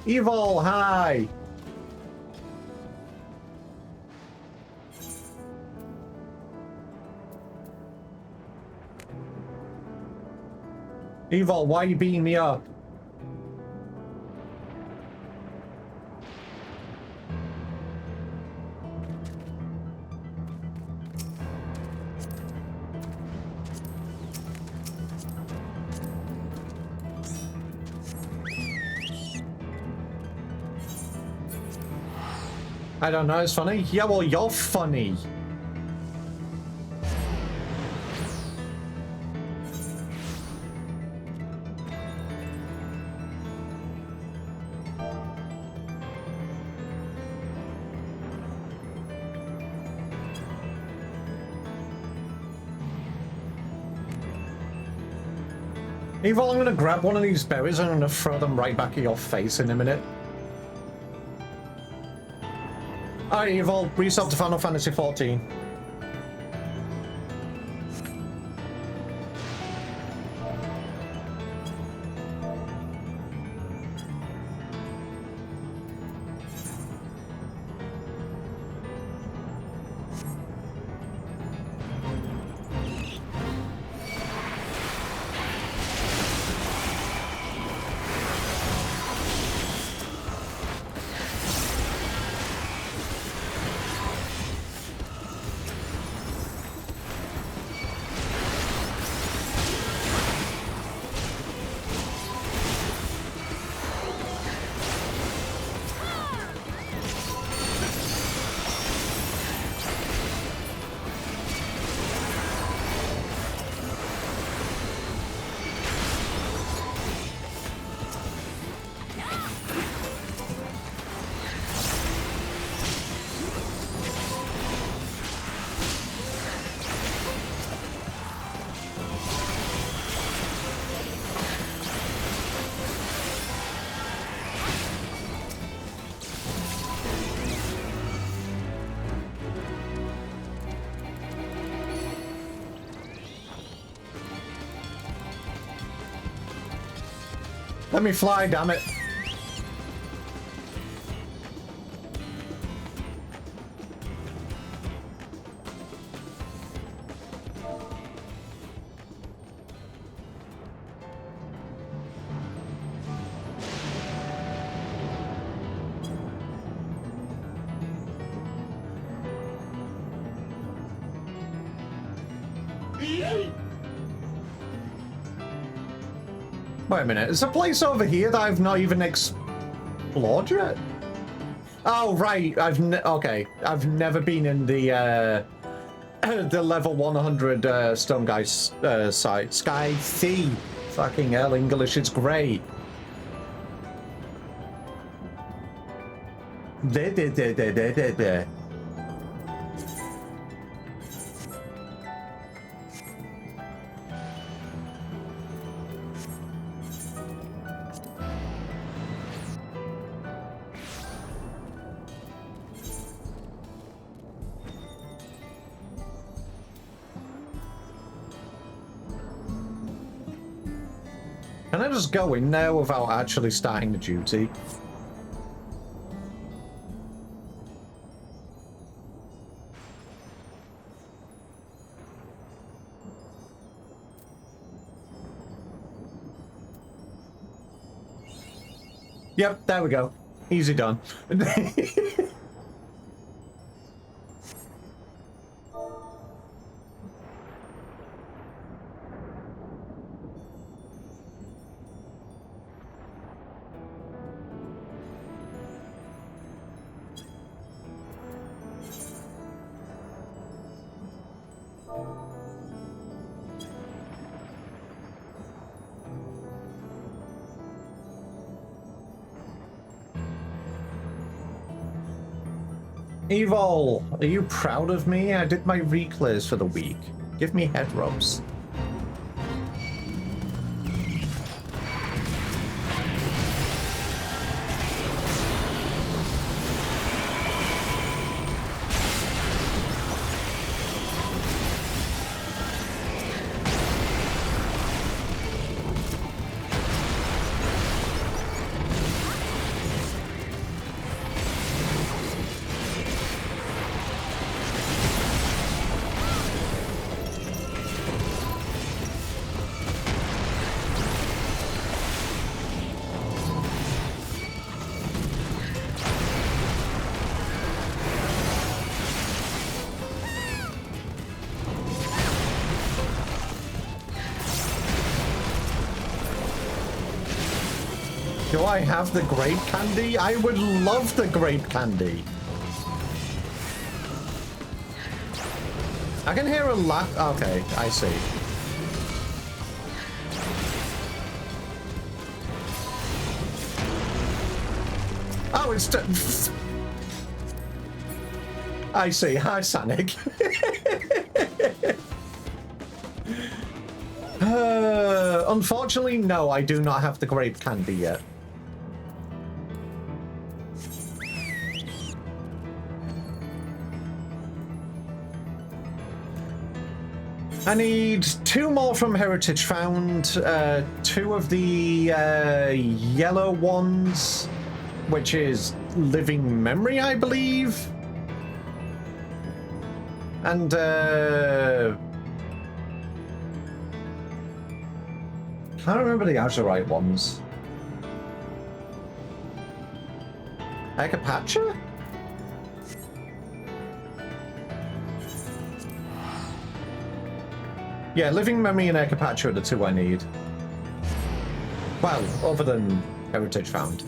Evil, hi! Evil, why are you beating me up? I don't know, it's funny. Yeah, well, you're funny. Evil, I'm gonna grab one of these berries and I'm gonna throw them right back at your face in a minute. Alright, Evil, resub to Final Fantasy 14. Let me fly, damn it. Wait a minute, there's a place over here that I've not even explored yet? Oh, right, I've never been in the the level 100 Stone Guys site. Sky Sea. Fucking hell, English is great. There. Can I just go in there without actually starting the duty? Yep, there we go. Easy done. Evil, are you proud of me? I did my Reclears for the week. Give me head rubs. I have the grape candy? I would love the grape candy. I can hear a lot. Okay, I see. Oh, it's... I see. Hi, Sonic. Unfortunately, no, I do not have the grape candy yet. I need 2 more from Heritage Found, 2 of the yellow ones, which is Living Memory, I believe. And can't remember the Azurite ones. Ekapacha? Yeah, Living Memory and Ekapacha are the 2 I need. Well, other than Heritage Found.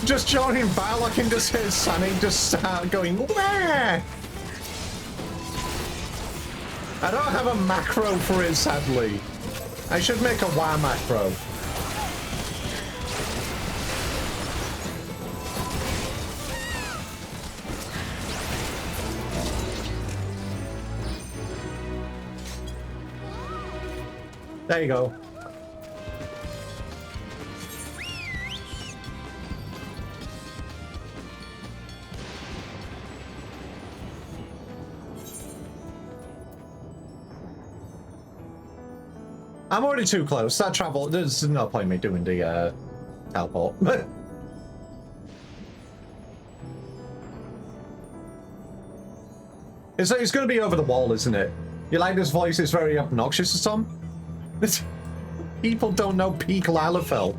Just joining battle, I can just hear Sunny just start going, wah! I don't have a macro for it, sadly. I should make a wah macro. There you go. I'm already too close. That travel, there's no point in me doing the teleport. It's going to be over the wall, isn't it? You like this voice is very obnoxious or something? People don't know peak Lalafell.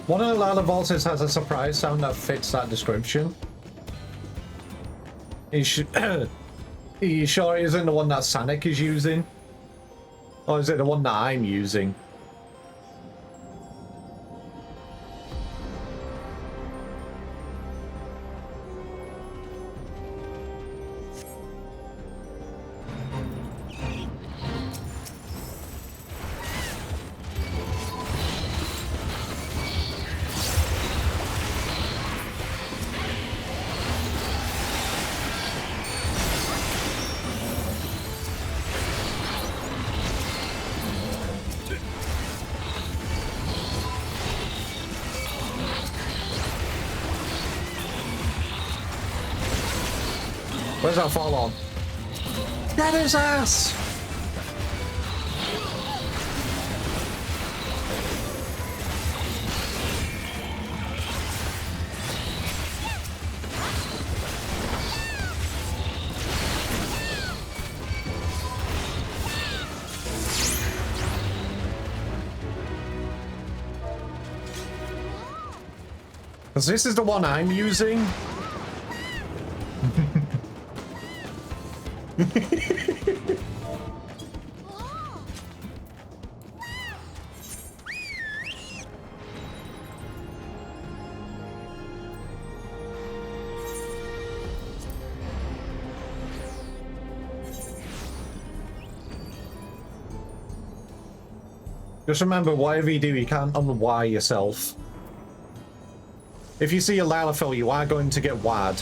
One of the Lala Vaults has a surprise sound that fits that description. Are you sure it isn't the one that Sonic is using? Or is it the one that I'm using? Where's that fall on? Get his ass! Because this is the one I'm using. Just remember, whatever you do, you can't unwire yourself. If you see a Lalafell, you are going to get wired.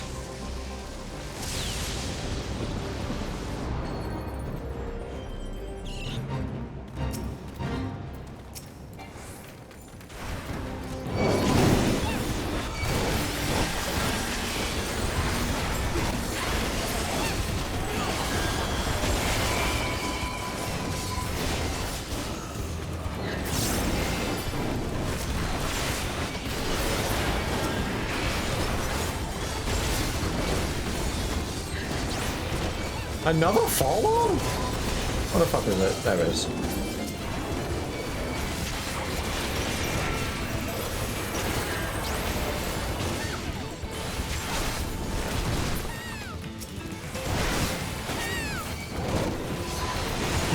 Another follow? What the fuck is it? There it is.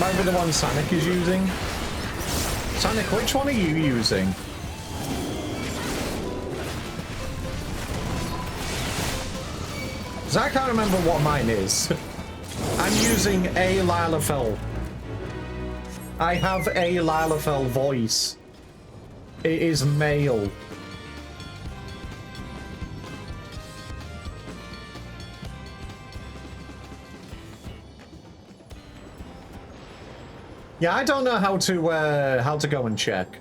Might be the one Sonic is using. Sonic, which one are you using? Because I can't remember what mine is. I'm using a Lalafell. I have a Lalafell voice. It is male. Yeah, I don't know how to go and check.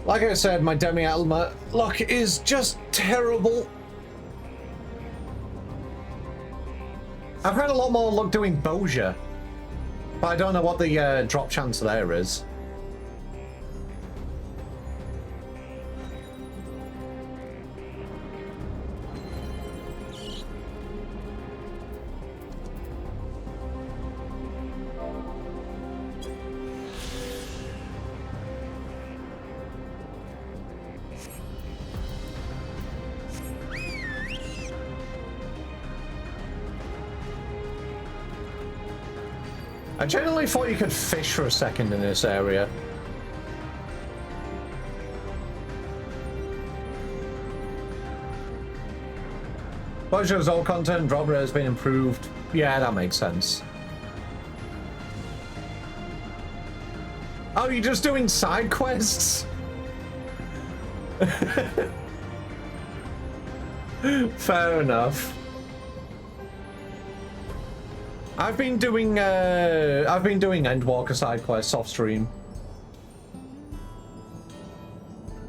Like I said, my demi-alma luck is just terrible. I've had a lot more luck doing Boja, but I don't know what the drop chance there is. I genuinely thought you could fish for a second in this area. Boja's all content drop rate has been improved. Yeah, that makes sense. Oh, you're just doing side quests? Fair enough. I've been doing Endwalker side quests off stream.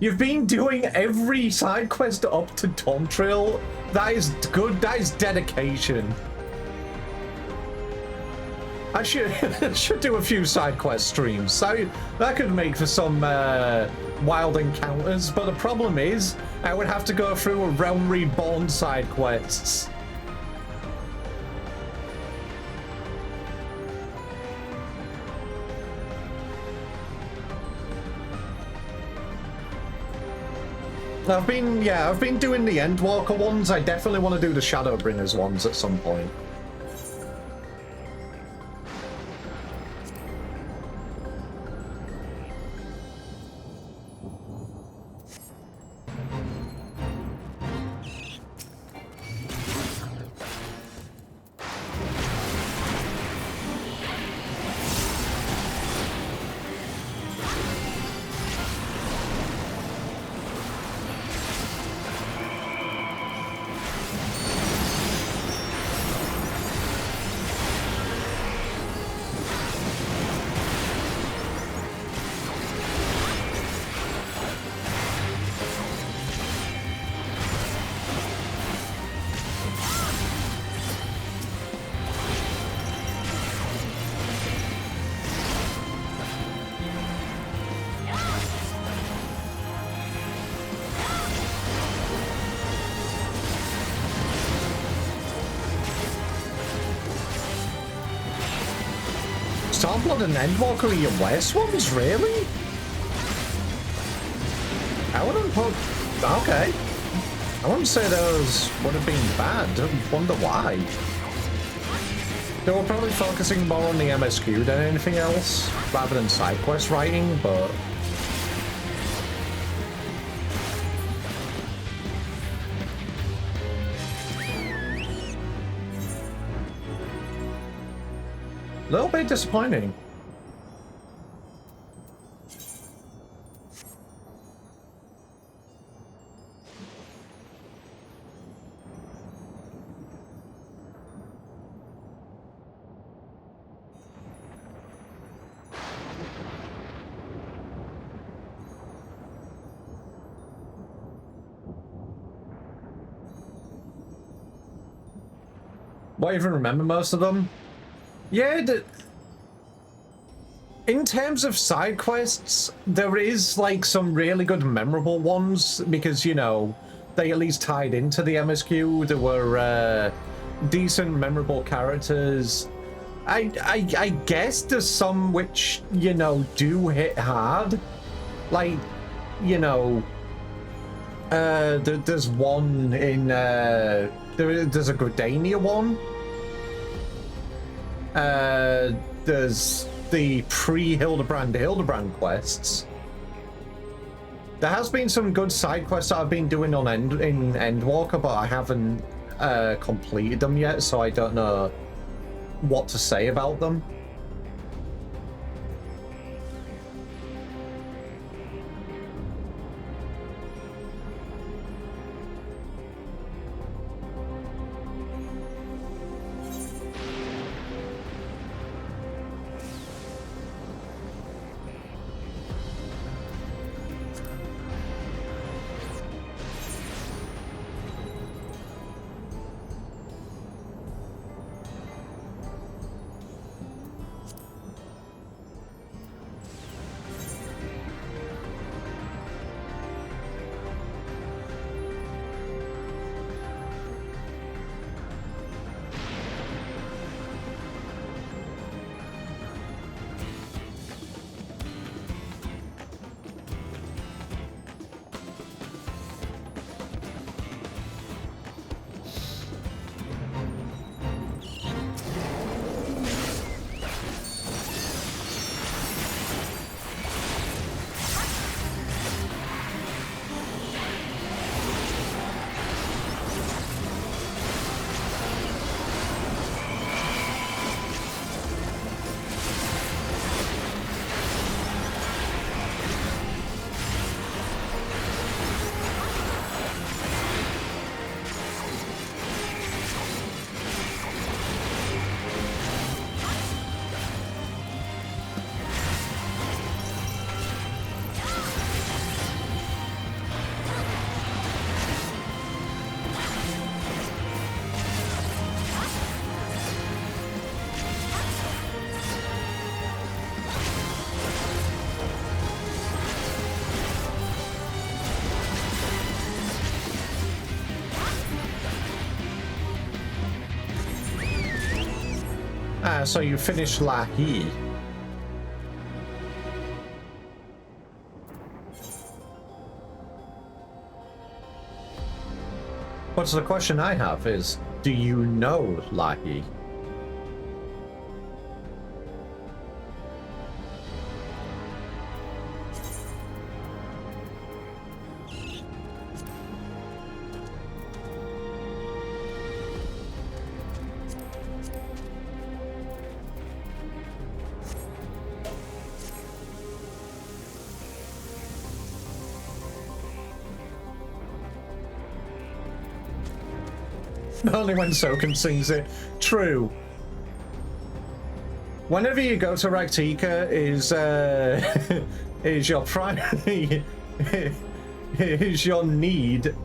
You've been doing every side quest up to Dawn Trail. That is good. That is dedication. I should do a few side quest streams. So that could make for some wild encounters. But the problem is, I would have to go through a Realm Reborn side quests. I've been doing the Endwalker ones. I definitely want to do the Shadowbringers ones at some point. Stormblood and Endwalker are your worst ones, really? I wouldn't put... Okay. I wouldn't say those would have been bad. I wonder why. They were probably focusing more on the MSQ than anything else, rather than side quest writing, but... a little bit disappointing. Won't even remember most of them. Yeah, in terms of side quests, there is like some really good memorable ones because, you know, they at least tied into the MSQ. There were decent, memorable characters. I guess there's some which, you know, do hit hard. Like, you know, there's one in, there's a Gridania one. There's the pre-Hildebrand quests. There has been some good side quests that I've been doing on Endwalker, but I haven't completed them yet, so I don't know what to say about them. So you finished Lahi. What's the question I have is, do you know Lahi? Only when Soken sings it. True. Whenever you go to Raktika is your primary is your need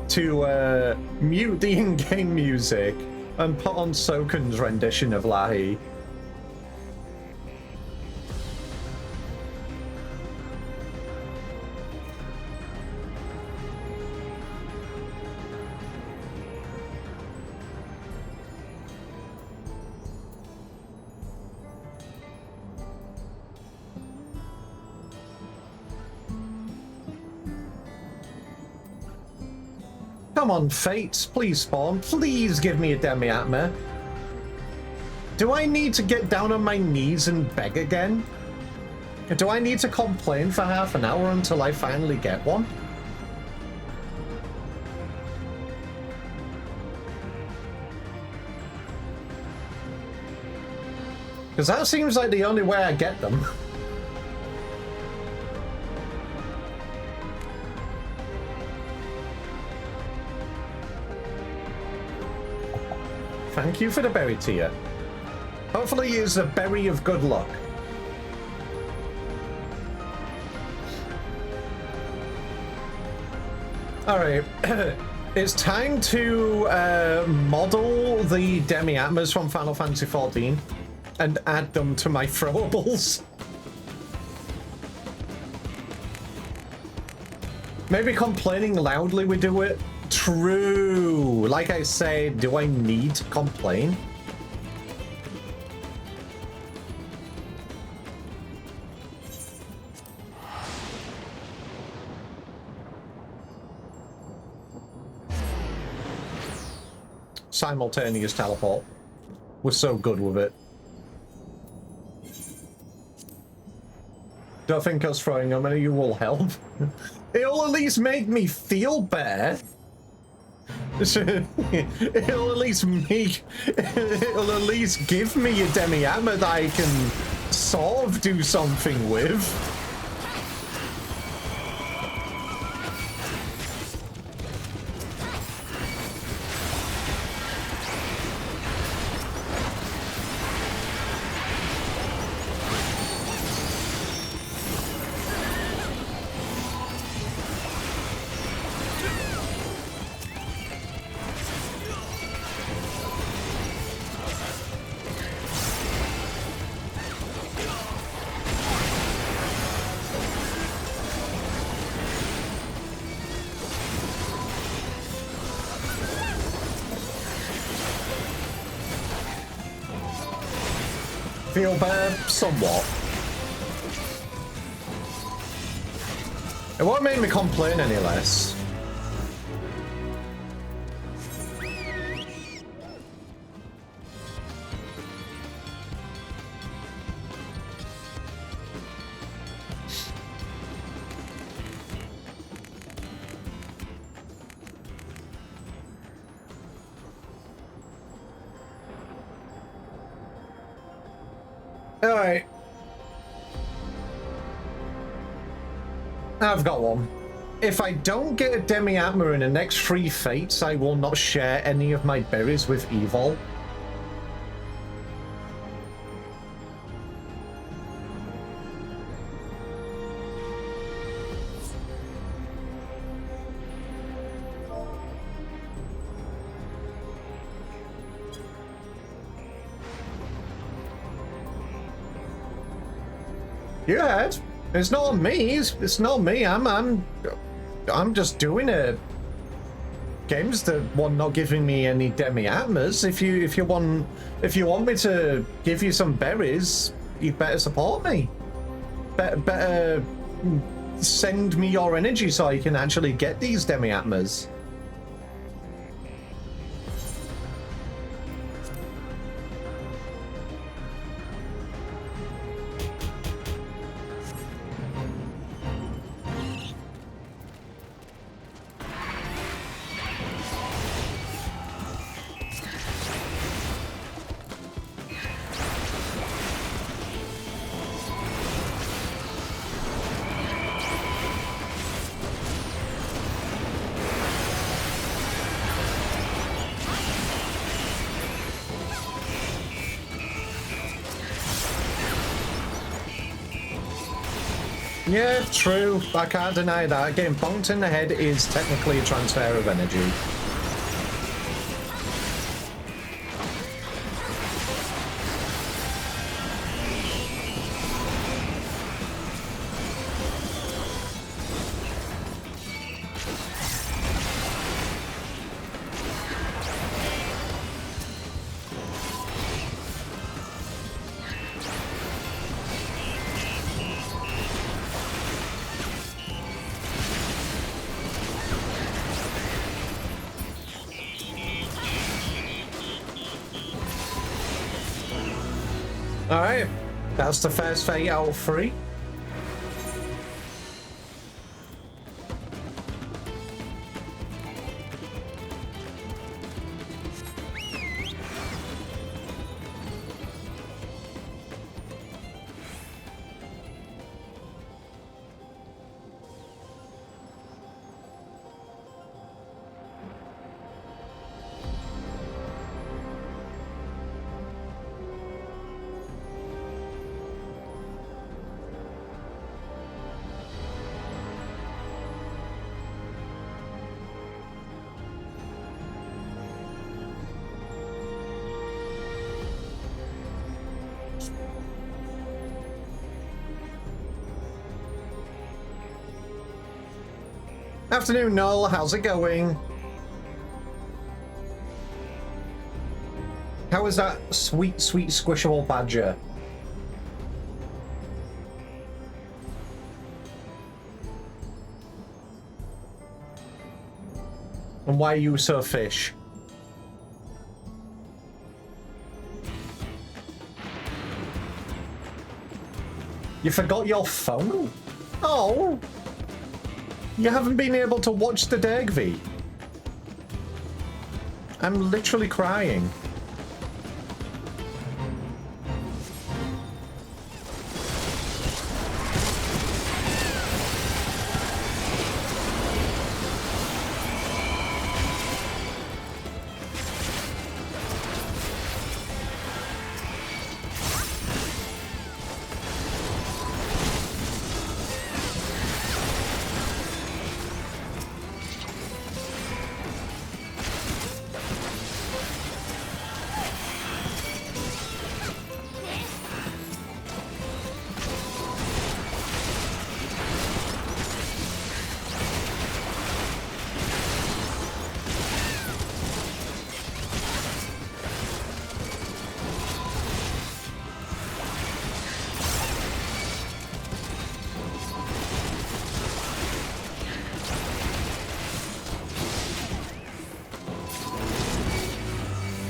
to mute the in-game music and put on Soken's rendition of Lahi. Come on, Fates, please spawn. Please give me a Demi-Atma. Do I need to get down on my knees and beg again? Do I need to complain for half an hour until I finally get one? Because that seems like the only way I get them. Thank you for the berry tier. Hopefully it's a berry of good luck. Alright, it's time to model the Demi-Atmas from Final Fantasy XIV and add them to my throwables. Maybe complaining loudly would do it. True. Like I say, do I need to complain? Simultaneous teleport. We're so good with it. Don't think us throwing them at you will help. It'll at least make me feel better. It'll at least give me a Demi-Atma that I can sort of do something with. Feel better? Somewhat. It won't make me complain any less. Alright. I've got one. If I don't get a Demi-Atma in the next 3 fates, I will not share any of my berries with Evil. Yeah, it's not me. It's not me. I'm just doing it. Game's the one not giving me any Demi-Atmas. If you want me to give you some berries, you better support me. Better send me your energy so I can actually get these Demi-Atmas. Yeah, true. I can't deny that. Getting bonked in the head is technically a transfer of energy. Alright, that's the first fate out of 3. Afternoon, Noel. How's it going? How is that sweet, sweet, squishable badger? And why are you so fish? You forgot your phone? Oh! You haven't been able to watch the Dergvi. I'm literally crying.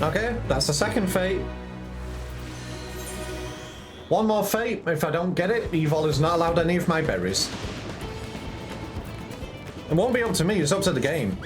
Okay, that's the second fate. One more fate. If I don't get it, Evil is not allowed any of my berries. It won't be up to me, it's up to the game.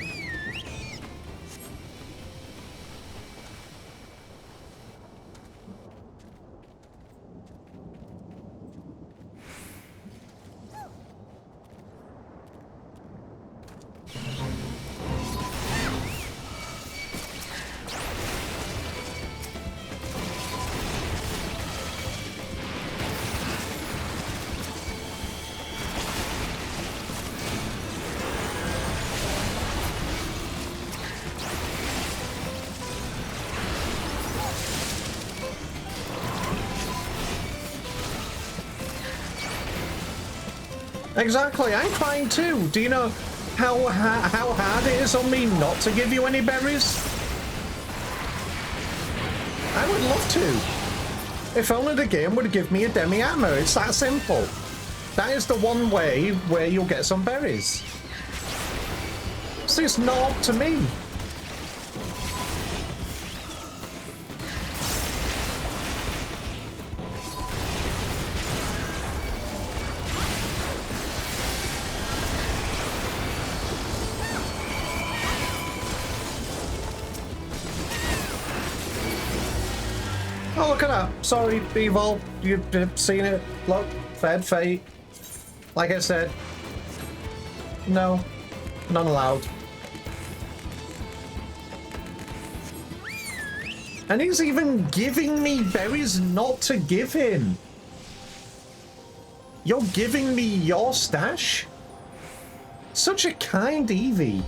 Exactly, I'm crying too. Do you know how hard it is on me not to give you any berries? I would love to. If only the game would give me a demi-armor, it's that simple. That is the one way where you'll get some berries. So it's not up to me. Oh, look at that. Sorry, Evil. You've seen it. Look, third fate. Like I said. No. None allowed. And he's even giving me berries not to give him. You're giving me your stash? Such a kind Eevee.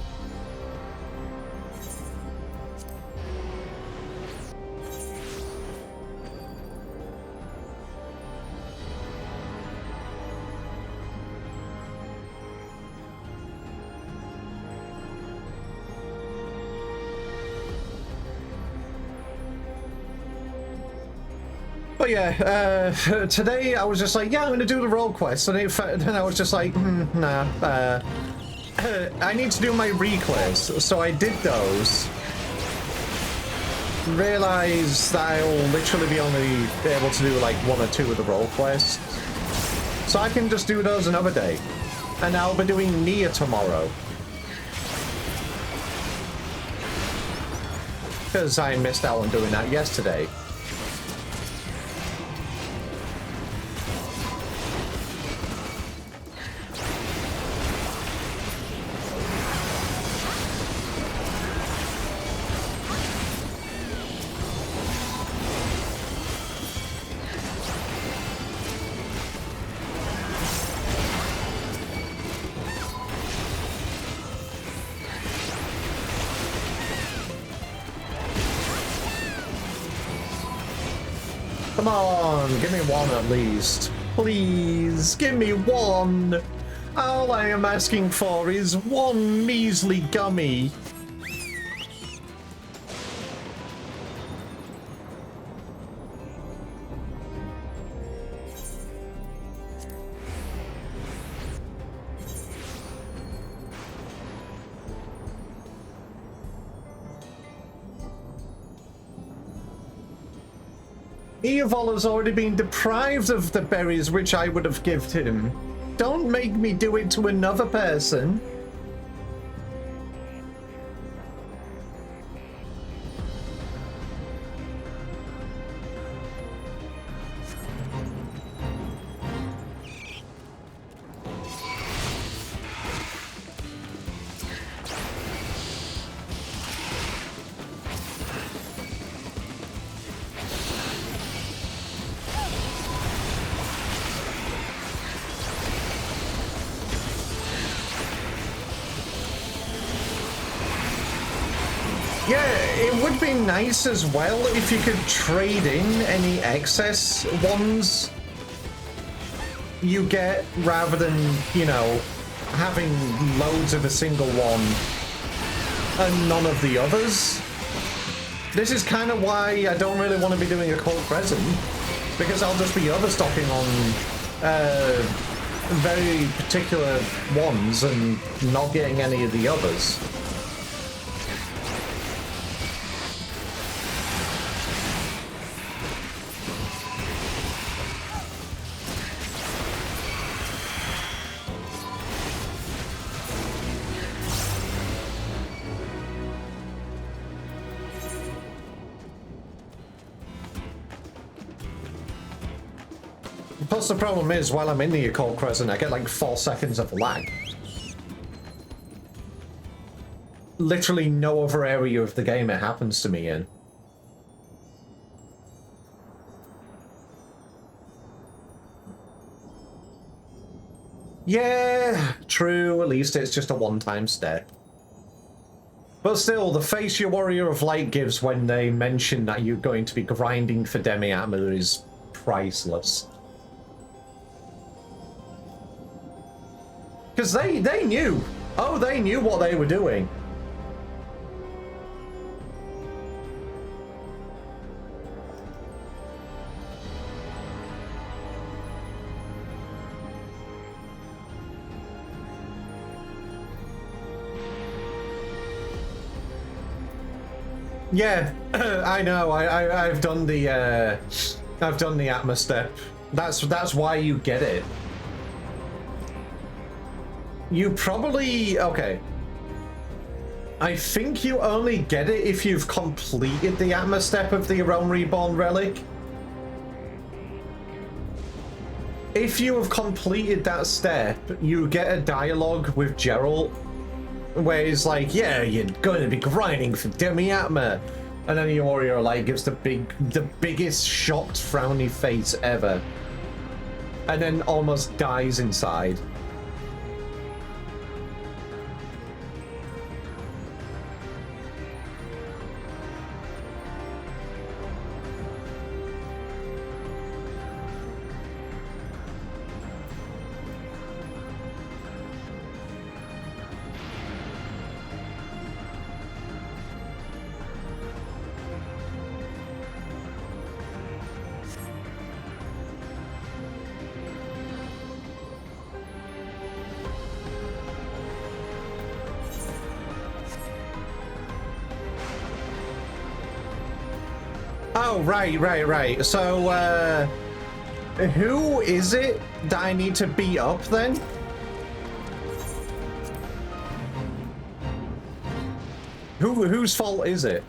But yeah, today I was just like, yeah, I'm going to do the role quest, and then I was just like, nah, I need to do my Reclears, so I did those. realize that I'll literally be only able to do like 1 or 2 of the role quests. So I can just do those another day. And I'll be doing Nia tomorrow. Because I missed out on doing that yesterday. Come on, give me 1 at least. Please, give me 1. All I am asking for is 1 measly gummy. Eovol has already been deprived of the berries which I would have given him. Don't make me do it to another person. Yeah, it would be nice as well if you could trade in any excess ones you get rather than, you know, having loads of a single one and none of the others. This is kind of why I don't really want to be doing a Cold Crescent, because I'll just be overstocking on very particular ones and not getting any of the others. Plus the problem is, while I'm in the Occult Crescent, I get like 4 seconds of lag. Literally no other area of the game it happens to me in. Yeah, true, at least it's just a one-time step. But still, the face your Warrior of Light gives when they mention that you're going to be grinding for Demi-Atma is priceless. Because they knew. Oh, they knew what they were doing. Yeah, I know. I've done the Atma step. That's why you get it. You probably... okay. I think you only get it if you've completed the Atma step of the Realm Reborn relic. If you have completed that step, you get a dialogue with Geralt where he's like, yeah, you're going to be grinding for Demi-Atma. And then your Warrior Light gives the biggest shocked frowny face ever. And then almost dies inside. Oh, right. So, who is it that I need to beat up then? Whose fault is it?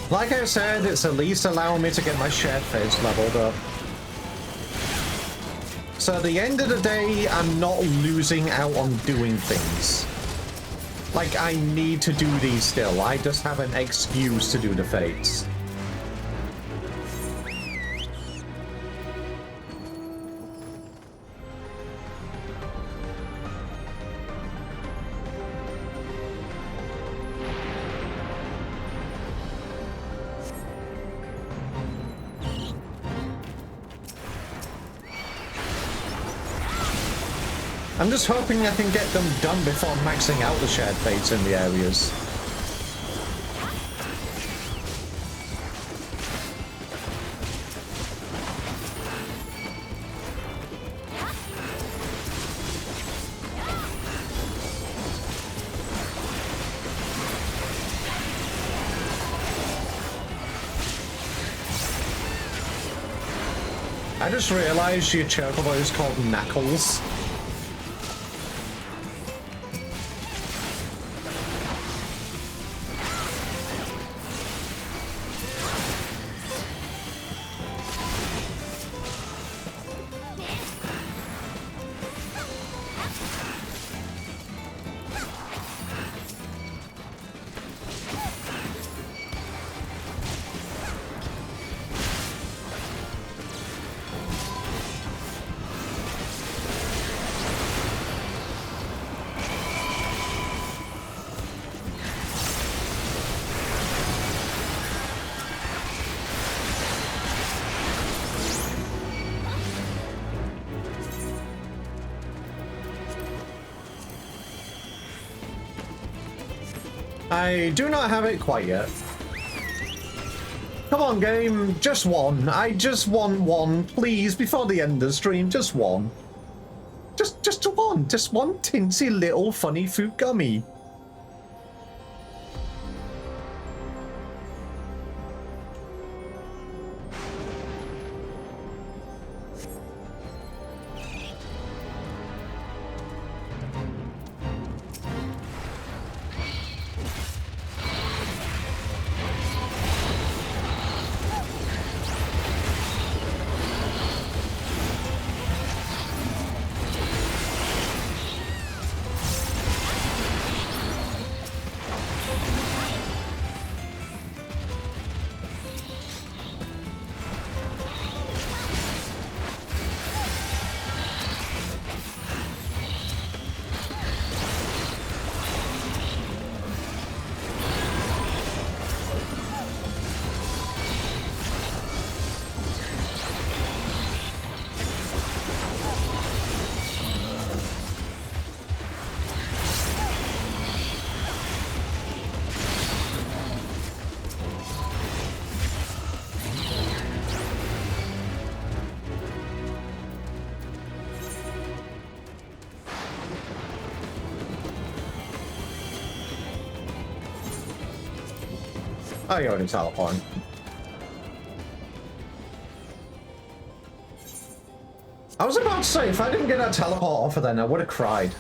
Like I said, it's at least allowing me to get my shared phase leveled up. So at the end of the day, I'm not losing out on doing things. Like, I need to do these still. I just have an excuse to do the fates. I'm just hoping I can get them done before maxing out the shared fates in the areas. I just realized your chocobo is called Knuckles. I do not have it quite yet. Come on, game. Just one. I just want one, please, before the end of the stream. Just one. Just one. Just one tinsy little funny fruit gummy. Oh, you're already teleporting. I was about to say, if I didn't get that teleport offer then, I would have cried.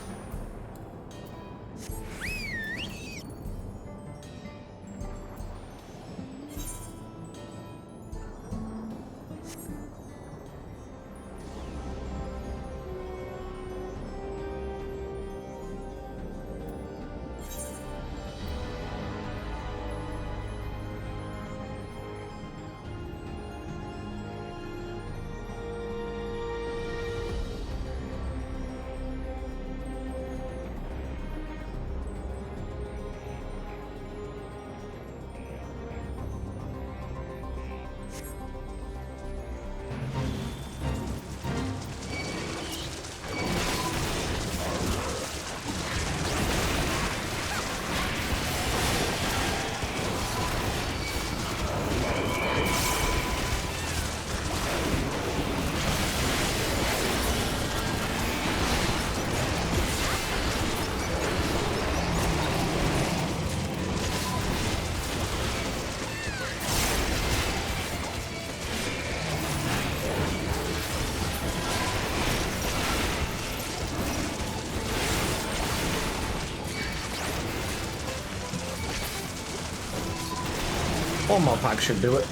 One more pack should do it.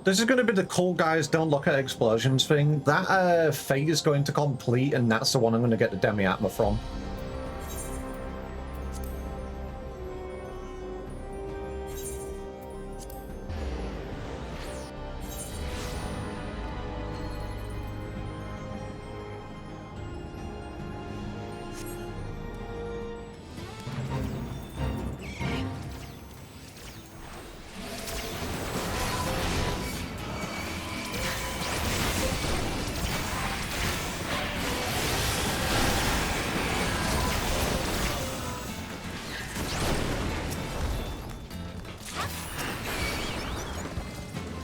This is going to be the cool guys don't look at explosions thing. That fate is going to complete, and that's the one I'm going to get the demi-atma from.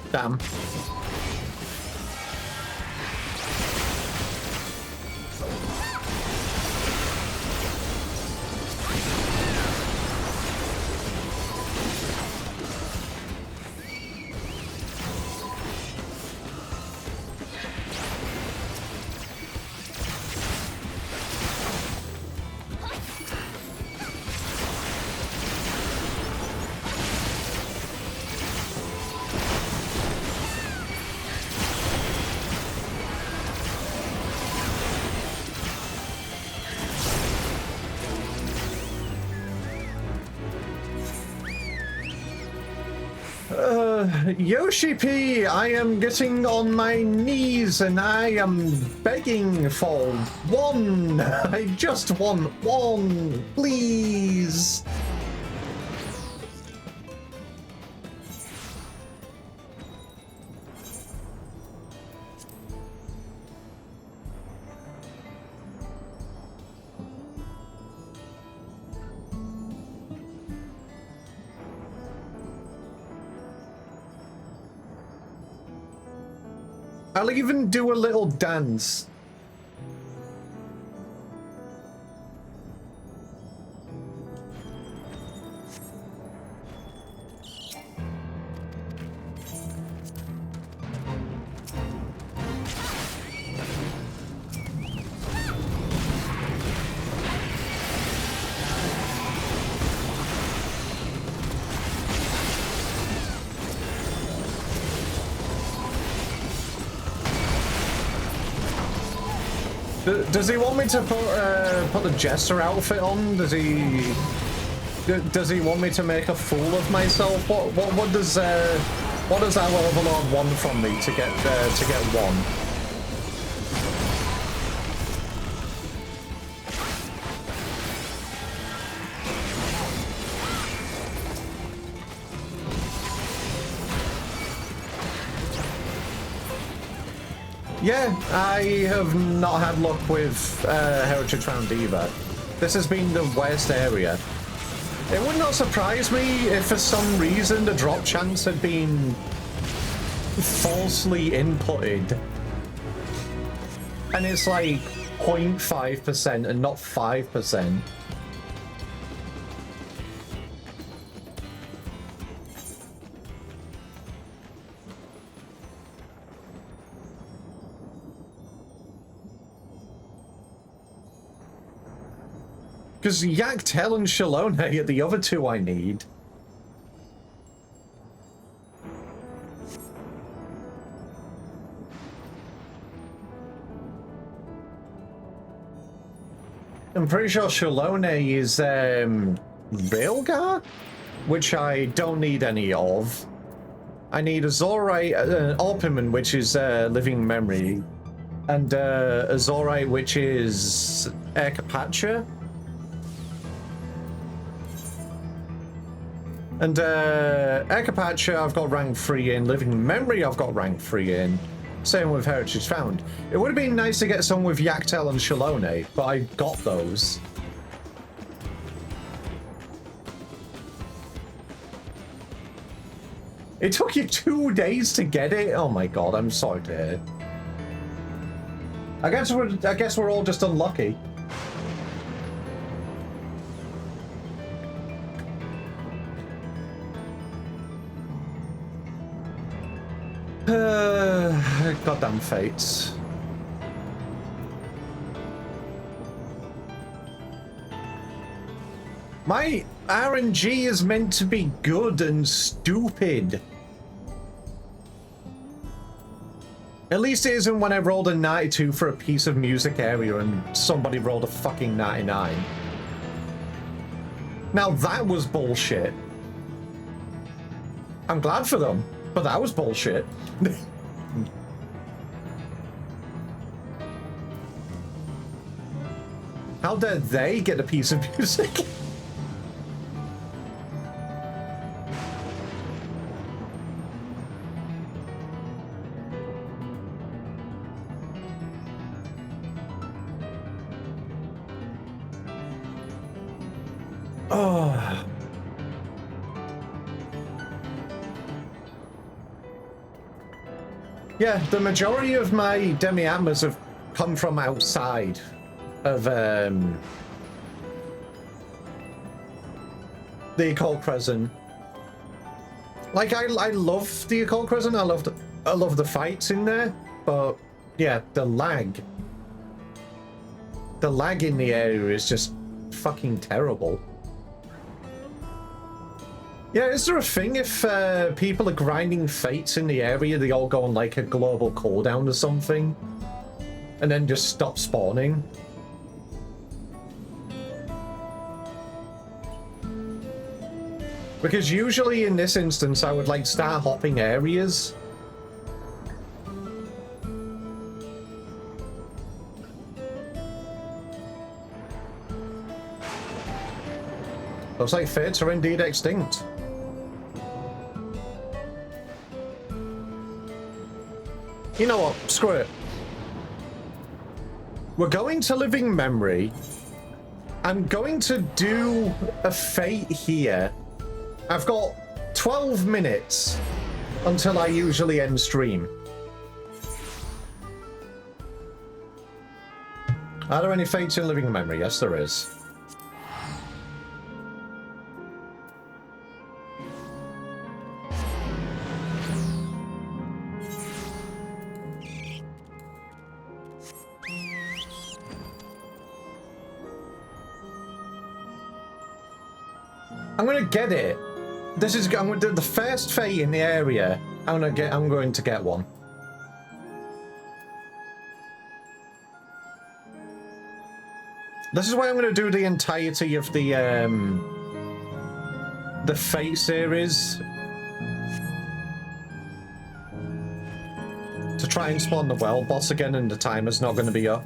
Damn. Yoshi P, I am getting on my knees and I am begging for one. I just want one, please. I'll even do a little dance. Does he want me to put the Jester outfit on? Does he want me to make a fool of myself? What does our Overlord want from me to get one? Yeah, I have not had luck with Heritage Round either. This has been the worst area. It would not surprise me if for some reason the drop chance had been falsely inputted. And it's like 0.5% and not 5%. Because Yaktel and Shalone are the other two I need. I'm pretty sure Shalone is Railgar, which I don't need any of. I need Azorite, Orpiment, which is Living Memory, and Azorite, which is Ekapacha. And Ekapacha I've got rank 3 in, Living Memory I've got rank 3 in. Same with Heritage Found. It would have been nice to get some with Yaktel and Shalone, but I got those. It took you 2 days to get it? Oh my god, I'm sorry to hear. I guess we're all just unlucky. Goddamn fates. My RNG is meant to be good and stupid. At least it isn't when I rolled a 92 for a piece of music area and somebody rolled a fucking 99. Now that was bullshit. I'm glad for them, but that was bullshit. How dare they get a piece of music? Oh. Yeah, the majority of my demi-atmas have come from outside of the Occult Crescent. Like I love the Occult Crescent. I love the fights in there, but yeah, the lag in the area is just fucking terrible. Yeah, is there a thing if people are grinding fates in the area, they all go on like a global cooldown or something, and then just stop spawning? Because usually in this instance, I would like start hopping areas. Looks like fates are indeed extinct. You know what? Screw it. We're going to Living Memory. I'm going to do a fate here. I've got 12 minutes until I usually end stream. Are there any fates in Living Memory? Yes, there is. I'm gonna get it. This is I'm gonna do the first fate in the area. I'm going to get one. This is why I'm gonna do the entirety of the fate series to try and spawn the world boss again, and the timer's not gonna be up.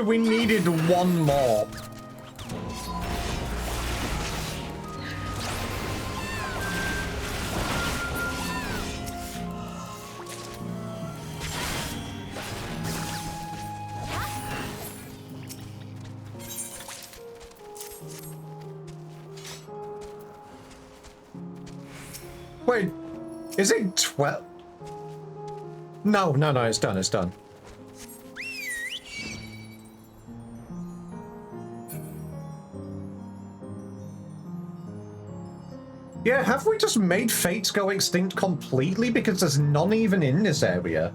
We needed one more. Wait, is it 12? No, it's done, it's done. Yeah, have we just made fates go extinct completely because there's none even in this area?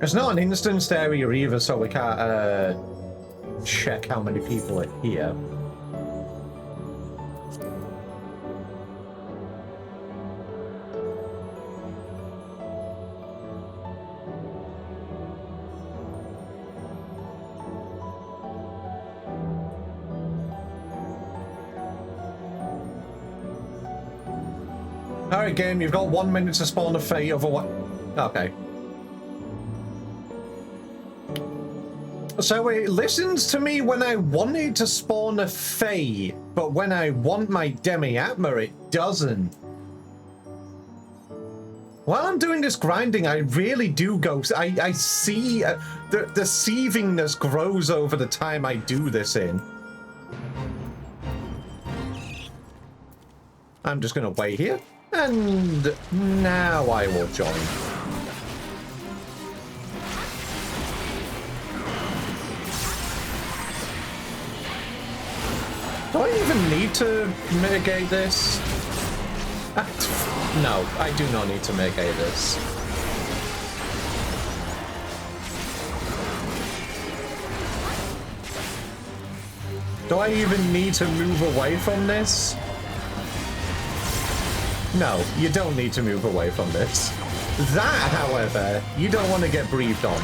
It's not an instanced area either, so we can't check how many people are here. Alright, game, you've got 1 minute to spawn a Fate of a what? Okay. So it listens to me when I want it to spawn a Fae, but when I want my Demi-Atma, it doesn't. While I'm doing this grinding, I really do go... I see the deceivingness grows over the time I do this in. I'm just going to wait here, and now I will join. Do I even need to mitigate this? No, I do not need to mitigate this. Do I even need to move away from this? No, you don't need to move away from this. That, however, you don't want to get breathed on.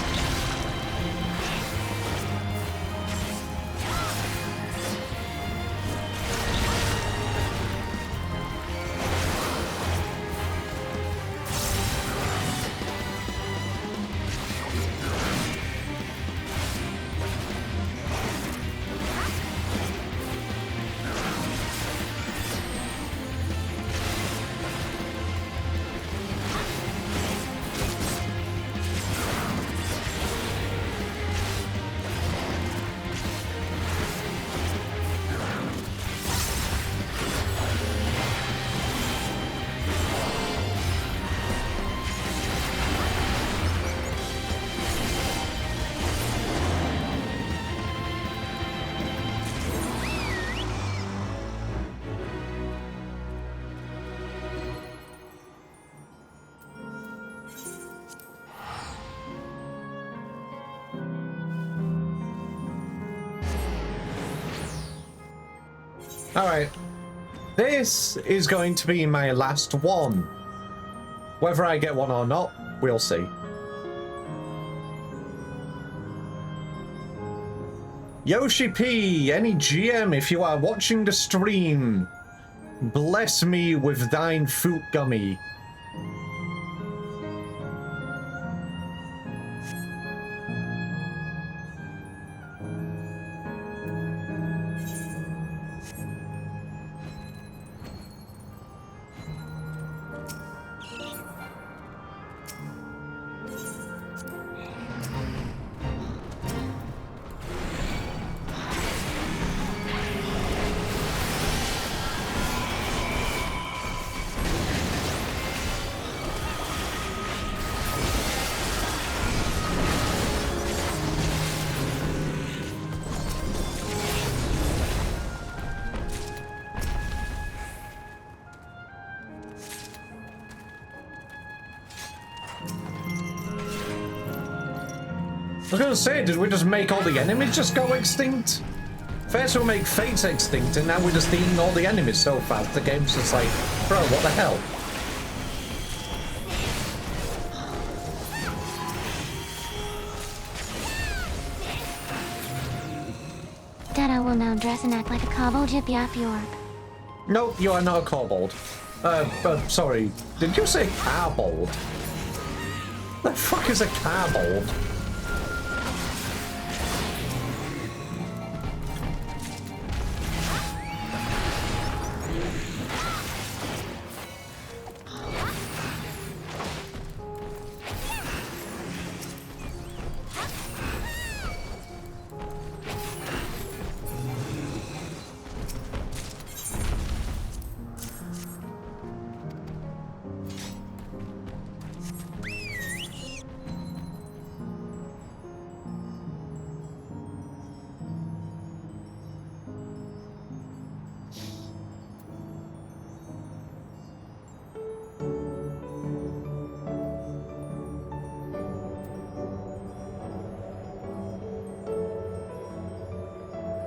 Alright, this is going to be my last one. Whether I get one or not, we'll see. Yoshi P, any GM, if you are watching the stream, bless me with thine fruit gummy. I was gonna say, did we just make all the enemies just go extinct? First we'll make Fates extinct, and now we're just eating all the enemies so fast, the game's just like, bro, what the hell? Dada will now dress and act like a kobold yip yap york. No, you are not a kobold. Sorry, did you say kobold? The fuck is a carbold?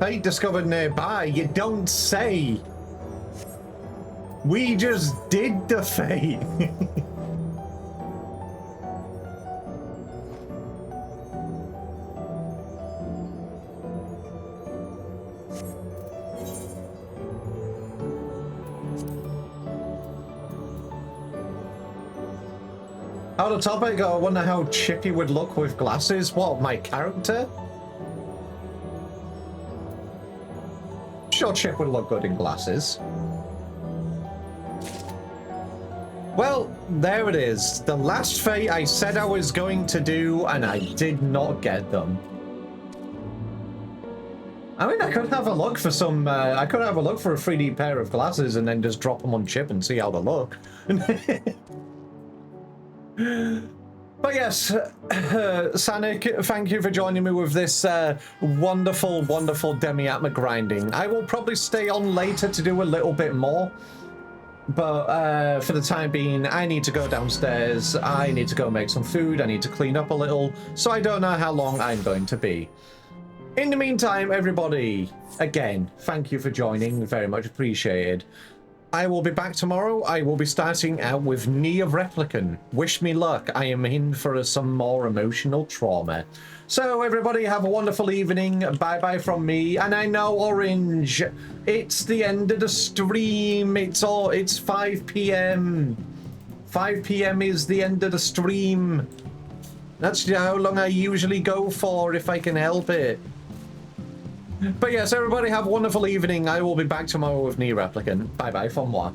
Fate discovered nearby, you don't say. We just did the fate. Out of topic, I wonder how Chippy would look with glasses. What, my character? Sure, Chip would look good in glasses. Well, there it is. The last fate I said I was going to do, and I did not get them. I mean, I could have a look for some, I could have a look for a 3D pair of glasses and then just drop them on Chip and see how they look. But yes, Sanic, thank you for joining me with this wonderful, wonderful demi-atma grinding. I will probably stay on later to do a little bit more. But for the time being, I need to go downstairs, I need to go make some food, I need to clean up a little, so I don't know how long I'm going to be. In the meantime, everybody, again, thank you for joining, very much appreciated. I will be back tomorrow. I will be starting out with Nier Replicant. Wish me luck. I am in for some more emotional trauma. So everybody have a wonderful evening. Bye-bye from me. And I know, Orange, it's the end of the stream. It's 5 p.m. 5 p.m. is the end of the stream. That's how long I usually go for if I can help it. But yes, everybody have a wonderful evening. I will be back tomorrow with Nier Replicant. Bye-bye from moi.